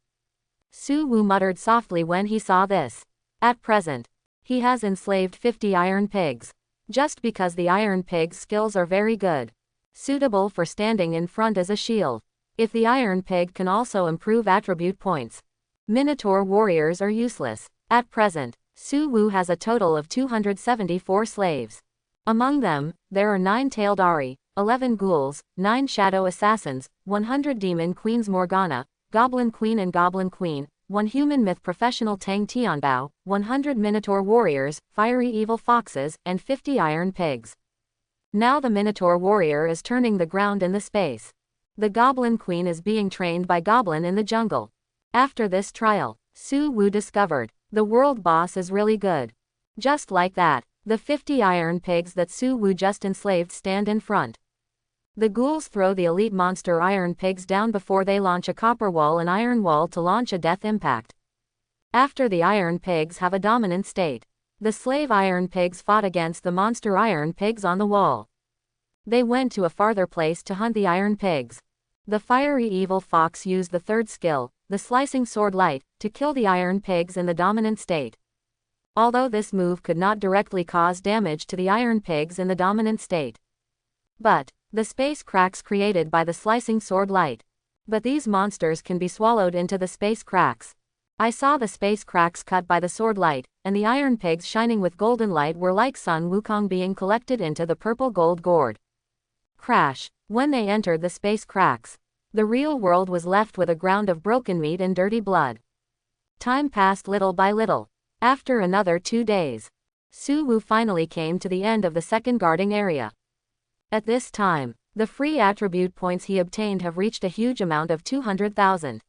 Su Wu muttered softly when he saw this. At present, he has enslaved 50 Iron Pigs. Just because the Iron Pig's skills are very good. Suitable for standing in front as a shield. If the Iron Pig can also improve attribute points. Minotaur warriors are useless. At present, Su Wu has a total of 274 slaves. Among them, there are 9-tailed Ahri, 11 ghouls, 9 shadow assassins, 100 demon queens Morgana, Goblin Queen and Goblin Queen, 1 human myth professional Tang Tianbao, 100 Minotaur warriors, fiery evil foxes, and 50 Iron Pigs. Now the Minotaur warrior is turning the ground in the space. The Goblin Queen is being trained by Goblin in the jungle. After this trial, Su Wu discovered, the world boss is really good. Just like that, the 50 Iron Pigs that Su Wu just enslaved stand in front. The ghouls throw the elite monster Iron Pigs down before they launch a copper wall and iron wall to launch a death impact. After the Iron Pigs have a dominant state, the slave Iron Pigs fought against the monster Iron Pigs on the wall. They went to a farther place to hunt the Iron Pigs. The fiery evil fox used the third skill, the slicing sword light, to kill the Iron Pigs in the dominant state. Although this move could not directly cause damage to the Iron Pigs in the dominant state. But, the space cracks created by the slicing sword light. But these monsters can be swallowed into the space cracks. I saw the space cracks cut by the sword light, and the Iron Pigs shining with golden light were like Sun Wukong being collected into the purple gold gourd. Crash. When they entered the space cracks, the real world was left with a ground of broken meat and dirty blood. Time passed little by little. After another 2 days, Su Wu finally came to the end of the second guarding area. At this time, the free attribute points he obtained have reached a huge amount of 200,000.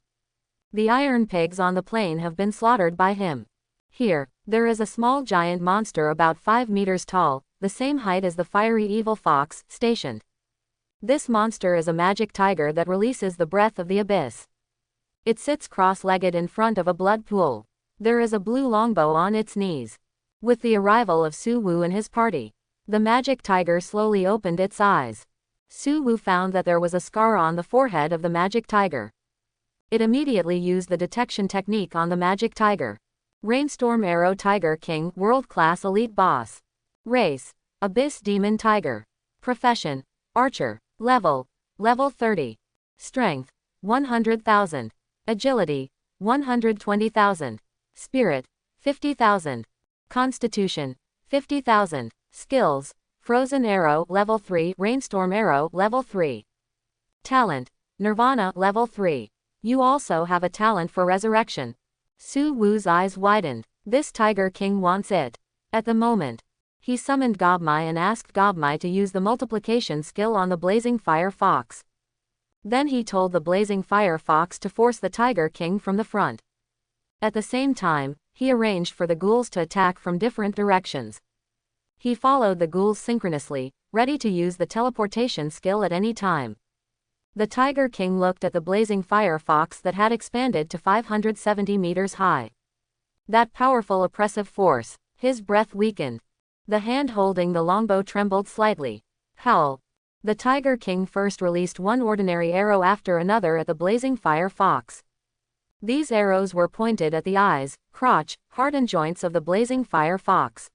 The Iron Pigs on the plain have been slaughtered by him. Here, there is a small giant monster about 5 meters tall, the same height as the fiery evil fox, stationed. This monster is a magic tiger that releases the breath of the abyss. It sits cross-legged in front of a blood pool. There is a blue longbow on its knees. With the arrival of Su Wu and his party, the magic tiger slowly opened its eyes. Su Wu found that there was a scar on the forehead of the magic tiger. It immediately used the detection technique on the magic tiger. Rainstorm Arrow Tiger King, world-class elite boss. Race, Abyss Demon Tiger. Profession, Archer. Level 30. Strength, 100,000. Agility, 120,000. Spirit, 50,000. Constitution, 50,000. Skills, Frozen Arrow Level 3, Rainstorm Arrow Level 3. Talent, Nirvana Level 3. You also have a talent for resurrection. Su Wu's eyes widened. This Tiger King wants it. At the moment, he summoned Gobmai and asked Gobmai to use the multiplication skill on the Blazing Fire Fox. Then he told the Blazing Fire Fox to force the Tiger King from the front. At the same time, he arranged for the ghouls to attack from different directions. He followed the ghouls synchronously, ready to use the teleportation skill at any time. The Tiger King looked at the Blazing Fire Fox that had expanded to 570 meters high. That powerful oppressive force, his breath weakened. The hand holding the longbow trembled slightly. Howl. The Tiger King first released one ordinary arrow after another at the Blazing Fire Fox. These arrows were pointed at the eyes, crotch, heart and joints of the Blazing Fire Fox.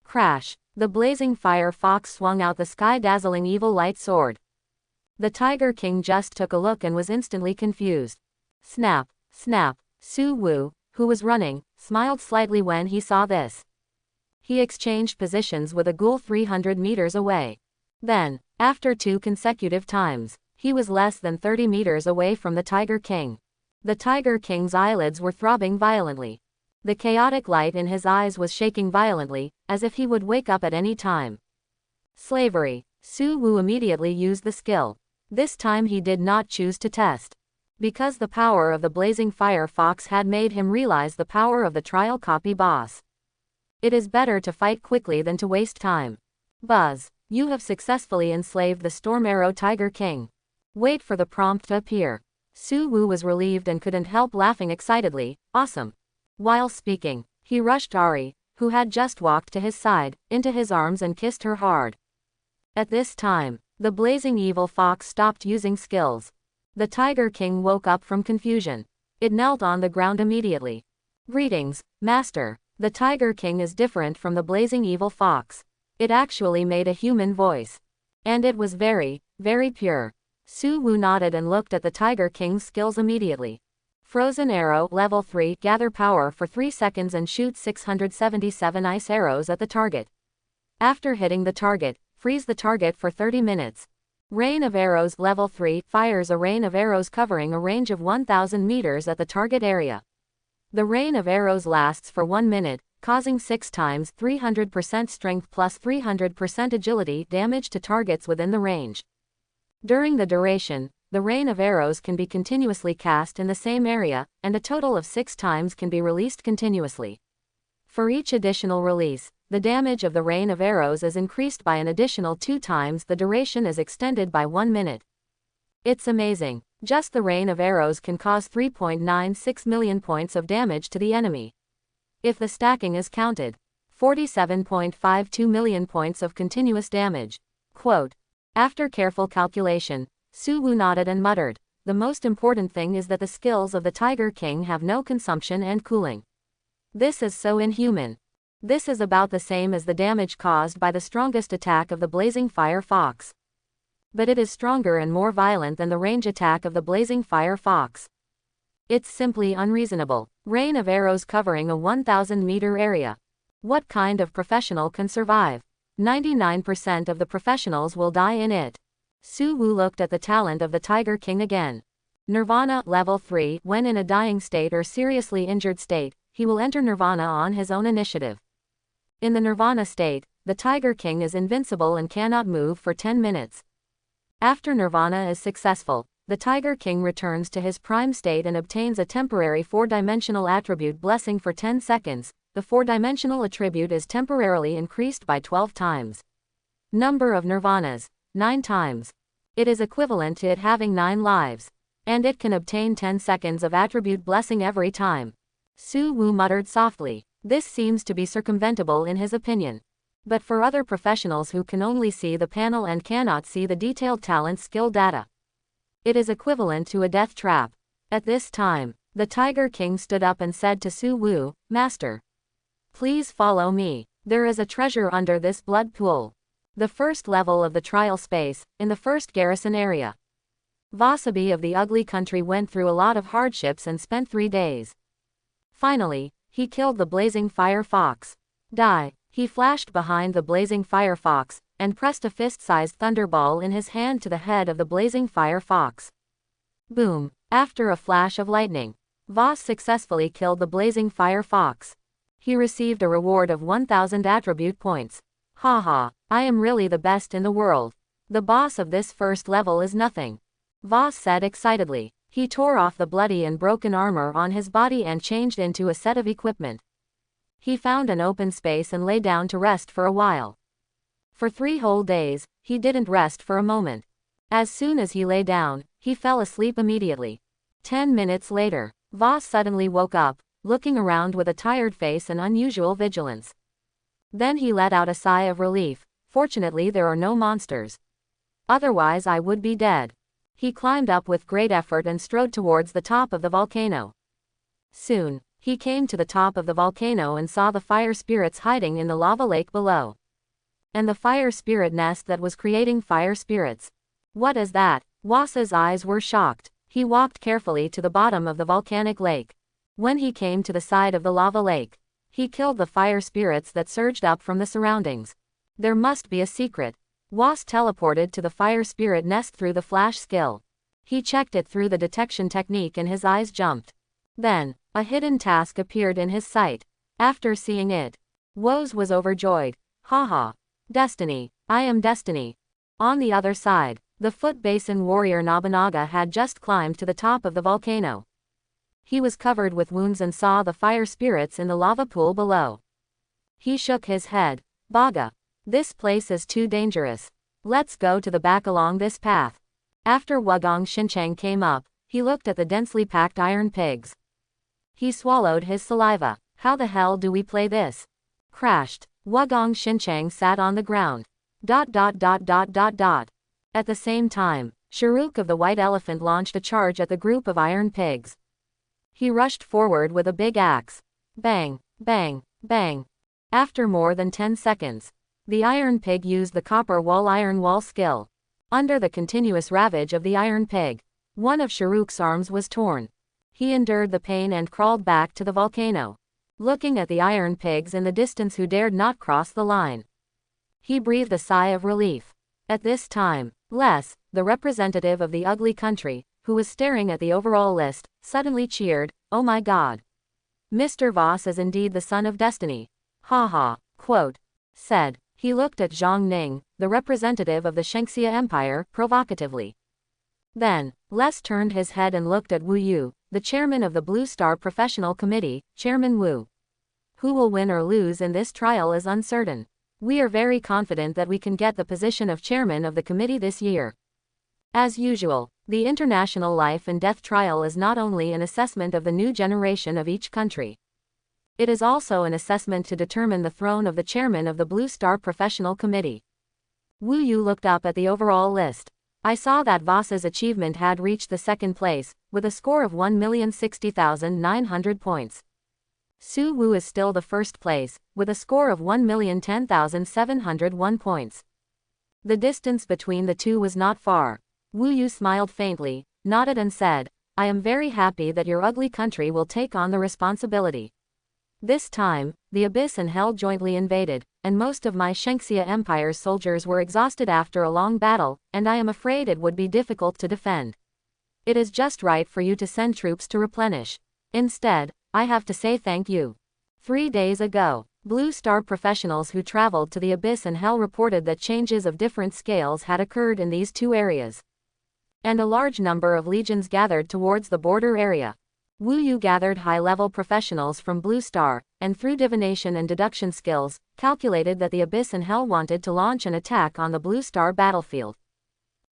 Crash. The Blazing Fire Fox swung out the sky-dazzling evil light sword. The Tiger King just took a look and was instantly confused. Snap, snap. Su Wu, who was running, smiled slightly when he saw this. He exchanged positions with a ghoul 300 meters away. Then, after 2 consecutive times, he was less than 30 meters away from the Tiger King. The Tiger King's eyelids were throbbing violently. The chaotic light in his eyes was shaking violently, as if he would wake up at any time. Slavery. Su Wu immediately used the skill. This time he did not choose to test. Because the power of the Blazing Fire Fox had made him realize the power of the trial copy boss. It is better to fight quickly than to waste time. Buzz. You have successfully enslaved the Storm Arrow Tiger King. Wait for the prompt to appear. Su Wu was relieved and couldn't help laughing excitedly. Awesome. While speaking, he rushed Ahri, who had just walked to his side, into his arms and kissed her hard. At this time, the blazing evil fox stopped using skills. The Tiger King woke up from confusion. It knelt on the ground immediately. Greetings, Master. The Tiger King is different from the blazing evil fox. It actually made a human voice. And it was very, very pure. Su Wu nodded and looked at the Tiger King's skills immediately. Frozen Arrow, Level 3, gather power for 3 seconds and shoot 677 ice arrows at the target. After hitting the target, freeze the target for 30 minutes. Rain of Arrows, Level 3, fires a rain of arrows covering a range of 1,000 meters at the target area. The rain of arrows lasts for 1 minute, causing 6 times 300% strength plus 300% agility damage to targets within the range. During the duration, the rain of arrows can be continuously cast in the same area, and a total of 6 times can be released continuously. For each additional release, the damage of the rain of arrows is increased by an additional 2 times. The duration is extended by 1 minute. It's amazing. Just the rain of arrows can cause 3.96 million points of damage to the enemy. If the stacking is counted, 47.52 million points of continuous damage. Quote. After careful calculation, Su Wu nodded and muttered, the most important thing is that the skills of the Tiger King have no consumption and cooling. This is so inhuman. This is about the same as the damage caused by the strongest attack of the Blazing Fire Fox. But it is stronger and more violent than the range attack of the Blazing Fire Fox. It's simply unreasonable. Rain of arrows covering a 1,000-meter area. What kind of professional can survive? 99% of the professionals will die in it. Su Wu looked at the talent of the Tiger King again. Nirvana, Level 3, when in a dying state or seriously injured state, he will enter Nirvana on his own initiative. In the Nirvana state, the Tiger King is invincible and cannot move for 10 minutes. After Nirvana is successful, the Tiger King returns to his prime state and obtains a temporary 4-dimensional attribute blessing for 10 seconds. The 4-dimensional attribute is temporarily increased by 12 times. Number of Nirvanas, 9 times. It is equivalent to it having 9 lives. And it can obtain 10 seconds of attribute blessing every time. Su Wu muttered softly. This seems to be circumventable in his opinion. But for other professionals who can only see the panel and cannot see the detailed talent skill data, it is equivalent to a death trap. At this time, the Tiger King stood up and said to Su Wu, Master, please follow me. There is a treasure under this blood pool. The first level of the trial space, in the first garrison area. Vasabi of the ugly country went through a lot of hardships and spent 3 days. Finally, he killed the Blazing Fire Fox. Die. He flashed behind the Blazing Fire Fox, and pressed a fist-sized thunderball in his hand to the head of the Blazing Fire Fox. Boom. After a flash of lightning, Voss successfully killed the Blazing Fire Fox. He received a reward of 1,000 attribute points. Haha, I am really the best in the world. The boss of this first level is nothing. Voss said excitedly. He tore off the bloody and broken armor on his body and changed into a set of equipment. He found an open space and lay down to rest for a while. For 3 whole days, he didn't rest for a moment. As soon as he lay down, he fell asleep immediately. 10 minutes later, Voss suddenly woke up, looking around with a tired face and unusual vigilance. Then he let out a sigh of relief. Fortunately, there are no monsters. Otherwise I would be dead. He climbed up with great effort and strode towards the top of the volcano. Soon, he came to the top of the volcano and saw the fire spirits hiding in the lava lake below. And the fire spirit nest that was creating fire spirits. What is that? Voss's eyes were shocked. He walked carefully to the bottom of the volcanic lake. When he came to the side of the lava lake, he killed the fire spirits that surged up from the surroundings. There must be a secret. Voss teleported to the fire spirit nest through the flash skill. He checked it through the detection technique and his eyes jumped. Then, a hidden task appeared in his sight. After seeing it, Woz was overjoyed. Haha. Destiny. I am destiny. On the other side, the foot basin warrior Nobunaga had just climbed to the top of the volcano. He was covered with wounds and saw the fire spirits in the lava pool below. He shook his head. Baga. This place is too dangerous. Let's go to the back along this path. After Wugong Xinchang came up, he looked at the densely packed iron pigs. He swallowed his saliva. How the hell do we play this? Crashed. Wugong Xinchang sat on the ground. At the same time, Sharuk of the White Elephant launched a charge at the group of iron pigs. He rushed forward with a big axe. Bang, bang, bang. After more than 10 seconds, the iron pig used the copper wall iron wall skill. Under the continuous ravage of the iron pig, one of Sharuk's arms was torn. He endured the pain and crawled back to the volcano, looking at the iron pigs in the distance who dared not cross the line. He breathed a sigh of relief. At this time, Les, the representative of the ugly country, who was staring at the overall list, suddenly cheered, "Oh my god. Mr. Voss is indeed the son of destiny. Ha ha," said. He looked at Zhang Ning, the representative of the Shengxia Empire, provocatively. Then, Les turned his head and looked at Wu Yu, the chairman of the Blue Star Professional Committee, Chairman Wu. Who will win or lose in this trial is uncertain. We are very confident that we can get the position of chairman of the committee this year. As usual, the International Life and Death Trial is not only an assessment of the new generation of each country. It is also an assessment to determine the throne of the chairman of the Blue Star Professional Committee. Wu Yu looked up at the overall list. I saw that Voss's achievement had reached the second place, with a score of 1,060,900 points. Su Wu is still the first place, with a score of 1,010,701 points. The distance between the two was not far. Wu Yu smiled faintly, nodded and said, "I am very happy that your ugly country will take on the responsibility. This time, the Abyss and Hell jointly invaded, and most of my Shengxia Empire's soldiers were exhausted after a long battle, and I am afraid it would be difficult to defend. It is just right for you to send troops to replenish. Instead, I have to say thank you." 3 days ago, Blue Star professionals who traveled to the Abyss and Hell reported that changes of different scales had occurred in these two areas, and a large number of legions gathered towards the border area. Wu Yu gathered high-level professionals from Blue Star, and through divination and deduction skills, calculated that the Abyss and Hell wanted to launch an attack on the Blue Star battlefield.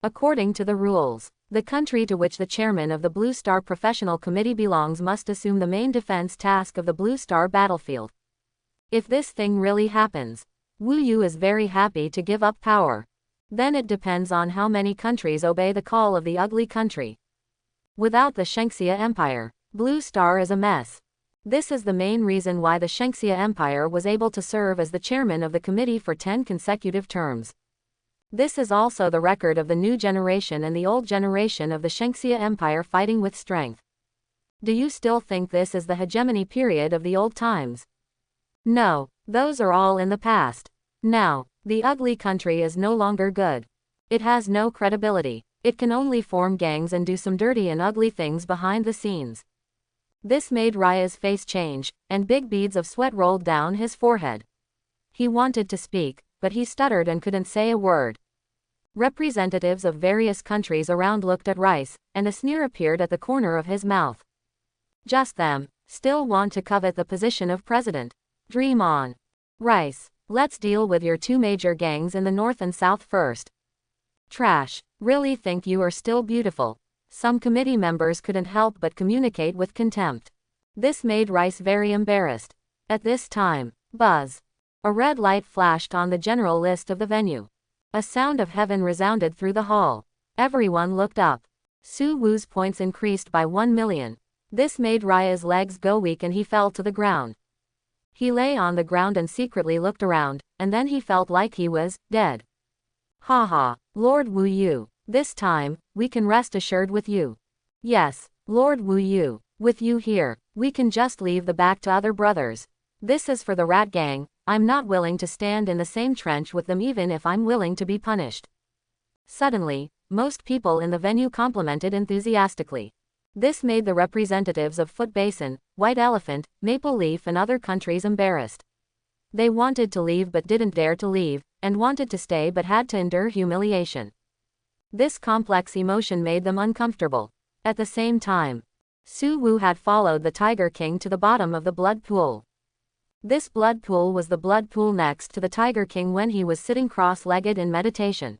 According to the rules, the country to which the chairman of the Blue Star Professional Committee belongs must assume the main defense task of the Blue Star battlefield. If this thing really happens, Wu Yu is very happy to give up power. Then it depends on how many countries obey the call of the ugly country. Without the Shengxia Empire, Blue Star is a mess. This is the main reason why the Shengxia Empire was able to serve as the chairman of the committee for 10 consecutive terms. This is also the record of the new generation and the old generation of the Shengxia Empire fighting with strength. Do you still think this is the hegemony period of the old times? No, those are all in the past. Now, the ugly country is no longer good. It has no credibility. It can only form gangs and do some dirty and ugly things behind the scenes. This made Raya's face change, and big beads of sweat rolled down his forehead. He wanted to speak, but he stuttered and couldn't say a word. Representatives of various countries around looked at Rice, and a sneer appeared at the corner of his mouth. Just them, still want to covet the position of president. Dream on. Rice, let's deal with your two major gangs in the north and south first. Trash, really think you are still beautiful. Some committee members couldn't help but communicate with contempt. This made Rice very embarrassed. At this time, buzz. A red light flashed on the general list of the venue. A sound of heaven resounded through the hall. Everyone looked up. Su Wu's points increased by 1 million. This made Raya's legs go weak and he fell to the ground. He lay on the ground and secretly looked around, and then he felt like he was dead. Ha ha, Lord Wu Yu, this time, we can rest assured with you. Yes, Lord Wu Yu, with you here, we can just leave the back to other brothers. This is for the rat gang. I'm not willing to stand in the same trench with them even if I'm willing to be punished. Suddenly, most people in the venue complimented enthusiastically. This made the representatives of Foot Basin, White Elephant, Maple Leaf and other countries embarrassed. They wanted to leave but didn't dare to leave, and wanted to stay but had to endure humiliation. This complex emotion made them uncomfortable. At the same time, Su Wu had followed the Tiger King to the bottom of the blood pool. This blood pool was the blood pool next to the Tiger King when he was sitting cross-legged in meditation.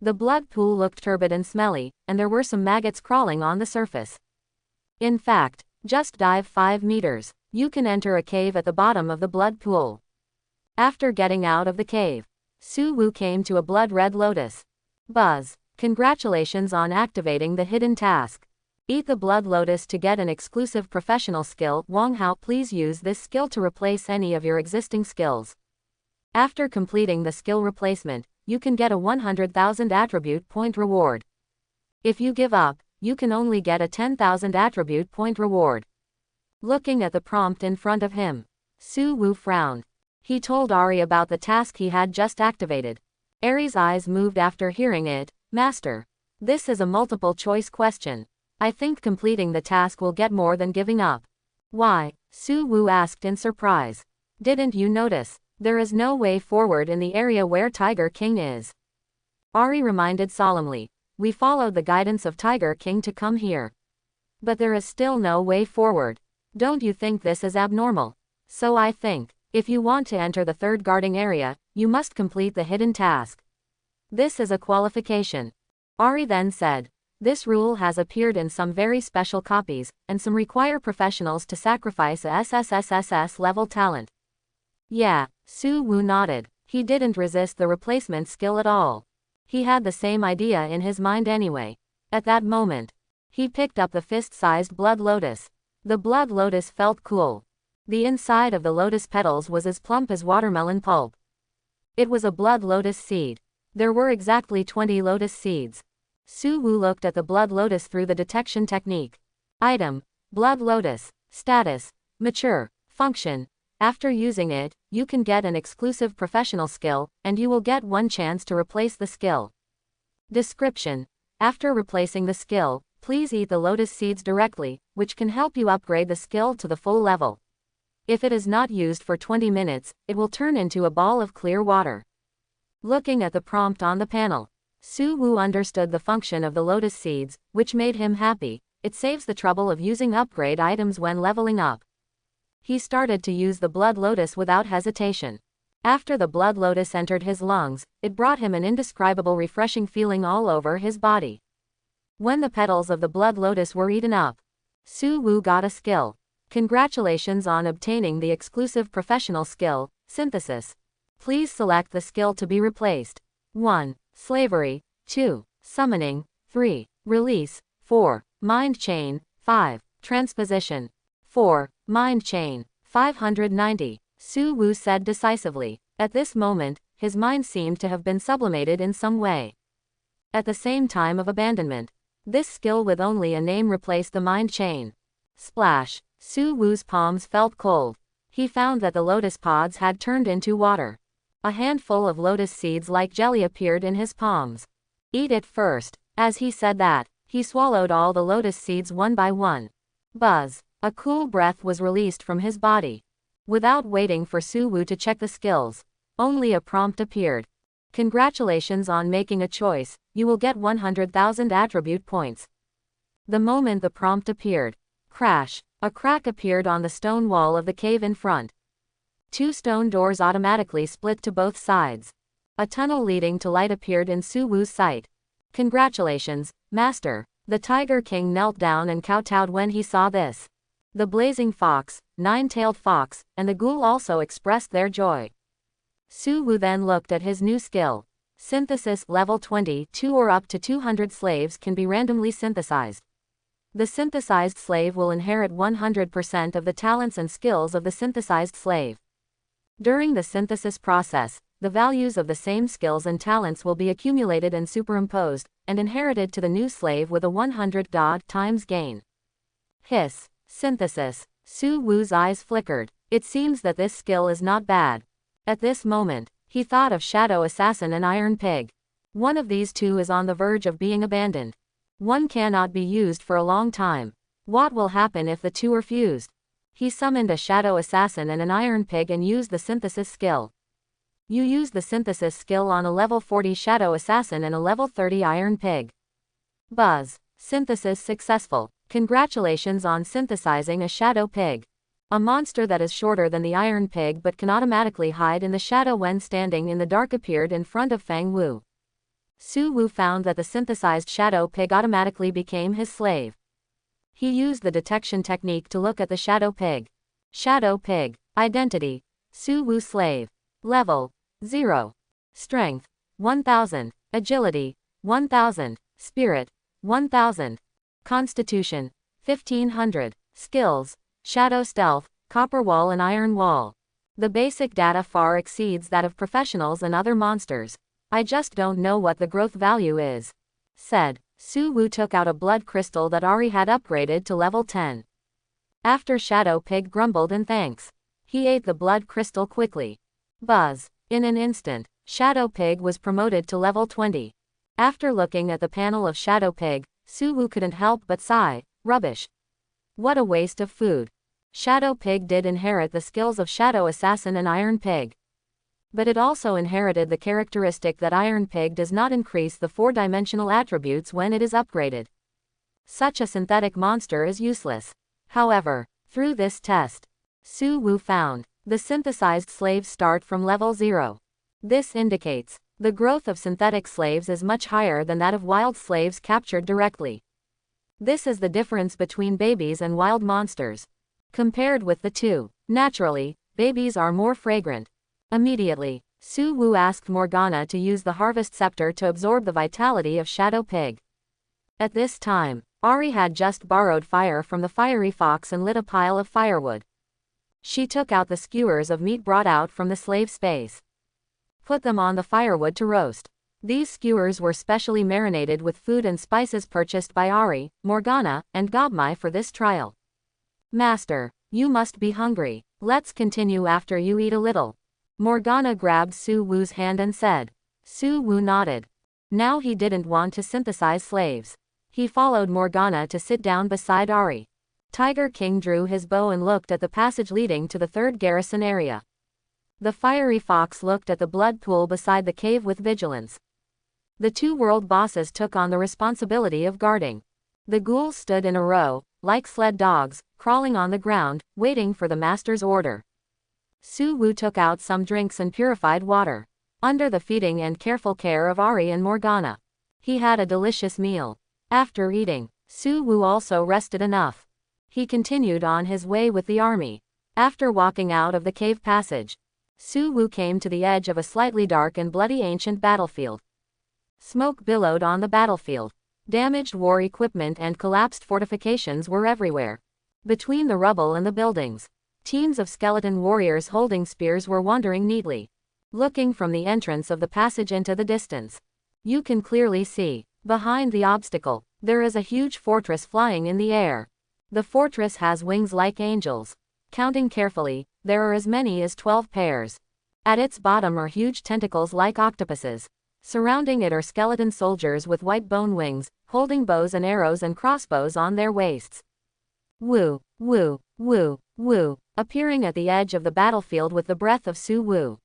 The blood pool looked turbid and smelly, and there were some maggots crawling on the surface. In fact, just dive 5 meters. You can enter a cave at the bottom of the blood pool. After getting out of the cave, Su Wu came to a blood-red lotus. Buzz. Congratulations on activating the hidden task. Eat the blood lotus to get an exclusive professional skill. Wang Hao, please use this skill to replace any of your existing skills. After completing the skill replacement, you can get a 100,000 attribute point reward. If you give up, you can only get a 10,000 attribute point reward. Looking at the prompt in front of him, Su Wu frowned. He told Ahri about the task he had just activated. Ahri's eyes moved after hearing it. Master, this is a multiple choice question. I think completing the task will get more than giving up. Why? Su Wu asked in surprise. Didn't you notice? There is no way forward in the area where Tiger King is. Ahri reminded solemnly. We followed the guidance of Tiger King to come here. But there is still no way forward. Don't you think this is abnormal? So I think, if you want to enter the third guarding area, you must complete the hidden task. This is a qualification. Ahri then said. This rule has appeared in some very special copies, and some require professionals to sacrifice a SSSSS-level talent. Yeah, Su Wu nodded. He didn't resist the replacement skill at all. He had the same idea in his mind anyway. At that moment, he picked up the fist-sized blood lotus. The blood lotus felt cool. The inside of the lotus petals was as plump as watermelon pulp. It was a blood lotus seed. There were exactly 20 lotus seeds. Su Wu looked at the blood lotus through the detection technique. Item: blood lotus. Status: mature. Function: after using it, you can get an exclusive professional skill, and you will get one chance to replace the skill. Description: after replacing the skill, please eat the lotus seeds directly, which can help you upgrade the skill to the full level. If it is not used for 20 minutes, it will turn into a ball of clear water. Looking at the prompt on the panel, Su Wu understood the function of the lotus seeds, which made him happy. It saves the trouble of using upgrade items when leveling up. He started to use the blood lotus without hesitation. After the blood lotus entered his lungs, it brought him an indescribable refreshing feeling all over his body. When the petals of the blood lotus were eaten up, Su Wu got a skill. Congratulations on obtaining the exclusive professional skill, Synthesis. Please select the skill to be replaced. 1. Slavery. 2. Summoning. 3. Release. 4. Mind Chain. 5. Transposition. 4. Mind Chain. 590. Su Wu said decisively. At this moment, his mind seemed to have been sublimated in some way. At the same time of abandonment, this skill with only a name replaced the mind chain. Splash. Su Wu's palms felt cold. He found that the lotus pods had turned into water. A handful of lotus seeds like jelly appeared in his palms. Eat it first. As he said that, he swallowed all the lotus seeds one by one. Buzz. A cool breath was released from his body. Without waiting for Su Wu to check the skills, only a prompt appeared. Congratulations on making a choice, you will get 100,000 attribute points. The moment the prompt appeared, crash, a crack appeared on the stone wall of the cave in front. 2 stone doors automatically split to both sides. A tunnel leading to light appeared in Su Wu's sight. Congratulations, Master. The Tiger King knelt down and kowtowed when he saw this. The blazing fox, 9-tailed fox, and the ghoul also expressed their joy. Su Wu then looked at his new skill. Synthesis level 22 or up to 200 slaves can be randomly synthesized. The synthesized slave will inherit 100% of the talents and skills of the synthesized slave. During the synthesis process, the values of the same skills and talents will be accumulated and superimposed, and inherited to the new slave with a 100 times gain. Hiss. Synthesis. Su Wu's eyes flickered. It seems that this skill is not bad. At this moment, he thought of Shadow Assassin and Iron Pig. One of these two is on the verge of being abandoned. One cannot be used for a long time. What will happen if the two are fused? He summoned a Shadow Assassin and an Iron Pig and used the synthesis skill. You use the synthesis skill on a level 40 Shadow Assassin and a level 30 Iron Pig. Buzz. Synthesis successful. Congratulations on synthesizing a Shadow Pig. A monster that is shorter than the Iron Pig but can automatically hide in the shadow when standing in the dark appeared in front of Fang Wu. Su Wu found that the synthesized Shadow Pig automatically became his slave. He used the detection technique to look at the Shadow Pig. Shadow Pig. Identity. Su Wu slave. Level. 0. Strength. 1000. Agility. 1000. Spirit. 1000. Constitution. 1500. Skills. Shadow Stealth, Copper Wall and Iron Wall. The basic data far exceeds that of professionals and other monsters. I just don't know what the growth value is. Said. Su Wu took out a blood crystal that Ahri had upgraded to level 10. After Shadow Pig grumbled in thanks. He ate the blood crystal quickly. Buzz. In an instant, Shadow Pig was promoted to level 20. After looking at the panel of Shadow Pig, Su Wu couldn't help but sigh. Rubbish. What a waste of food. Shadow Pig did inherit the skills of Shadow Assassin and Iron Pig. But it also inherited the characteristic that Iron Pig does not increase the 4-dimensional attributes when it is upgraded. Such a synthetic monster is useless. However, through this test, Su Wu found the synthesized slaves start from level 0. This indicates the growth of synthetic slaves is much higher than that of wild slaves captured directly. This is the difference between babies and wild monsters. Compared with the two, naturally, babies are more fragrant. Immediately, Su Wu asked Morgana to use the Harvest Scepter to absorb the vitality of Shadow Pig. At this time, Ahri had just borrowed fire from the fiery fox and lit a pile of firewood. She took out the skewers of meat brought out from the slave space. Put them on the firewood to roast. These skewers were specially marinated with food and spices purchased by Ahri, Morgana, and Gobmai for this trial. Master, you must be hungry. Let's continue after you eat a little. Morgana grabbed Su Wu's hand and said. Su Wu nodded. Now he didn't want to synthesize slaves. He followed Morgana to sit down beside Ahri. Tiger King drew his bow and looked at the passage leading to the 3rd garrison area. The fiery fox looked at the blood pool beside the cave with vigilance. The 2 world bosses took on the responsibility of guarding. The ghouls stood in a row, like sled dogs, crawling on the ground, waiting for the master's order. Su Wu took out some drinks and purified water. Under the feeding and careful care of Ahri and Morgana, he had a delicious meal. After eating, Su Wu also rested enough. He continued on his way with the army. After walking out of the cave passage, Su Wu came to the edge of a slightly dark and bloody ancient battlefield. Smoke billowed on the battlefield. Damaged war equipment and collapsed fortifications were everywhere. Between the rubble and the buildings, teams of skeleton warriors holding spears were wandering neatly. Looking from the entrance of the passage into the distance, you can clearly see, behind the obstacle, there is a huge fortress flying in the air. The fortress has wings like angels. Counting carefully, there are as many as 12 pairs. At its bottom are huge tentacles like octopuses. Surrounding it are skeleton soldiers with white bone wings, holding bows and arrows and crossbows on their waists. Woo, woo, woo, woo, appearing at the edge of the battlefield with the breath of Su Wu.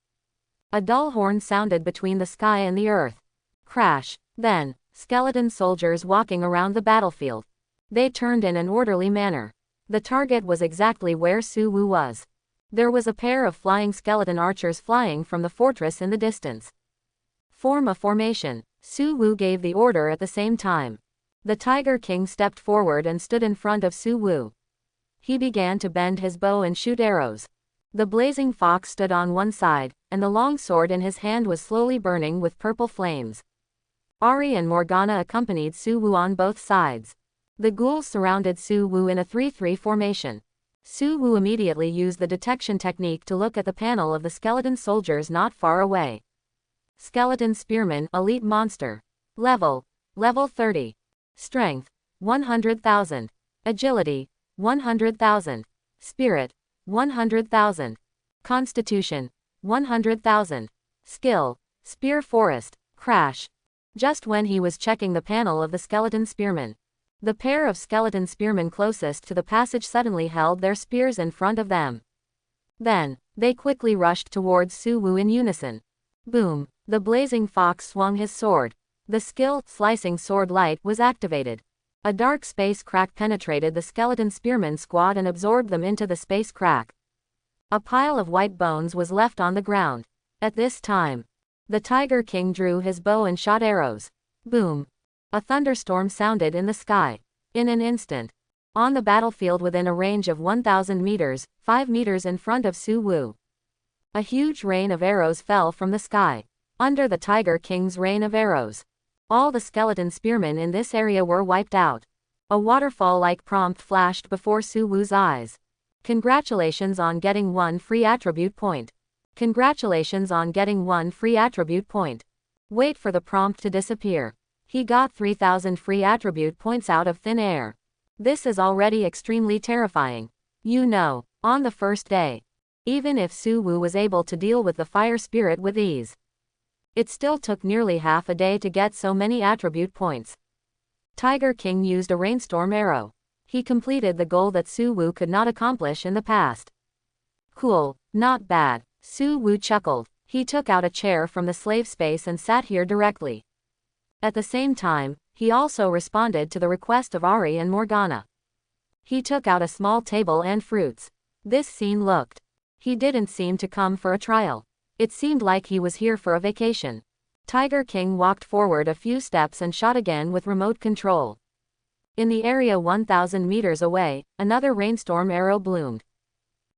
A dull horn sounded between the sky and the earth. Crash. Then, skeleton soldiers walking around the battlefield. They turned in an orderly manner. The target was exactly where Su Wu was. There was a pair of flying skeleton archers flying from the fortress in the distance. Form a formation. Su Wu gave the order at the same time. The Tiger King stepped forward and stood in front of Su Wu. He began to bend his bow and shoot arrows. The blazing fox stood on one side, and the long sword in his hand was slowly burning with purple flames. Ahri and Morgana accompanied Su Wu on both sides. The ghouls surrounded Su Wu in a 3-3 formation. Su Wu immediately used the detection technique to look at the panel of the skeleton soldiers not far away. Skeleton Spearman, Elite Monster. Level 30. Strength, 100,000. Agility, 100,000. Spirit, 100,000. Constitution, 100,000. Skill, Spear Forest, Crash. Just when he was checking the panel of the Skeleton Spearman, the pair of skeleton spearmen closest to the passage suddenly held their spears in front of them. Then, they quickly rushed towards Su Wu in unison. Boom! The blazing fox swung his sword. The skill, Slicing Sword Light, was activated. A dark space crack penetrated the skeleton spearman squad and absorbed them into the space crack. A pile of white bones was left on the ground. At this time, the Tiger King drew his bow and shot arrows. Boom! A thunderstorm sounded in the sky. In an instant, on the battlefield within a range of 1,000 meters, 5 meters in front of Su Wu, a huge rain of arrows fell from the sky. Under the Tiger King's rain of arrows, all the skeleton spearmen in this area were wiped out. A waterfall-like prompt flashed before Su Wu's eyes. Congratulations on getting 1 free attribute point. Congratulations on getting 1 free attribute point. Wait for the prompt to disappear. He got 3,000 free attribute points out of thin air. This is already extremely terrifying. You know, on the first day, even if Su Wu was able to deal with the fire spirit with ease, it still took nearly half a day to get so many attribute points. Tiger King used a rainstorm arrow. He completed the goal that Su Wu could not accomplish in the past. Cool, not bad. Su Wu chuckled. He took out a chair from the slave space and sat here directly. At the same time, he also responded to the request of Ahri and Morgana. He took out a small table and fruits. This scene looked. He didn't seem to come for a trial. It seemed like he was here for a vacation. Tiger King walked forward a few steps and shot again with remote control. In the area 1,000 meters away, another rainstorm arrow bloomed.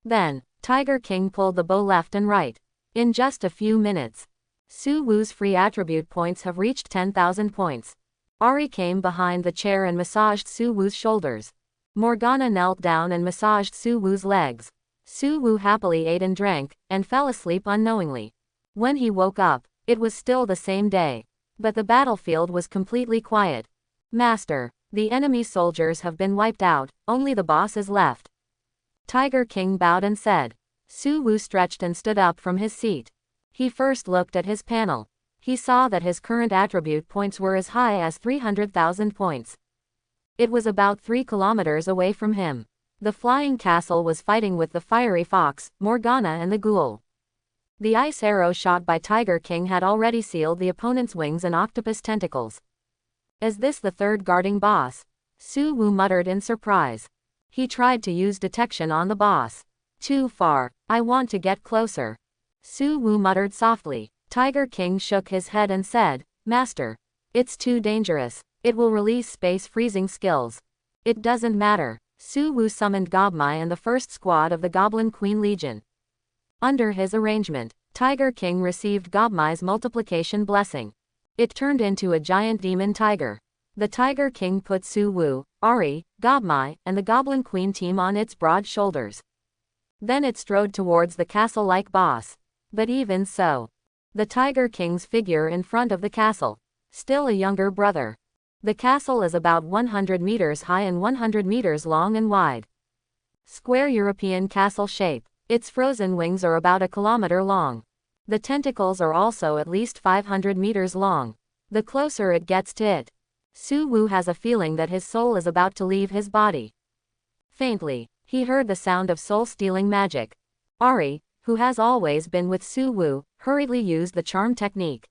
Then, Tiger King pulled the bow left and right. In just a few minutes, Su Wu's free attribute points have reached 10,000 points. Ahri came behind the chair and massaged Su Wu's shoulders. Morgana knelt down and massaged Su Wu's legs. Su Wu happily ate and drank, and fell asleep unknowingly. When he woke up, it was still the same day. But the battlefield was completely quiet. Master, the enemy soldiers have been wiped out, only the boss is left. Tiger King bowed and said. Su Wu stretched and stood up from his seat. He first looked at his panel. He saw that his current attribute points were as high as 300,000 points. It was about 3 kilometers away from him. The flying castle was fighting with the fiery fox, Morgana and the ghoul. The ice arrow shot by Tiger King had already sealed the opponent's wings and octopus tentacles. Is this the third guarding boss? Su Wu muttered in surprise. He tried to use detection on the boss. Too far, I want to get closer. Su Wu muttered softly. Tiger King shook his head and said, Master, it's too dangerous. It will release space freezing skills. It doesn't matter. Su Wu summoned Gobmai and the first squad of the Goblin Queen Legion. Under his arrangement, Tiger King received Gobmai's multiplication blessing. It turned into a giant demon tiger. The Tiger King put Su Wu, Ahri, Gobmai, and the Goblin Queen team on its broad shoulders. Then it strode towards the castle-like boss. But even so, the Tiger King's figure in front of the castle, still a younger brother. The castle is about 100 meters high and 100 meters long and wide. Square European castle shape. Its frozen wings are about 1 kilometer long. The tentacles are also at least 500 meters long. The closer it gets to it, Su Wu has a feeling that his soul is about to leave his body. Faintly, he heard the sound of soul-stealing magic. Ahri, who has always been with Su Wu, hurriedly used the charm technique.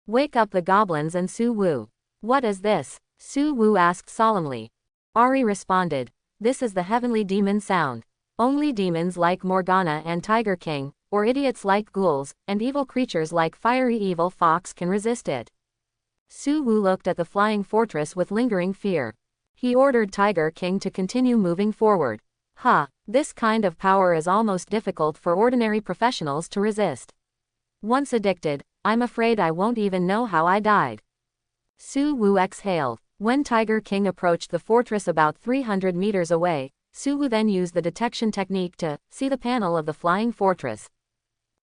Wake up the goblins and Su Wu. What is this? Su Wu asked solemnly. Ahri responded, this is the heavenly demon sound. Only demons like Morgana and Tiger King, or idiots like ghouls, and evil creatures like fiery evil fox can resist it. Su Wu looked at the flying fortress with lingering fear. He ordered Tiger King to continue moving forward. This kind of power is almost difficult for ordinary professionals to resist. Once addicted, I'm afraid I won't even know how I died. Su Wu exhaled. When Tiger King approached the fortress about 300 meters away, Su Wu then used the detection technique to see the panel of the flying fortress.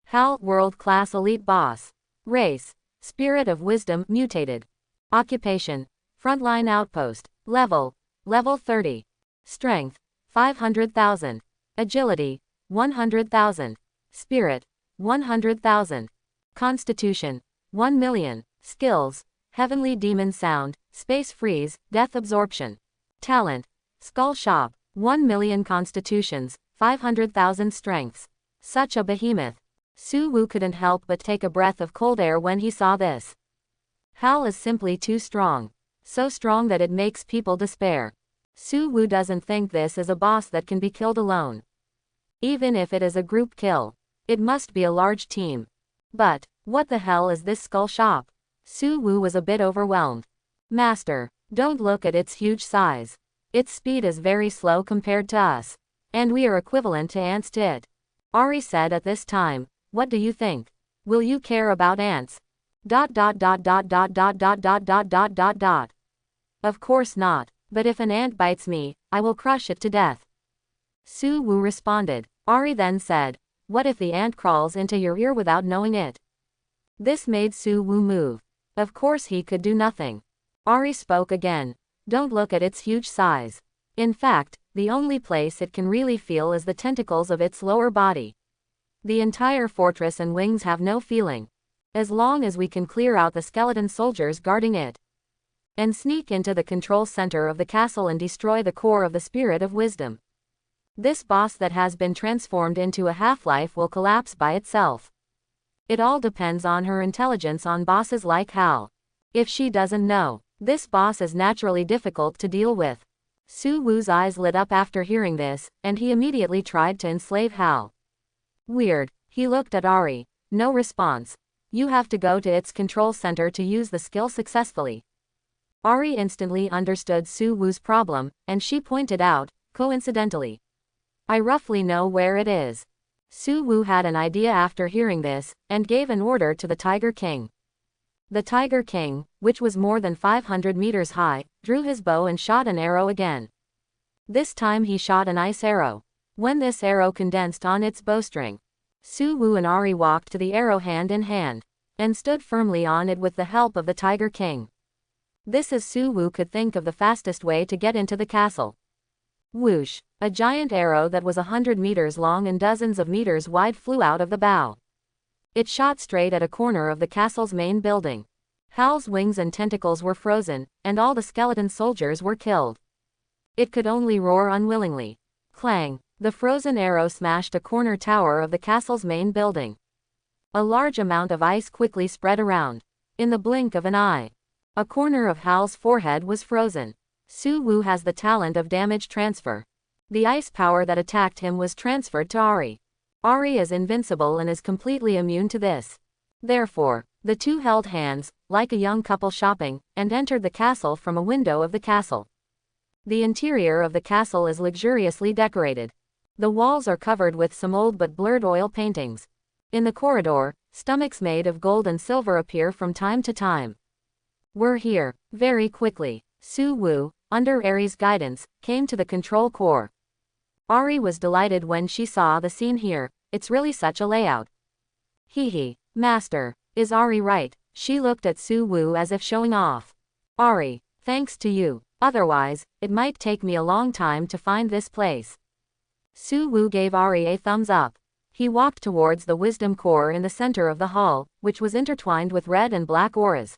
HAL World-Class Elite Boss. Race: Spirit of Wisdom Mutated. Occupation: Frontline Outpost. Level: Level 30. Strength: 500,000. Agility: 100,000. Spirit: 100,000. Constitution: 1 million. Skills: Heavenly Demon Sound, Space Freeze, Death Absorption. Talent: Skull Shop, 1 million constitutions, 500,000 strengths. Such a behemoth. Su Wu couldn't help but take a breath of cold air when he saw this. HAL is simply too strong. So strong that it makes people despair. Su Wu doesn't think this is a boss that can be killed alone. Even if it is a group kill, it must be a large team. But, what the hell is this skull shop? Su Wu was a bit overwhelmed. Master, don't look at its huge size. Its speed is very slow compared to us. And we are equivalent to ants to it. Ahri said at this time, what do you think? Will you care about ants? ... Of course not, but if an ant bites me, I will crush it to death. Su Wu responded. Ahri then said, what if the ant crawls into your ear without knowing it? This made Su Wu move. Of course he could do nothing. Ahri spoke again. Don't look at its huge size. In fact, the only place it can really feel is the tentacles of its lower body. The entire fortress and wings have no feeling. As long as we can clear out the skeleton soldiers guarding it, and sneak into the control center of the castle and destroy the core of the spirit of wisdom, this boss that has been transformed into a half-life will collapse by itself. It all depends on her intelligence on bosses like Hal. If she doesn't know, this boss is naturally difficult to deal with. Su Wu's eyes lit up after hearing this, and he immediately tried to enslave Hal. Weird. He looked at Ahri. No response. You have to go to its control center to use the skill successfully. Ahri instantly understood Su Wu's problem, and she pointed out, coincidentally, I roughly know where it is. Su Wu had an idea after hearing this, and gave an order to the Tiger King. The Tiger King, which was more than 500 meters high, drew his bow and shot an arrow again. This time he shot an ice arrow. When this arrow condensed on its bowstring, Su Wu and Ahri walked to the arrow hand in hand, and stood firmly on it with the help of the Tiger King. This is Su Wu could think of the fastest way to get into the castle. Whoosh! A giant arrow that was 100 meters long and dozens of meters wide flew out of the bow. It shot straight at a corner of the castle's main building. Hal's wings and tentacles were frozen, and all the skeleton soldiers were killed. It could only roar unwillingly. Clang! The frozen arrow smashed a corner tower of the castle's main building. A large amount of ice quickly spread around. In the blink of an eye, a corner of Hal's forehead was frozen. Su Wu has the talent of damage transfer. The ice power that attacked him was transferred to Ahri. Ahri is invincible and is completely immune to this. Therefore, the two held hands, like a young couple shopping, and entered the castle from a window of the castle. The interior of the castle is luxuriously decorated. The walls are covered with some old but blurred oil paintings. In the corridor, stomachs made of gold and silver appear from time to time. We're here. Very quickly, Su Wu, under Ahri's guidance, came to the control core. Ahri was delighted when she saw the scene here. It's really such a layout. Hee. Master, is Ahri right? She looked at Su Wu as if showing off. Ahri, thanks to you. Otherwise, it might take me a long time to find this place. Su Wu gave Ahri a thumbs up. He walked towards the wisdom core in the center of the hall, which was intertwined with red and black auras.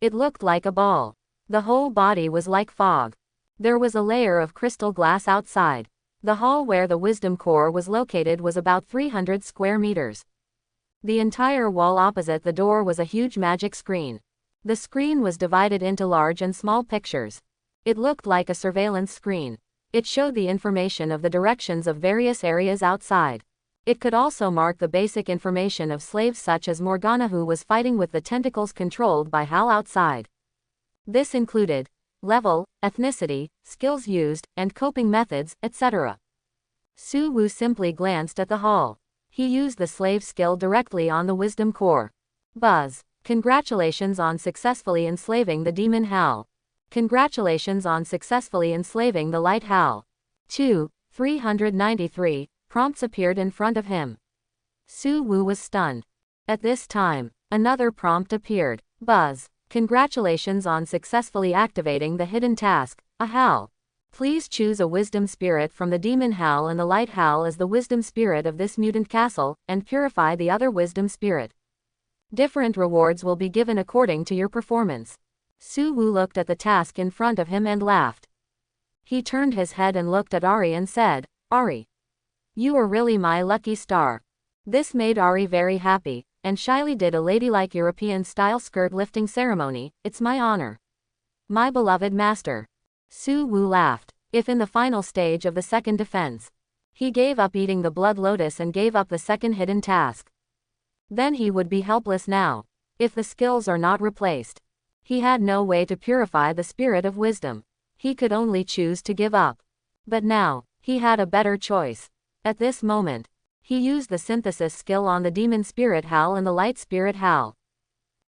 It looked like a ball. The whole body was like fog. There was a layer of crystal glass outside. The hall where the wisdom core was located was about 300 square meters. The entire wall opposite the door was a huge magic screen. The screen was divided into large and small pictures. It looked like a surveillance screen. It showed the information of the directions of various areas outside. It could also mark the basic information of slaves such as Morgana, who was fighting with the tentacles controlled by Hal outside. This included level, ethnicity, skills used, and coping methods, etc. Su Wu simply glanced at the hall. He used the slave skill directly on the wisdom core. Buzz. Congratulations on successfully enslaving the demon Hal. Congratulations on successfully enslaving the light Hal. 393 prompts appeared in front of him. Su Wu was stunned. At this time, another prompt appeared. Buzz. Congratulations on successfully activating the hidden task, a Hal. Please choose a wisdom spirit from the demon Hal and the light Hal as the wisdom spirit of this mutant castle, and purify the other wisdom spirit. Different rewards will be given according to your performance. Su Wu looked at the task in front of him and laughed. He turned his head and looked at Ahri and said, Ahri, you are really my lucky star. This made Ahri very happy, and shyly did a ladylike European-style skirt lifting ceremony. It's my honor. My beloved master. Su Wu laughed. If in the final stage of the second defense, he gave up eating the blood lotus and gave up the second hidden task, then he would be helpless now. If the skills are not replaced, he had no way to purify the spirit of wisdom. He could only choose to give up. But now, he had a better choice. At this moment, he used the synthesis skill on the demon spirit Hal and the light spirit Hal.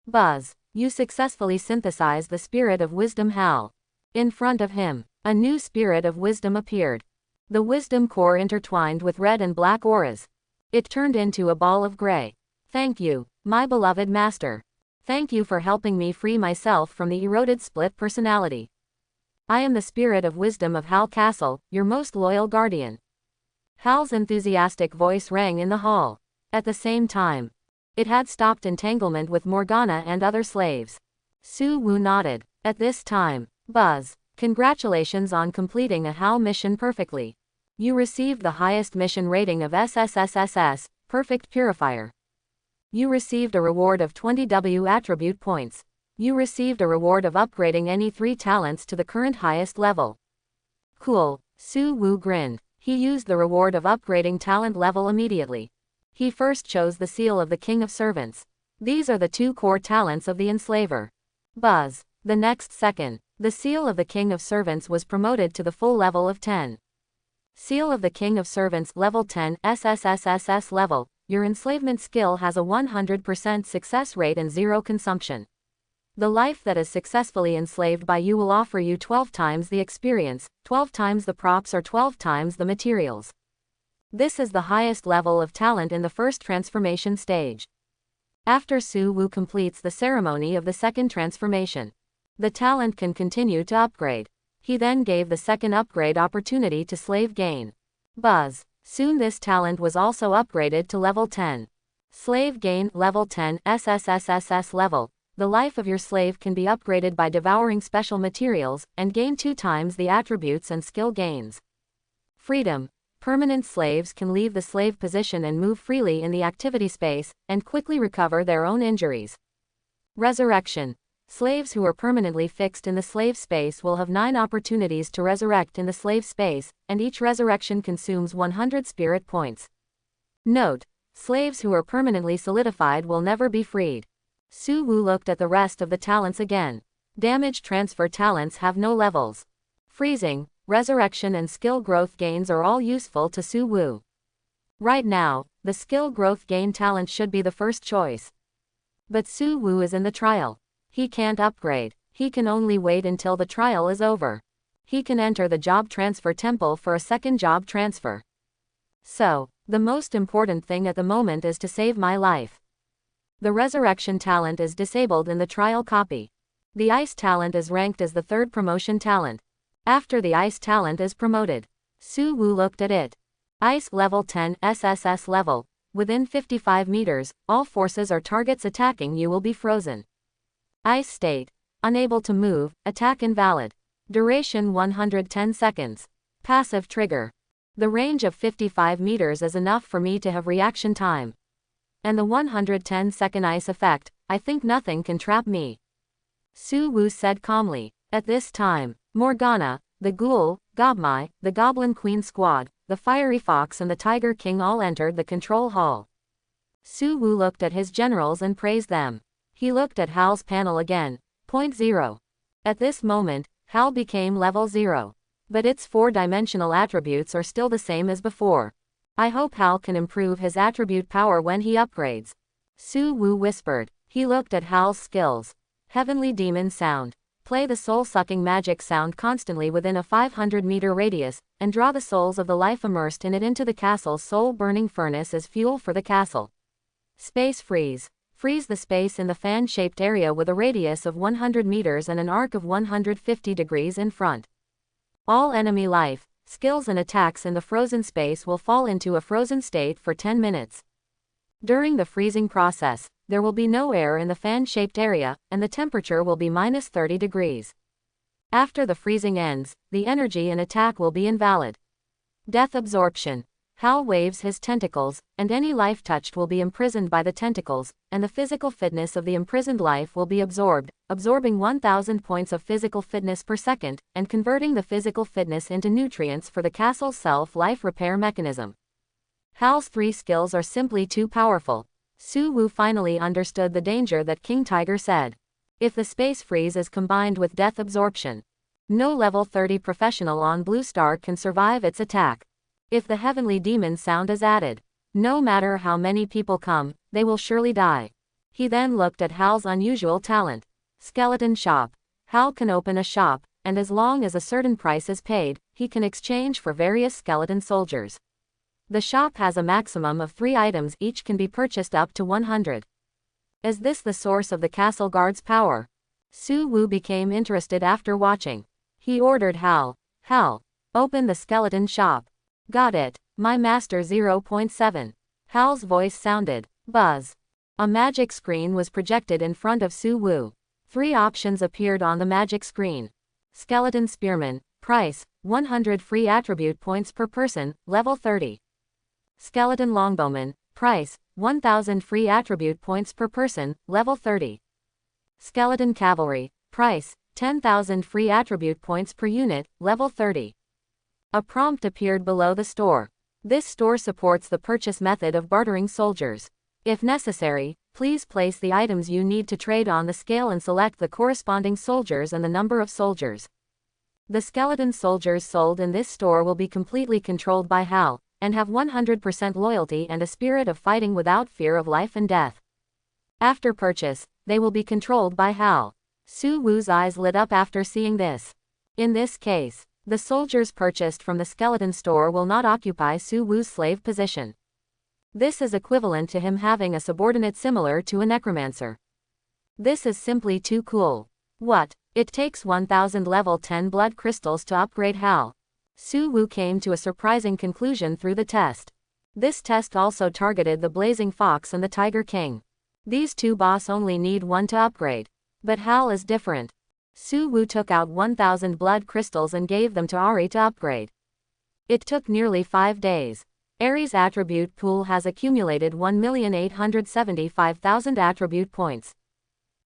Buzz, you successfully synthesized the spirit of wisdom Hal. In front of him, a new spirit of wisdom appeared. The wisdom core intertwined with red and black auras. It turned into a ball of gray. Thank you, my beloved master. Thank you for helping me free myself from the eroded split personality. I am the spirit of wisdom of Hal Castle, your most loyal guardian. Hal's enthusiastic voice rang in the hall. At the same time, it had stopped entanglement with Morgana and other slaves. Su Wu nodded. At this time, Buzz, congratulations on completing a Hal mission perfectly. You received the highest mission rating of SSSSS, Perfect Purifier. You received a reward of 20 W attribute points. You received a reward of upgrading any 3 talents to the current highest level. Cool, Su Wu grinned. He used the reward of upgrading talent level immediately. He first chose the seal of the King of Servants. These are the 2 core talents of the Enslaver. Buzz, the next second, the seal of the King of Servants was promoted to the full level of 10. Seal of the King of Servants level 10 SSSSS-Level. Your enslavement skill has a 100% success rate and 0 consumption. The life that is successfully enslaved by you will offer you 12 times the experience, 12 times the props or 12 times the materials. This is the highest level of talent in the first transformation stage. After Su Wu completes the ceremony of the second transformation, the talent can continue to upgrade. He then gave the second upgrade opportunity to slave gain. Buzz. Soon this talent was also upgraded to level 10. Slave gain level 10 SSSSS-Level. The life of your slave can be upgraded by devouring special materials, and gain 2 times the attributes and skill gains. Freedom. Permanent slaves can leave the slave position and move freely in the activity space, and quickly recover their own injuries. Resurrection. Slaves who are permanently fixed in the slave space will have 9 opportunities to resurrect in the slave space, and each resurrection consumes 100 spirit points. Note: slaves who are permanently solidified will never be freed. Su Wu looked at the rest of the talents again. Damage transfer talents have no levels. Freezing, resurrection and skill growth gains are all useful to Su Wu. Right now, the skill growth gain talent should be the first choice. But Su Wu is in the trial. He can't upgrade. He can only wait until the trial is over. He can enter the job transfer temple for a second job transfer. So, the most important thing at the moment is to save my life. The resurrection talent is disabled in the trial copy. The ice talent is ranked as the 3rd promotion talent. After the ice talent is promoted, Su Wu looked at it. Ice level 10 SSS level. Within 55 meters, all forces or targets attacking you will be frozen. Ice state. Unable to move, attack invalid. Duration 110 seconds. Passive trigger. The range of 55 meters is enough for me to have reaction time. And the 110-second ice effect, I think nothing can trap me. Su Wu said calmly. At this time, Morgana, the Ghoul, Gobmai, the Goblin Queen Squad, the Fiery Fox and the Tiger King all entered the control hall. Su Wu looked at his generals and praised them. He looked at Hal's panel again. Point 0. At this moment, Hal became level 0. But its 4-dimensional attributes are still the same as before. I hope Hal can improve his attribute power when he upgrades. Su Wu whispered. He looked at Hal's skills. Heavenly Demon Sound. Play the soul-sucking magic sound constantly within a 500-meter radius, and draw the souls of the life immersed in it into the castle's soul-burning furnace as fuel for the castle. Space Freeze. Freeze the space in the fan-shaped area with a radius of 100 meters and an arc of 150 degrees in front. All enemy life, skills and attacks in the frozen space will fall into a frozen state for 10 minutes. During the freezing process, there will be no air in the fan-shaped area, and the temperature will be minus 30 degrees. After the freezing ends, the energy and attack will be invalid. Death Absorption. Hal waves his tentacles, and any life touched will be imprisoned by the tentacles, and the physical fitness of the imprisoned life will be absorbed, absorbing 1000 points of physical fitness per second, and converting the physical fitness into nutrients for the castle's self-life repair mechanism. Hal's 3 skills are simply too powerful. Su Wu finally understood the danger that King Tiger said. If the space freeze is combined with death absorption, no level 30 professional on Blue Star can survive its attack. If the heavenly demon sound is added, no matter how many people come, they will surely die. He then looked at Hal's unusual talent. Skeleton shop. Hal can open a shop, and as long as a certain price is paid, he can exchange for various skeleton soldiers. The shop has a maximum of 3 items, each can be purchased up to 100. Is this the source of the castle guard's power? Su Wu became interested after watching. He ordered Hal, open the skeleton shop. Got it, my master. 0.7. Hal's voice sounded. Buzz. A magic screen was projected in front of Su Wu. 3 options appeared on the magic screen. Skeleton Spearman, price, 100 free attribute points per person, level 30. Skeleton Longbowman, price, 1000 free attribute points per person, level 30. Skeleton Cavalry, price, 10,000 free attribute points per unit, level 30. A prompt appeared below the store. This store supports the purchase method of bartering soldiers. If necessary, please place the items you need to trade on the scale and select the corresponding soldiers and the number of soldiers. The skeleton soldiers sold in this store will be completely controlled by Hal, and have 100% loyalty and a spirit of fighting without fear of life and death. After purchase, they will be controlled by Hal. Su Wu's eyes lit up after seeing this. In this case, the soldiers purchased from the skeleton store will not occupy Su Wu's slave position. This is equivalent to him having a subordinate similar to a necromancer. This is simply too cool. What? It takes 1000 level 10 blood crystals to upgrade Hal. Su Wu came to a surprising conclusion through the test. This test also targeted the Blazing Fox and the Tiger King. These 2 boss only need 1 to upgrade. But Hal is different. Su Wu took out 1000 blood crystals and gave them to Ahri to upgrade. It took nearly 5 days. Ahri's attribute pool has accumulated 1,875,000 attribute points.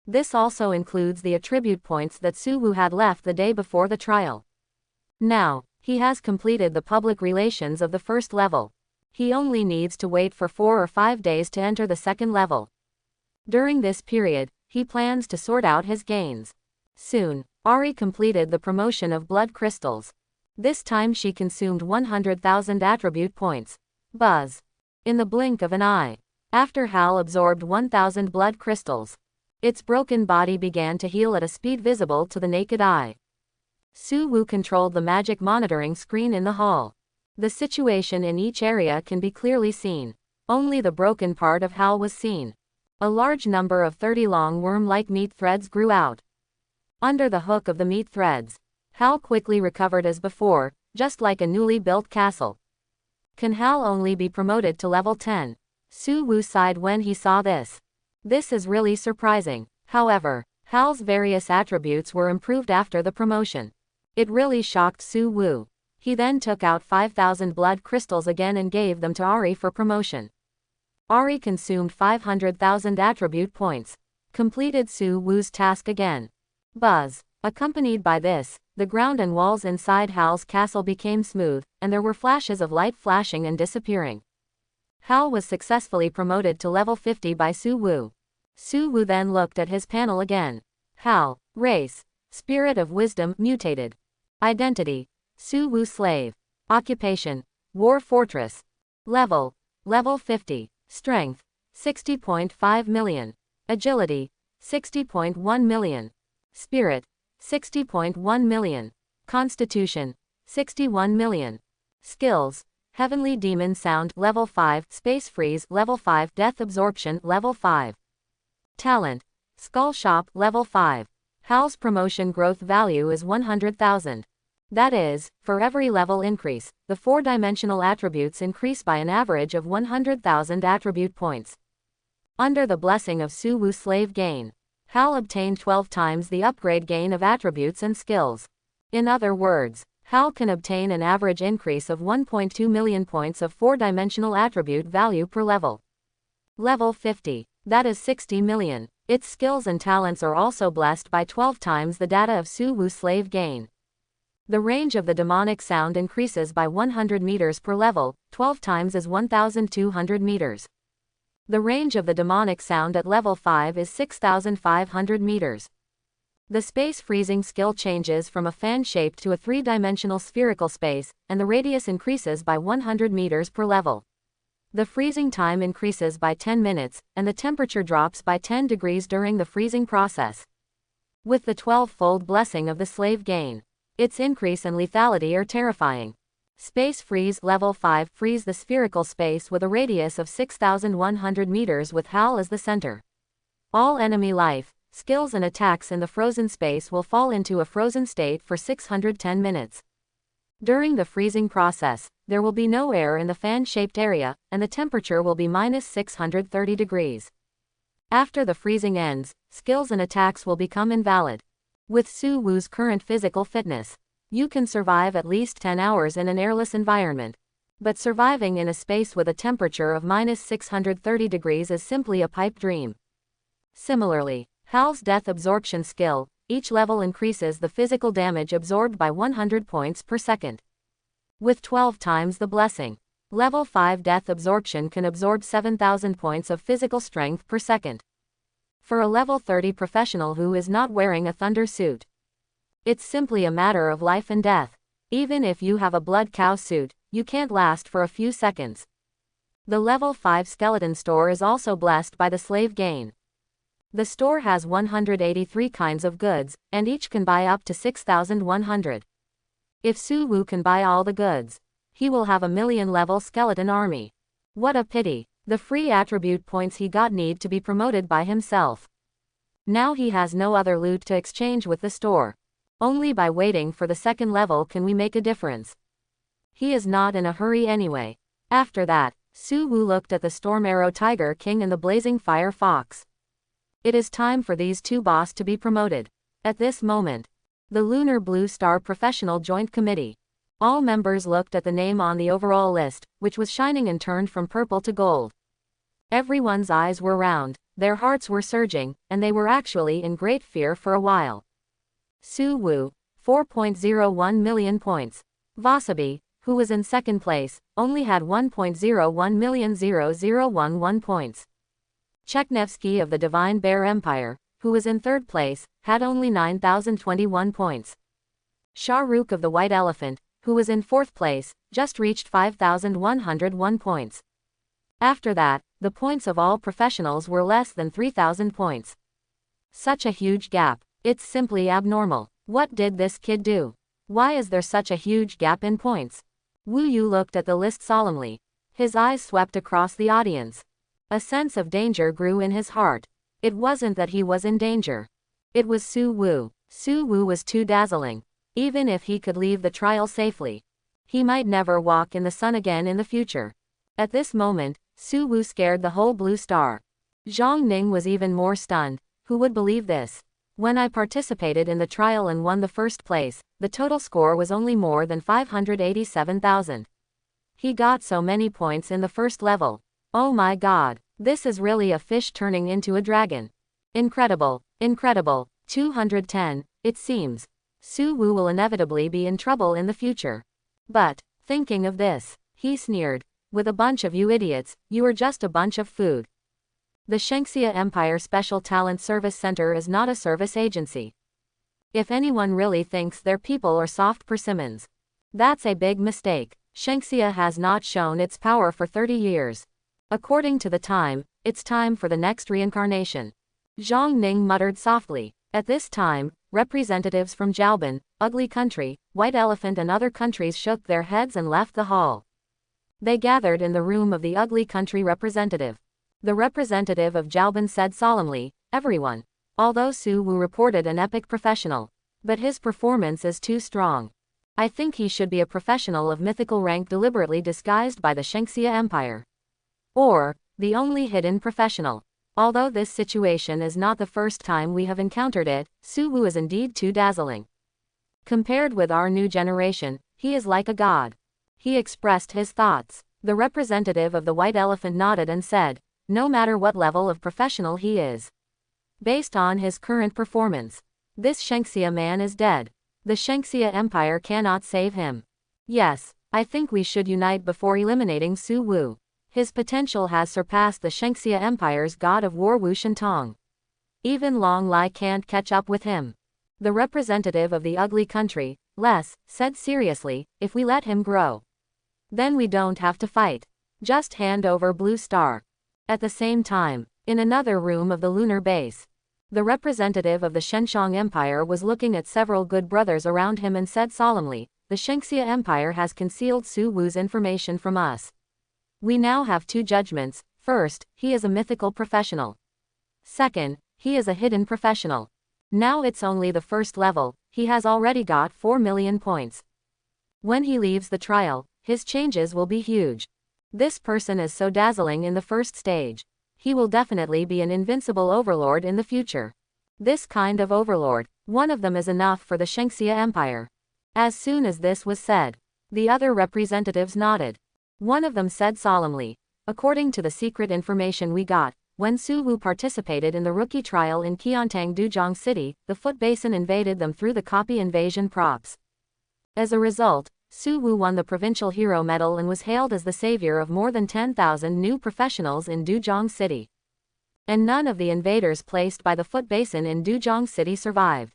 This also includes the attribute points that Su Wu had left the day before the trial. Now, he has completed the public relations of the first level. He only needs to wait for 4 or 5 days to enter the second level. During this period, he plans to sort out his gains. Soon, Ahri completed the promotion of blood crystals. This time she consumed 100,000 attribute points. Buzz. In the blink of an eye. After Hal absorbed 1,000 blood crystals, its broken body began to heal at a speed visible to the naked eye. Su Wu controlled the magic monitoring screen in the hall. The situation in each area can be clearly seen. Only the broken part of Hal was seen. A large number of 30 long worm-like meat threads grew out. Under the hook of the meat threads, Hal quickly recovered as before, just like a newly built castle. Can Hal only be promoted to level 10? Su Wu sighed when he saw this. This is really surprising. However, Hal's various attributes were improved after the promotion. It really shocked Su Wu. He then took out 5,000 blood crystals again and gave them to Ahri for promotion. Ahri consumed 500,000 attribute points. Completed Su Wu's task again. Buzz. Accompanied by this, the ground and walls inside Hal's castle became smooth, and there were flashes of light flashing and disappearing. Hal was successfully promoted to level 50 by Su Wu. Su Wu then looked at his panel again. Hal. Race. Spirit of Wisdom, mutated. Identity. Su Wu slave. Occupation. War Fortress. Level. Level 50. Strength. 60.5 million. Agility. 60.1 million. Spirit. 60.1 million. Constitution. 61 million. Skills. Heavenly Demon Sound, level 5, Space Freeze, level 5, Death Absorption, level 5. Talent. Skull Shop, level 5. Hal's promotion growth value is 100,000. That is, for every level increase, the 4-dimensional attributes increase by an average of 100,000 attribute points. Under the blessing of Su Wu slave gain, Hal obtained 12 times the upgrade gain of attributes and skills. In other words, Hal can obtain an average increase of 1.2 million points of 4-dimensional attribute value per level. Level 50. That is 60 million. Its skills and talents are also blessed by 12 times the data of Su Wu slave gain. The range of the demonic sound increases by 100 meters per level, 12 times is 1,200 meters. The range of the demonic sound at level 5 is 6,500 meters. The space freezing skill changes from a fan shape to a 3-dimensional spherical space, and the radius increases by 100 meters per level. The freezing time increases by 10 minutes, and the temperature drops by 10 degrees during the freezing process. With the 12-fold blessing of the slave gain, its increase and lethality are terrifying. Space freeze level 5 freeze the spherical space with a radius of 6,100 meters with Hal as the center. All enemy life, skills and attacks in the frozen space will fall into a frozen state for 610 minutes. During the freezing process, there will be no air in the fan-shaped area, and the temperature will be minus 630 degrees. After the freezing ends, skills and attacks will become invalid. With Su Wu's current physical fitness, you can survive at least 10 hours in an airless environment. But surviving in a space with a temperature of minus 630 degrees is simply a pipe dream. Similarly, Hal's death absorption skill, each level increases the physical damage absorbed by 100 points per second. With 12 times the blessing, level 5 death absorption can absorb 7,000 points of physical strength per second. For a level 30 professional who is not wearing a thunder suit, it's simply a matter of life and death. Even if you have a blood cow suit, you can't last for a few seconds. The level 5 skeleton store is also blessed by the slave gain. The store has 183 kinds of goods, and each can buy up to 6,100. If Su Wu can buy all the goods, he will have a million-level skeleton army. What a pity. The free attribute points he got need to be promoted by himself. Now he has no other loot to exchange with the store. Only by waiting for the second level can we make a difference. He is not in a hurry anyway. After that, Su Wu looked at the Storm Arrow Tiger King and the Blazing Fire Fox. It is time for these two boss to be promoted. At this moment, the Lunar Blue Star Professional Joint Committee. All members looked at the name on the overall list, which was shining and turned from purple to gold. Everyone's eyes were round, their hearts were surging, and they were actually in great fear for a while. Su Wu, 4.01 million points. Vasabi, who was in second place, only had 1.01 points. Chekhnevsky of the Divine Bear Empire, who was in third place, had only 9,021 points. Shahrukh of the White Elephant, who was in fourth place, just reached 5,101 points. After that, the points of all professionals were less than 3,000 points. Such a huge gap. It's simply abnormal. What did this kid do? Why is there such a huge gap in points? Wu Yu looked at the list solemnly. His eyes swept across the audience. A sense of danger grew in his heart. It wasn't that he was in danger. It was Su Wu. Su Wu was too dazzling. Even if he could leave the trial safely, he might never walk in the sun again in the future. At this moment, Su Wu scared the whole Blue Star. Zhang Ning was even more stunned. Who would believe this? When I participated in the trial and won the first place, the total score was only more than 587,000. He got so many points in the first level. Oh my god, this is really a fish turning into a dragon. Incredible, incredible. 210, it seems. Su Wu will inevitably be in trouble in the future. But, thinking of this, he sneered. With a bunch of you idiots, you are just a bunch of food. The Shengxia Empire Special Talent Service Center is not a service agency. If anyone really thinks their people are soft persimmons, that's a big mistake. Shengxia has not shown its power for 30 years. According to the time, it's time for the next reincarnation. Zhang Ning muttered softly. At this time, representatives from Jiaoban, Ugly Country, White Elephant and other countries shook their heads and left the hall. They gathered in the room of the Ugly Country representative. The representative of Jiaoban said solemnly, "Everyone. Although Su Wu reported an epic professional, but his performance is too strong. I think he should be a professional of mythical rank deliberately disguised by the Shengxia Empire. Or, the only hidden professional. Although this situation is not the first time we have encountered it, Su Wu is indeed too dazzling. Compared with our new generation, he is like a god. He expressed his thoughts. The representative of the white elephant nodded and said, no matter what level of professional he is. Based on his current performance, this Shengxia man is dead. The Shengxia Empire cannot save him. Yes, I think we should unite before eliminating Su Wu. His potential has surpassed the Shengxia Empire's god of war Wu Shentong. Even Long Lai can't catch up with him. The representative of the ugly country, Les, said seriously, if we let him grow, then we don't have to fight. Just hand over Blue Star. At the same time, in another room of the lunar base, the representative of the Shenshang Empire was looking at several good brothers around him and said solemnly, the Shengxia Empire has concealed Su Wu's information from us. We now have two judgments. First, he is a mythical professional. Second, he is a hidden professional. Now it's only the first level, he has already got 4 million points. When he leaves the trial, his changes will be huge. This person is so dazzling in the first stage. He will definitely be an invincible overlord in the future. This kind of overlord, one of them is enough for the Shengxia Empire. As soon as this was said, the other representatives nodded. One of them said solemnly, according to the secret information we got, when Su Wu participated in the rookie trial in Qiantang Duzhong City, the Foot Basin invaded them through the copy invasion props. As a result, Su Wu won the Provincial Hero Medal and was hailed as the savior of more than 10,000 new professionals in Duzhong City. And none of the invaders placed by the Foot Basin in Duzhong City survived.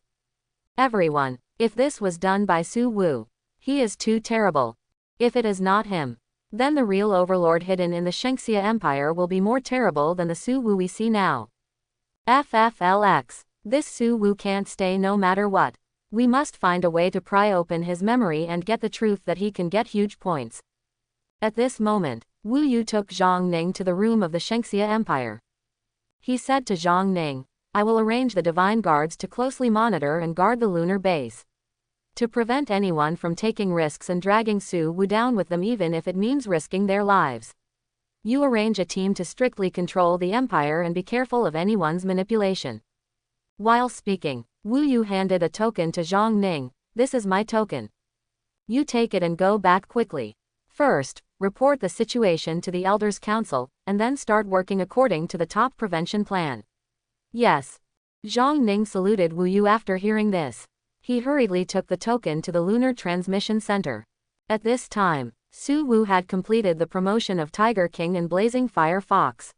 Everyone, if this was done by Su Wu, he is too terrible. If it is not him, then the real overlord hidden in the Shengxia Empire will be more terrible than the Su Wu we see now. FFLX. This Su Wu can't stay no matter what. We must find a way to pry open his memory and get the truth that he can get huge points. At this moment, Wu Yu took Zhang Ning to the room of the Shengxia Empire. He said to Zhang Ning, I will arrange the divine guards to closely monitor and guard the lunar base, to prevent anyone from taking risks and dragging Su Wu down with them even if it means risking their lives. You arrange a team to strictly control the empire and be careful of anyone's manipulation. While speaking, Wu Yu handed a token to Zhang Ning. This is my token. You take it and go back quickly. First, report the situation to the Elders' Council, and then start working according to the top prevention plan. Yes. Zhang Ning saluted Wu Yu after hearing this. He hurriedly took the token to the Lunar Transmission Center. At this time, Su Wu had completed the promotion of Tiger King and Blazing Fire Fox.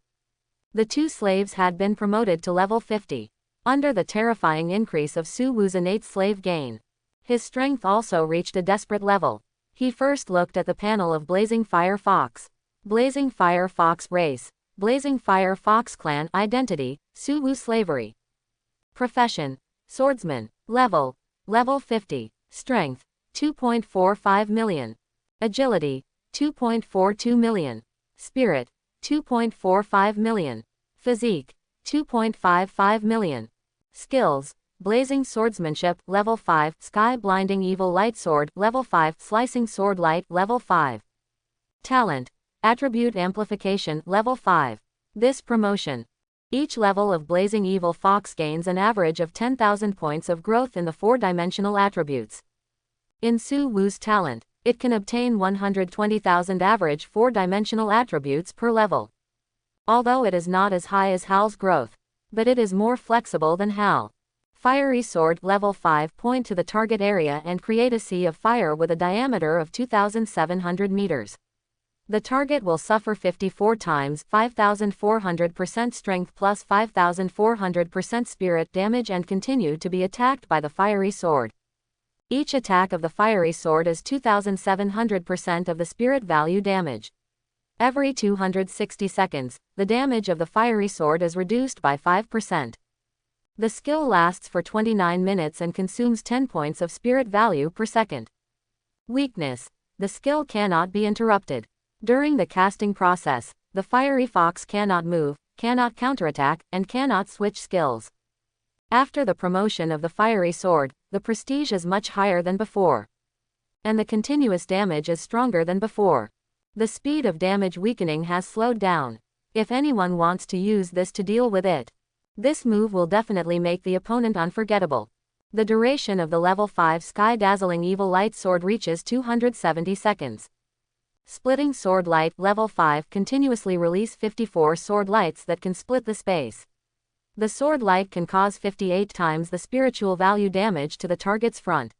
The two slaves had been promoted to level 50. Under the terrifying increase of Su Wu's innate slave gain, his strength also reached a desperate level. He first looked at the panel of Blazing Fire Fox. Blazing Fire Fox race. Blazing Fire Fox clan identity, Su Wu slavery. Profession, swordsman. Level 50. Strength, 2.45 million. Agility, 2.42 million. Spirit, 2.45 million. Physique, 2.55 million. Skills, Blazing Swordsmanship, Level 5, Sky Blinding Evil Light Sword, Level 5, Slicing Sword Light, Level 5. Talent, Attribute Amplification, Level 5. This promotion. Each level of Blazing Evil Fox gains an average of 10,000 points of growth in the 4-dimensional attributes. In Su Wu's talent, it can obtain 120,000 average 4-dimensional attributes per level. Although it is not as high as Hal's growth, but it is more flexible than Hal. Fiery Sword, Level 5. Point to the target area and create a sea of fire with a diameter of 2,700 meters. The target will suffer 54 times 5,400% strength plus 5,400% spirit damage and continue to be attacked by the fiery sword. Each attack of the fiery sword is 2,700% of the spirit value damage. Every 260 seconds, the damage of the fiery sword is reduced by 5%. The skill lasts for 29 minutes and consumes 10 points of spirit value per second. Weakness. The skill cannot be interrupted. During the casting process, the fiery fox cannot move, cannot counterattack, and cannot switch skills. After the promotion of the fiery sword, the prestige is much higher than before. And the continuous damage is stronger than before. The speed of damage weakening has slowed down. If anyone wants to use this to deal with it, this move will definitely make the opponent unforgettable. The duration of the level 5 sky-dazzling evil light sword reaches 270 seconds. Splitting sword light level 5 continuously release 54 sword lights that can split the space. The sword light can cause 58 times the spiritual value damage to the target's front.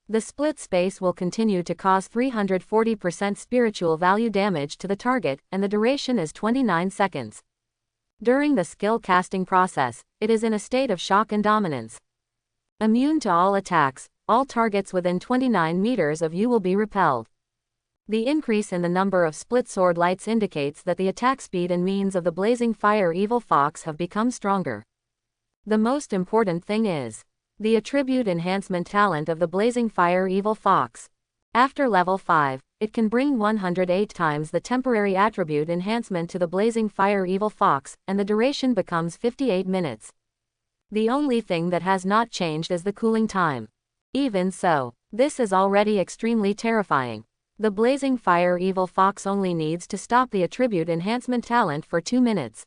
The split space will continue to cause 340% spiritual value damage to the target, and the duration is 29 seconds. During the skill casting process, it is in a state of shock and dominance. Immune to all attacks, all targets within 29 meters of you will be repelled. The increase in the number of split sword lights indicates that the attack speed and means of the blazing fire evil fox have become stronger. The most important thing is the attribute enhancement talent of the blazing fire evil fox. After level 5, it can bring 108 times the temporary attribute enhancement to the blazing fire evil fox, and the duration becomes 58 minutes. The only thing that has not changed is the cooling time. Even so, this is already extremely terrifying. The blazing fire evil fox only needs to stop the attribute enhancement talent for 2 minutes.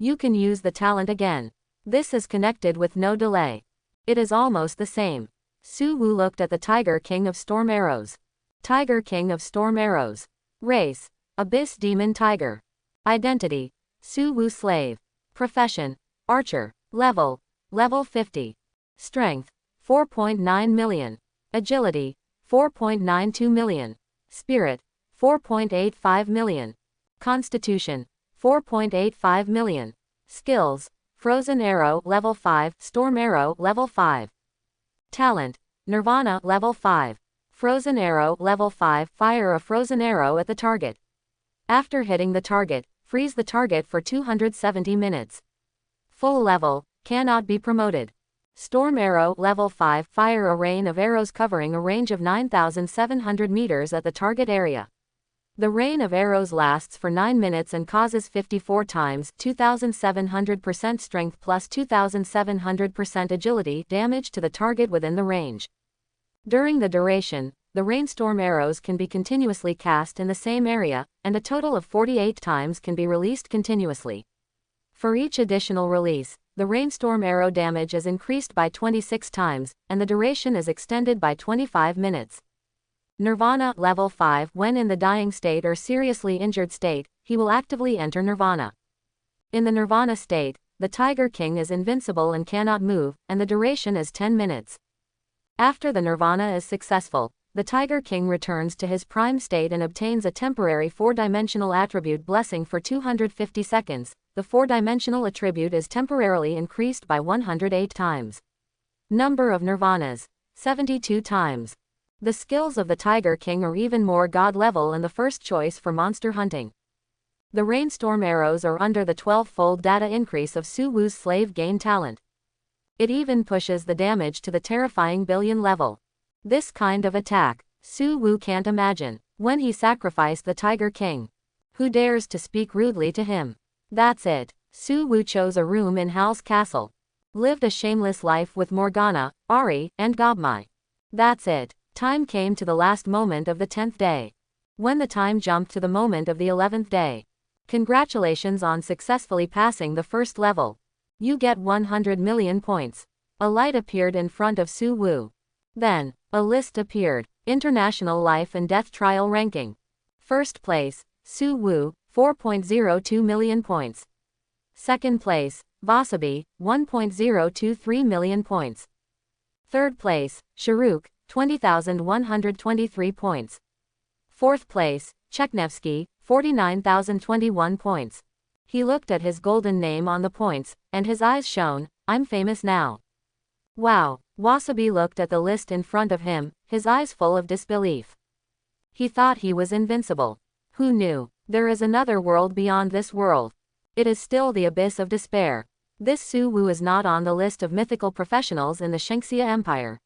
You can use the talent again. This is connected with no delay. It is almost the same. Su Wu looked at the Tiger King of Storm Arrows. Tiger King of Storm Arrows. Race: Abyss Demon Tiger. Identity: Su Wu Slave. Profession: Archer. Level: Level 50. Strength: 4.9 million. Agility: 4.92 million. Spirit: 4.85 million. Constitution: 4.85 million. Skills: Frozen Arrow Level 5, Storm Arrow Level 5. Talent: Nirvana Level 5. Frozen Arrow Level 5. Fire a frozen arrow at the target. After hitting the target, freeze the target for 270 minutes. Full level, cannot be promoted. Storm Arrow Level 5. Fire a rain of arrows covering a range of 9,700 meters at the target area. The rain of arrows lasts for 9 minutes and causes 54 times 2,700% strength plus 2,700% agility damage to the target within the range. During the duration, the rainstorm arrows can be continuously cast in the same area, and a total of 48 times can be released continuously. For each additional release, the rainstorm arrow damage is increased by 26 times, and the duration is extended by 25 minutes. Nirvana Level 5. When in the dying state or seriously injured state, he will actively enter Nirvana. In the Nirvana state, the Tiger King is invincible and cannot move, and the duration is 10 minutes. After the Nirvana is successful, the Tiger King returns to his prime state and obtains a temporary 4-dimensional attribute blessing for 250 seconds. The 4-dimensional attribute is temporarily increased by 108 times. Number of Nirvanas: 72 times. The skills of the Tiger King are even more god level and the first choice for monster hunting. The rainstorm arrows are under the 12-fold data increase of Su Wu's slave gain talent. It even pushes the damage to the terrifying billion level. This kind of attack, Su Wu can't imagine. When he sacrificed the Tiger King, who dares to speak rudely to him? That's it. Su Wu chose a room in Hal's castle. Lived a shameless life with Morgana, Ahri, and Gobmai. That's it. Time came to the last moment of the 10th day. When the time jumped to the moment of the 11th day. Congratulations on successfully passing the first level. You get 100 million points. A light appeared in front of Su Wu. Then, a list appeared. International Life and Death Trial Ranking. First place, Su Wu, 4.02 million points. Second place, Vasabi, 1.023 million points. Third place, Sharuk, 20,123 points. Fourth place, Chekhnevsky, 49,021 points. He looked at his golden name on the points, and his eyes shone. I'm famous now. Wow. Wasabi looked at the list in front of him, his eyes full of disbelief. He thought he was invincible. Who knew? There is another world beyond this world. It is still the abyss of despair. This Su Wu is not on the list of mythical professionals in the Shengxia Empire.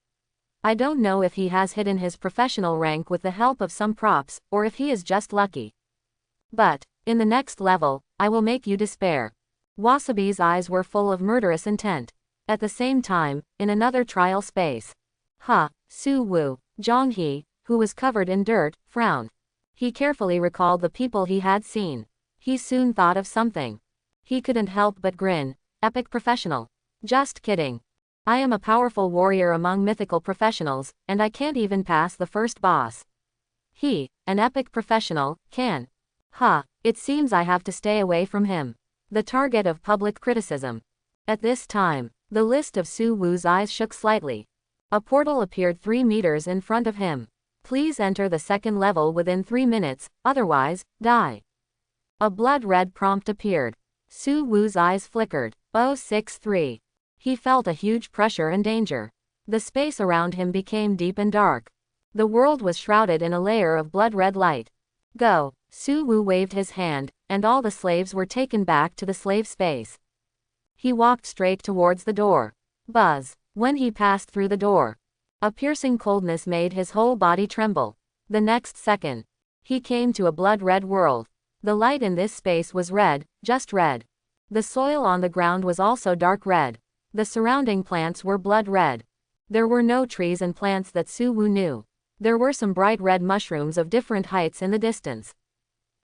I don't know if he has hidden his professional rank with the help of some props, or if he is just lucky. But, in the next level, I will make you despair. Wasabi's eyes were full of murderous intent. At the same time, in another trial space. Su Wu. Zhang He, who was covered in dirt, frowned. He carefully recalled the people he had seen. He soon thought of something. He couldn't help but grin. Epic professional. Just kidding. I am a powerful warrior among mythical professionals, and I can't even pass the first boss. He, an epic professional, can. It seems I have to stay away from him. The target of public criticism. At this time, the list of Su Wu's eyes shook slightly. A portal appeared 3 meters in front of him. Please enter the second level within 3 minutes, otherwise, die. A blood-red prompt appeared. Su Wu's eyes flickered. 063. He felt a huge pressure and danger. The space around him became deep and dark. The world was shrouded in a layer of blood-red light. Go. Su Wu waved his hand, and all the slaves were taken back to the slave space. He walked straight towards the door. Buzz. When he passed through the door, a piercing coldness made his whole body tremble. The next second, he came to a blood-red world. The light in this space was red, just red. The soil on the ground was also dark red. The surrounding plants were blood red. There were no trees and plants that Su Wu knew. There were some bright red mushrooms of different heights in the distance.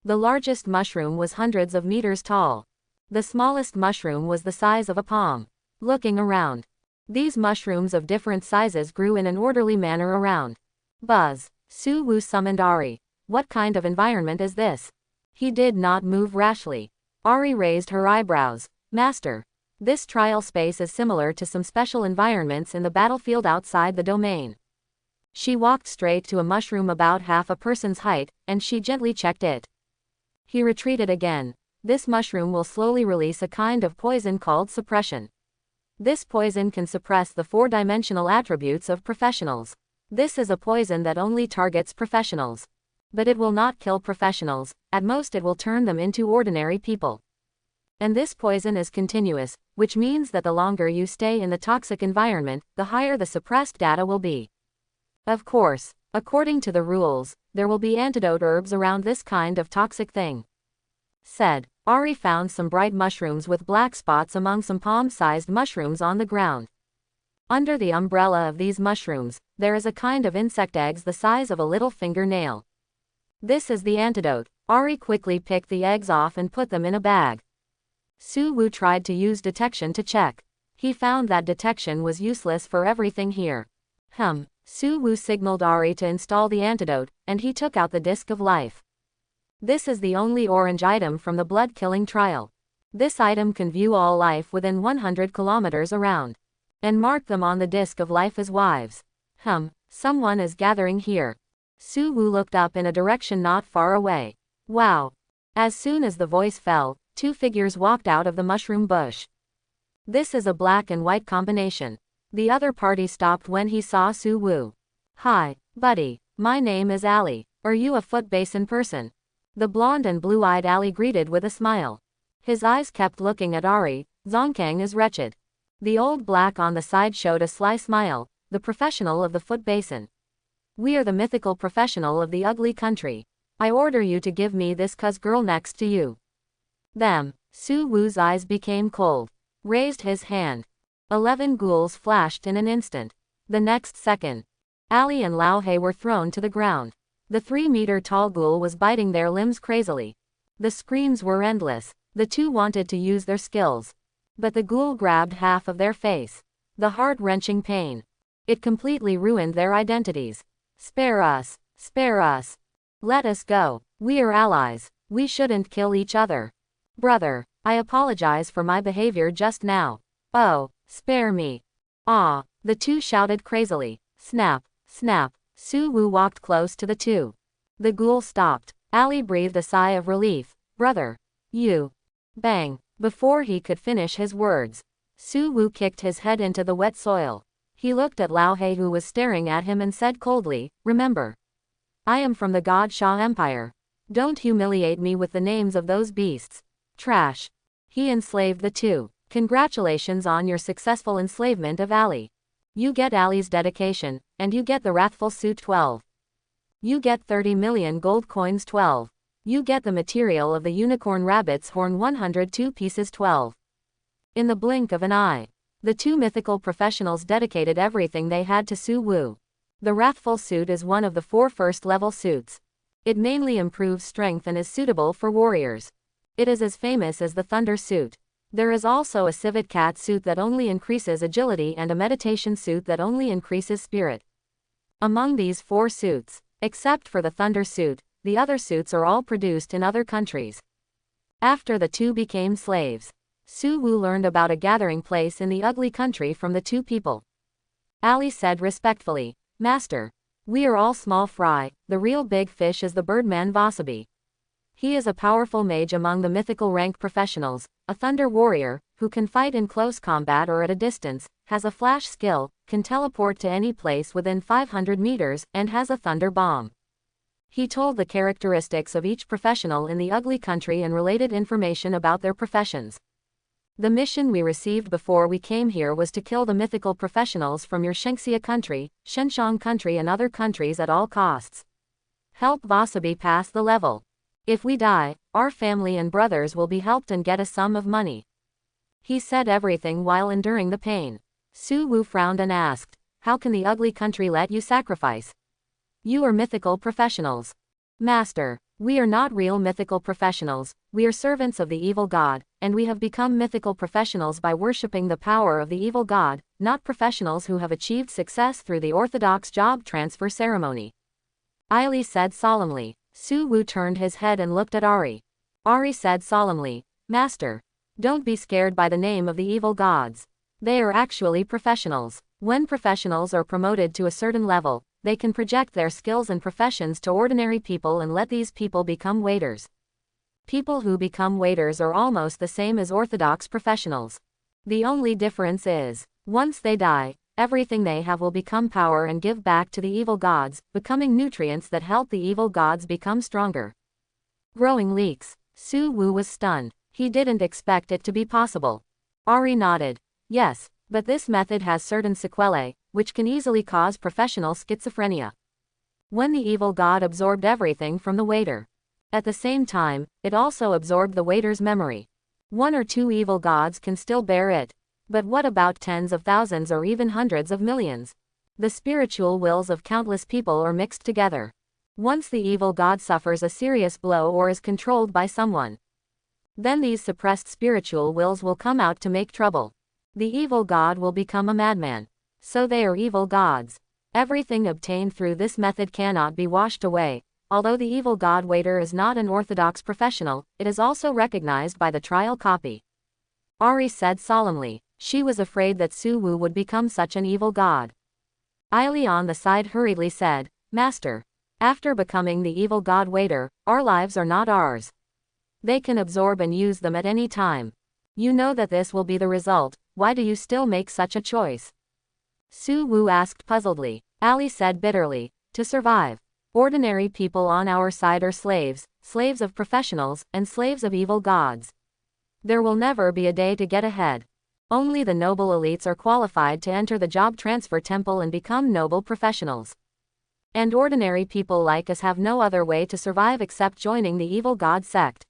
The largest mushroom was hundreds of meters tall. The smallest mushroom was the size of a palm. Looking around, these mushrooms of different sizes grew in an orderly manner around. Buzz. Su Wu summoned Ahri. What kind of environment is this? He did not move rashly. Ahri raised her eyebrows. Master. This trial space is similar to some special environments in the battlefield outside the domain. She walked straight to a mushroom about half a person's height, and she gently checked it. He retreated again. This mushroom will slowly release a kind of poison called suppression. This poison can suppress the 4-dimensional attributes of professionals. This is a poison that only targets professionals. But it will not kill professionals, at most it will turn them into ordinary people. And this poison is continuous, which means that the longer you stay in the toxic environment, the higher the suppressed data will be. Of course, according to the rules, there will be antidote herbs around this kind of toxic thing. Said. Ahri found some bright mushrooms with black spots among some palm-sized mushrooms on the ground. Under the umbrella of these mushrooms, there is a kind of insect eggs the size of a little fingernail. This is the antidote. Ahri quickly picked the eggs off and put them in a bag. Su Wu tried to use detection to check. He found that detection was useless for everything here. Su Wu signaled Ahri to install the antidote, and he took out the disc of life. This is the only orange item from the blood-killing trial. This item can view all life within 100 kilometers around, and mark them on the disc of life as wives. Someone is gathering here. Su Wu looked up in a direction not far away. Wow. As soon as the voice fell, 2 figures walked out of the mushroom bush. This is a black and white combination. The other party stopped when he saw Su Wu. Hi, buddy. My name is Ali. Are you a foot basin person? The blonde and blue-eyed Ali greeted with a smile. His eyes kept looking at Ahri. Zongkang is wretched. The old black on the side showed a sly smile. The professional of the foot basin. We are the mythical professional of the ugly country. I order you to give me this cuz girl next to you. Them. Su Wu's eyes became cold. Raised his hand. 11 ghouls flashed in an instant. The next second, Ali and Lao He were thrown to the ground. The 3-meter-tall ghoul was biting their limbs crazily. The screams were endless. The two wanted to use their skills. But the ghoul grabbed half of their face. The heart-wrenching pain. It completely ruined their identities. Spare us. Spare us. Let us go. We are allies. We shouldn't kill each other. Brother, I apologize for my behavior just now. Oh, spare me. Ah, the two shouted crazily. Snap, snap. Su Wu walked close to the two. The ghoul stopped. Ali breathed a sigh of relief. Brother. You. Bang. Before he could finish his words, Su Wu kicked his head into the wet soil. He looked at Lao He, who was staring at him, and said coldly, Remember. I am from the God Shah Empire. Don't humiliate me with the names of those beasts. Trash. He enslaved the two. Congratulations on your successful enslavement of Ali. You get Ali's dedication, and you get the Wrathful Suit 12. You get 30 million gold coins 12. You get the material of the Unicorn Rabbit's Horn 102 pieces 12. In the blink of an eye, the two mythical professionals dedicated everything they had to Su Wu. The Wrathful Suit is one of the 4 first-level suits. It mainly improves strength and is suitable for warriors. It is as famous as the Thunder Suit. There is also a civet cat suit that only increases agility and a meditation suit that only increases spirit. Among these 4 suits, except for the thunder suit, the other suits are all produced in other countries. After the 2 became slaves, Su Wu learned about a gathering place in the ugly country from the 2 people. Ali said respectfully, Master, we are all small fry, the real big fish is the birdman Vasabi. He is a powerful mage among the mythical rank professionals, a thunder warrior, who can fight in close combat or at a distance, has a flash skill, can teleport to any place within 500 meters, and has a thunder bomb. He told the characteristics of each professional in the ugly country and related information about their professions. The mission we received before we came here was to kill the mythical professionals from your Shengxia country, Shenshang country and other countries at all costs. Help Vasabi pass the level. If we die, our family and brothers will be helped and get a sum of money. He said everything while enduring the pain. Su Wu frowned and asked, how can the ugly country let you sacrifice? You are mythical professionals. Master, we are not real mythical professionals, we are servants of the evil god, and we have become mythical professionals by worshipping the power of the evil god, not professionals who have achieved success through the orthodox job transfer ceremony. Ali said solemnly. Su Wu turned his head and looked at Ahri. Ahri said solemnly, Master, don't be scared by the name of the evil gods. They are actually professionals. When professionals are promoted to a certain level, they can project their skills and professions to ordinary people and let these people become waiters. People who become waiters are almost the same as orthodox professionals. The only difference is, once they die, everything they have will become power and give back to the evil gods, becoming nutrients that help the evil gods become stronger. Growing leaks. Su Wu was stunned. He didn't expect it to be possible. Ahri nodded. Yes, but this method has certain sequelae, which can easily cause professional schizophrenia. When the evil god absorbed everything from the waiter. At the same time, it also absorbed the waiter's memory. 1 or 2 evil gods can still bear it. But what about tens of thousands or even hundreds of millions? The spiritual wills of countless people are mixed together. Once the evil god suffers a serious blow or is controlled by someone, then these suppressed spiritual wills will come out to make trouble. The evil god will become a madman. So they are evil gods. Everything obtained through this method cannot be washed away. Although the evil god waiter is not an orthodox professional, it is also recognized by the trial copy. Ahri said solemnly. She was afraid that Su Wu would become such an evil god. Ali on the side hurriedly said, Master, after becoming the evil god waiter, our lives are not ours. They can absorb and use them at any time. You know that this will be the result, why do you still make such a choice? Su Wu asked puzzledly. Ali said bitterly, to survive. Ordinary people on our side are slaves, slaves of professionals, and slaves of evil gods. There will never be a day to get ahead. Only the noble elites are qualified to enter the job transfer temple and become noble professionals. And ordinary people like us have no other way to survive except joining the evil god sect.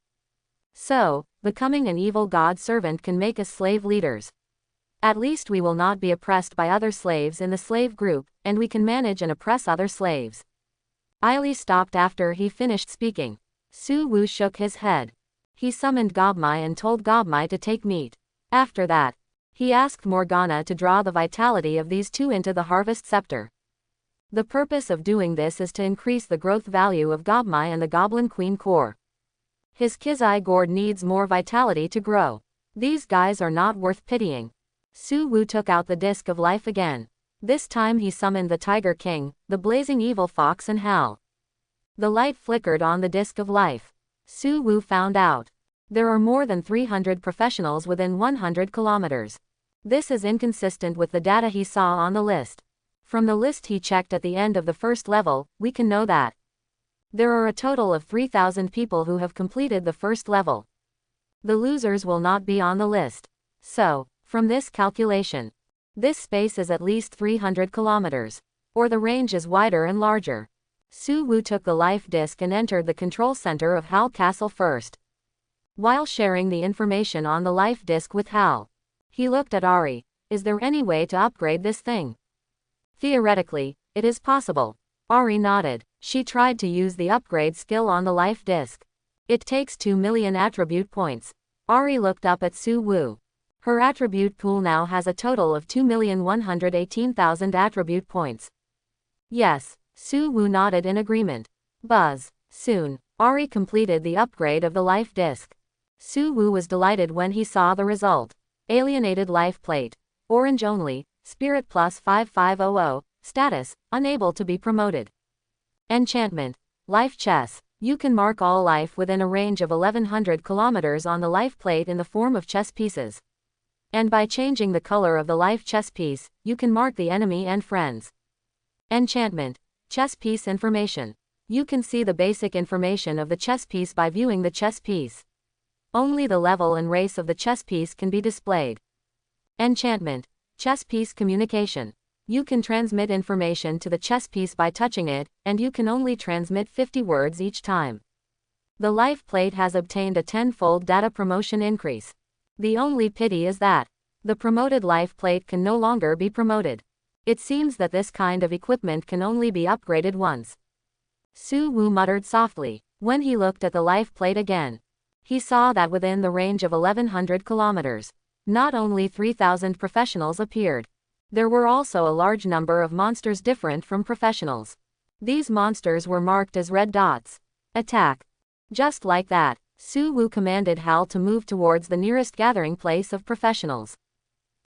So, becoming an evil god servant can make us slave leaders. At least we will not be oppressed by other slaves in the slave group, and we can manage and oppress other slaves. Ali stopped after he finished speaking. Su Wu shook his head. He summoned Gobmai and told Gobmai to take meat. After that, he asked Morgana to draw the vitality of these 2 into the harvest scepter. The purpose of doing this is to increase the growth value of Gobmai and the Goblin Queen core. His Kizai gourd needs more vitality to grow. These guys are not worth pitying. Su Wu took out the disc of life again. This time he summoned the Tiger King, the blazing evil fox and Hal. The light flickered on the disc of life. Su Wu found out. There are more than 300 professionals within 100 kilometers. This is inconsistent with the data he saw on the list. From the list he checked at the end of the first level, we can know that there are a total of 3,000 people who have completed the first level. The losers will not be on the list. So, from this calculation, this space is at least 300 kilometers. Or the range is wider and larger. Su Wu took the life disc and entered the control center of Hal Castle first. While sharing the information on the life disc with Hal, he looked at Ahri. Is there any way to upgrade this thing? Theoretically, it is possible. Ahri nodded. She tried to use the upgrade skill on the life disc. It takes 2 million attribute points. Ahri looked up at Su Wu. Her attribute pool now has a total of 2,118,000 attribute points. Yes, Su Wu nodded in agreement. Buzz. Soon, Ahri completed the upgrade of the life disc. Su Wu was delighted when he saw the result. Alienated life plate. Orange only, spirit plus 5500, status, unable to be promoted. Enchantment. Life chess. You can mark all life within a range of 1100 kilometers on the life plate in the form of chess pieces. And by changing the color of the life chess piece, you can mark the enemy and friends. Enchantment. Chess piece information. You can see the basic information of the chess piece by viewing the chess piece. Only the level and race of the chess piece can be displayed. Enchantment. Chess piece communication. You can transmit information to the chess piece by touching it, and you can only transmit 50 words each time. The life plate has obtained a 10-fold data promotion increase. The only pity is that the promoted life plate can no longer be promoted. It seems that this kind of equipment can only be upgraded once. Su Wu muttered softly. When he looked at the life plate again, he saw that within the range of 1100 kilometers, not only 3,000 professionals appeared. There were also a large number of monsters different from professionals. These monsters were marked as red dots. Attack. Just like that, Su Wu commanded Hal to move towards the nearest gathering place of professionals.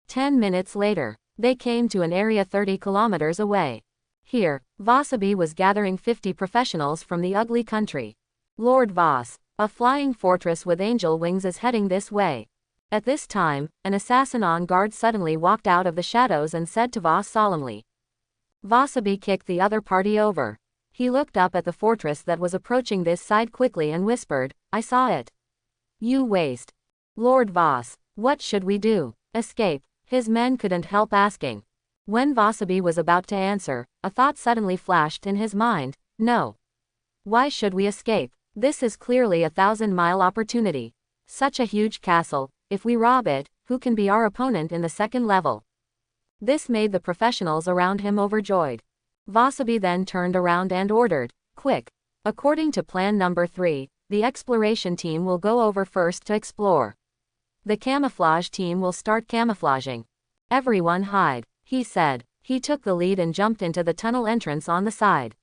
10 minutes later, they came to an area 30 kilometers away. Here, Vasabi was gathering 50 professionals from the ugly country. Lord Voss, a flying fortress with angel wings, is heading this way. At this time, an assassin on guard suddenly walked out of the shadows and said to Voss solemnly. Vasabi kicked the other party over. He looked up at the fortress that was approaching this side quickly and whispered, "I saw it." "You waste." "Lord Voss, what should we do? Escape?" His men couldn't help asking. When Vasabi was about to answer, a thought suddenly flashed in his mind. No. Why should we escape? This is clearly a 1,000-mile opportunity. Such a huge castle. If we rob it, who can be our opponent in the second level? This made the professionals around him overjoyed. Vasabi then turned around and ordered, "Quick. According to plan number 3, the exploration team will go over first to explore. The camouflage team will start camouflaging. Everyone hide," he said. He took the lead and jumped into the tunnel entrance on the side.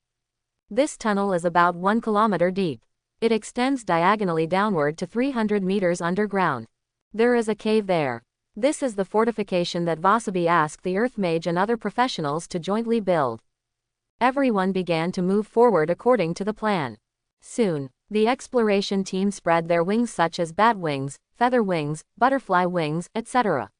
This tunnel is about 1 kilometer deep. It extends diagonally downward to 300 meters underground. There is a cave there. This is the fortification that Vasabi asked the Earth Mage and other professionals to jointly build. Everyone began to move forward according to the plan. Soon, the exploration team spread their wings such as bat wings, feather wings, butterfly wings, etc.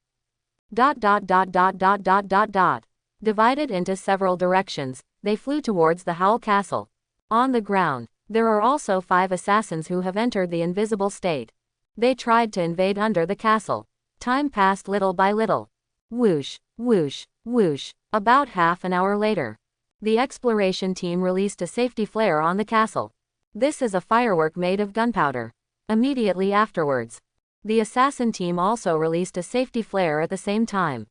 Divided into several directions, they flew towards the Howl Castle. On the ground, there are also 5 assassins who have entered the invisible state. They tried to invade under the castle. Time passed little by little. Whoosh, whoosh, whoosh. About half an hour later, the exploration team released a safety flare on the castle. This is a firework made of gunpowder. Immediately afterwards, the assassin team also released a safety flare at the same time.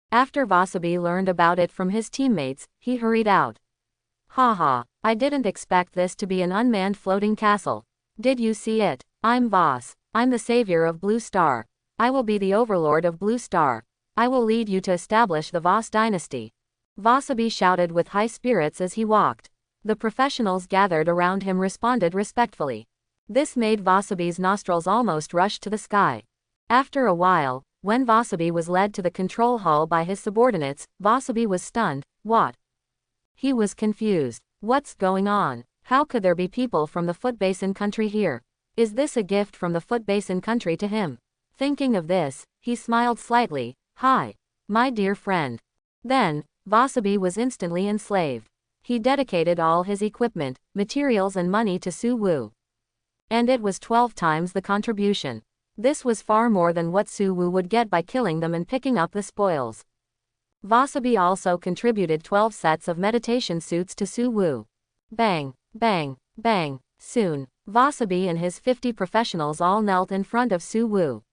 After Vasabi learned about it from his teammates, he hurried out. "Haha, I didn't expect this to be an unmanned floating castle. Did you see it? I'm Voss. I'm the savior of Blue Star. I will be the overlord of Blue Star. I will lead you to establish the Voss dynasty." Vasabi shouted with high spirits as he walked. The professionals gathered around him responded respectfully. This made Vasabi's nostrils almost rush to the sky. After a while, when Vasabi was led to the control hall by his subordinates, Vasabi was stunned. What? He was confused. What's going on? How could there be people from the Foot Basin country here? Is this a gift from the Foot Basin country to him? Thinking of this, he smiled slightly. "Hi, my dear friend." Then, Vasabi was instantly enslaved. He dedicated all his equipment, materials and money to Su Wu. And it was 12 times the contribution. This was far more than what Su Wu would get by killing them and picking up the spoils. Vasabi also contributed 12 sets of meditation suits to Su Wu. Bang, bang, bang. Soon, Vasabi and his 50 professionals all knelt in front of Su Wu.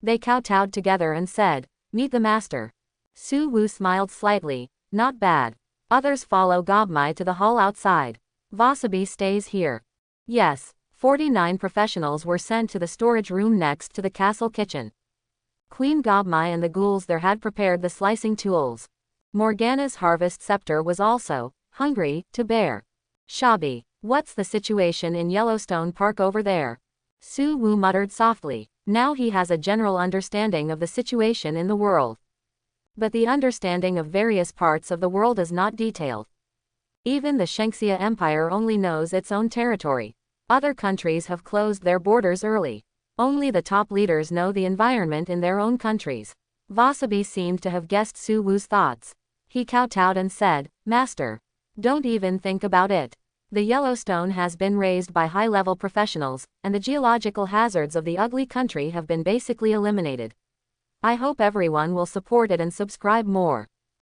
They kowtowed together and said, "Meet the master." Su Wu smiled slightly. "Not bad. Others follow Gobmai to the hall outside. Vasabi stays here." "Yes, 49 professionals were sent to the storage room next to the castle kitchen. Queen Gobmai and the ghouls there had prepared the slicing tools. Morgana's harvest scepter was also hungry to bear. Shabby. What's the situation in Yellowstone Park over there? Su Wu muttered softly. Now he has a general understanding of the situation in the world. But the understanding of various parts of the world is not detailed. Even the Shengxia Empire only knows its own territory. Other countries have closed their borders early. Only the top leaders know the environment in their own countries. Vasabi seemed to have guessed Su Wu's thoughts. He kowtowed and said, Master, don't even think about it. The Yellowstone has been raised by high-level professionals, and the geological hazards of the ugly country have been basically eliminated. I hope everyone will support it and subscribe more.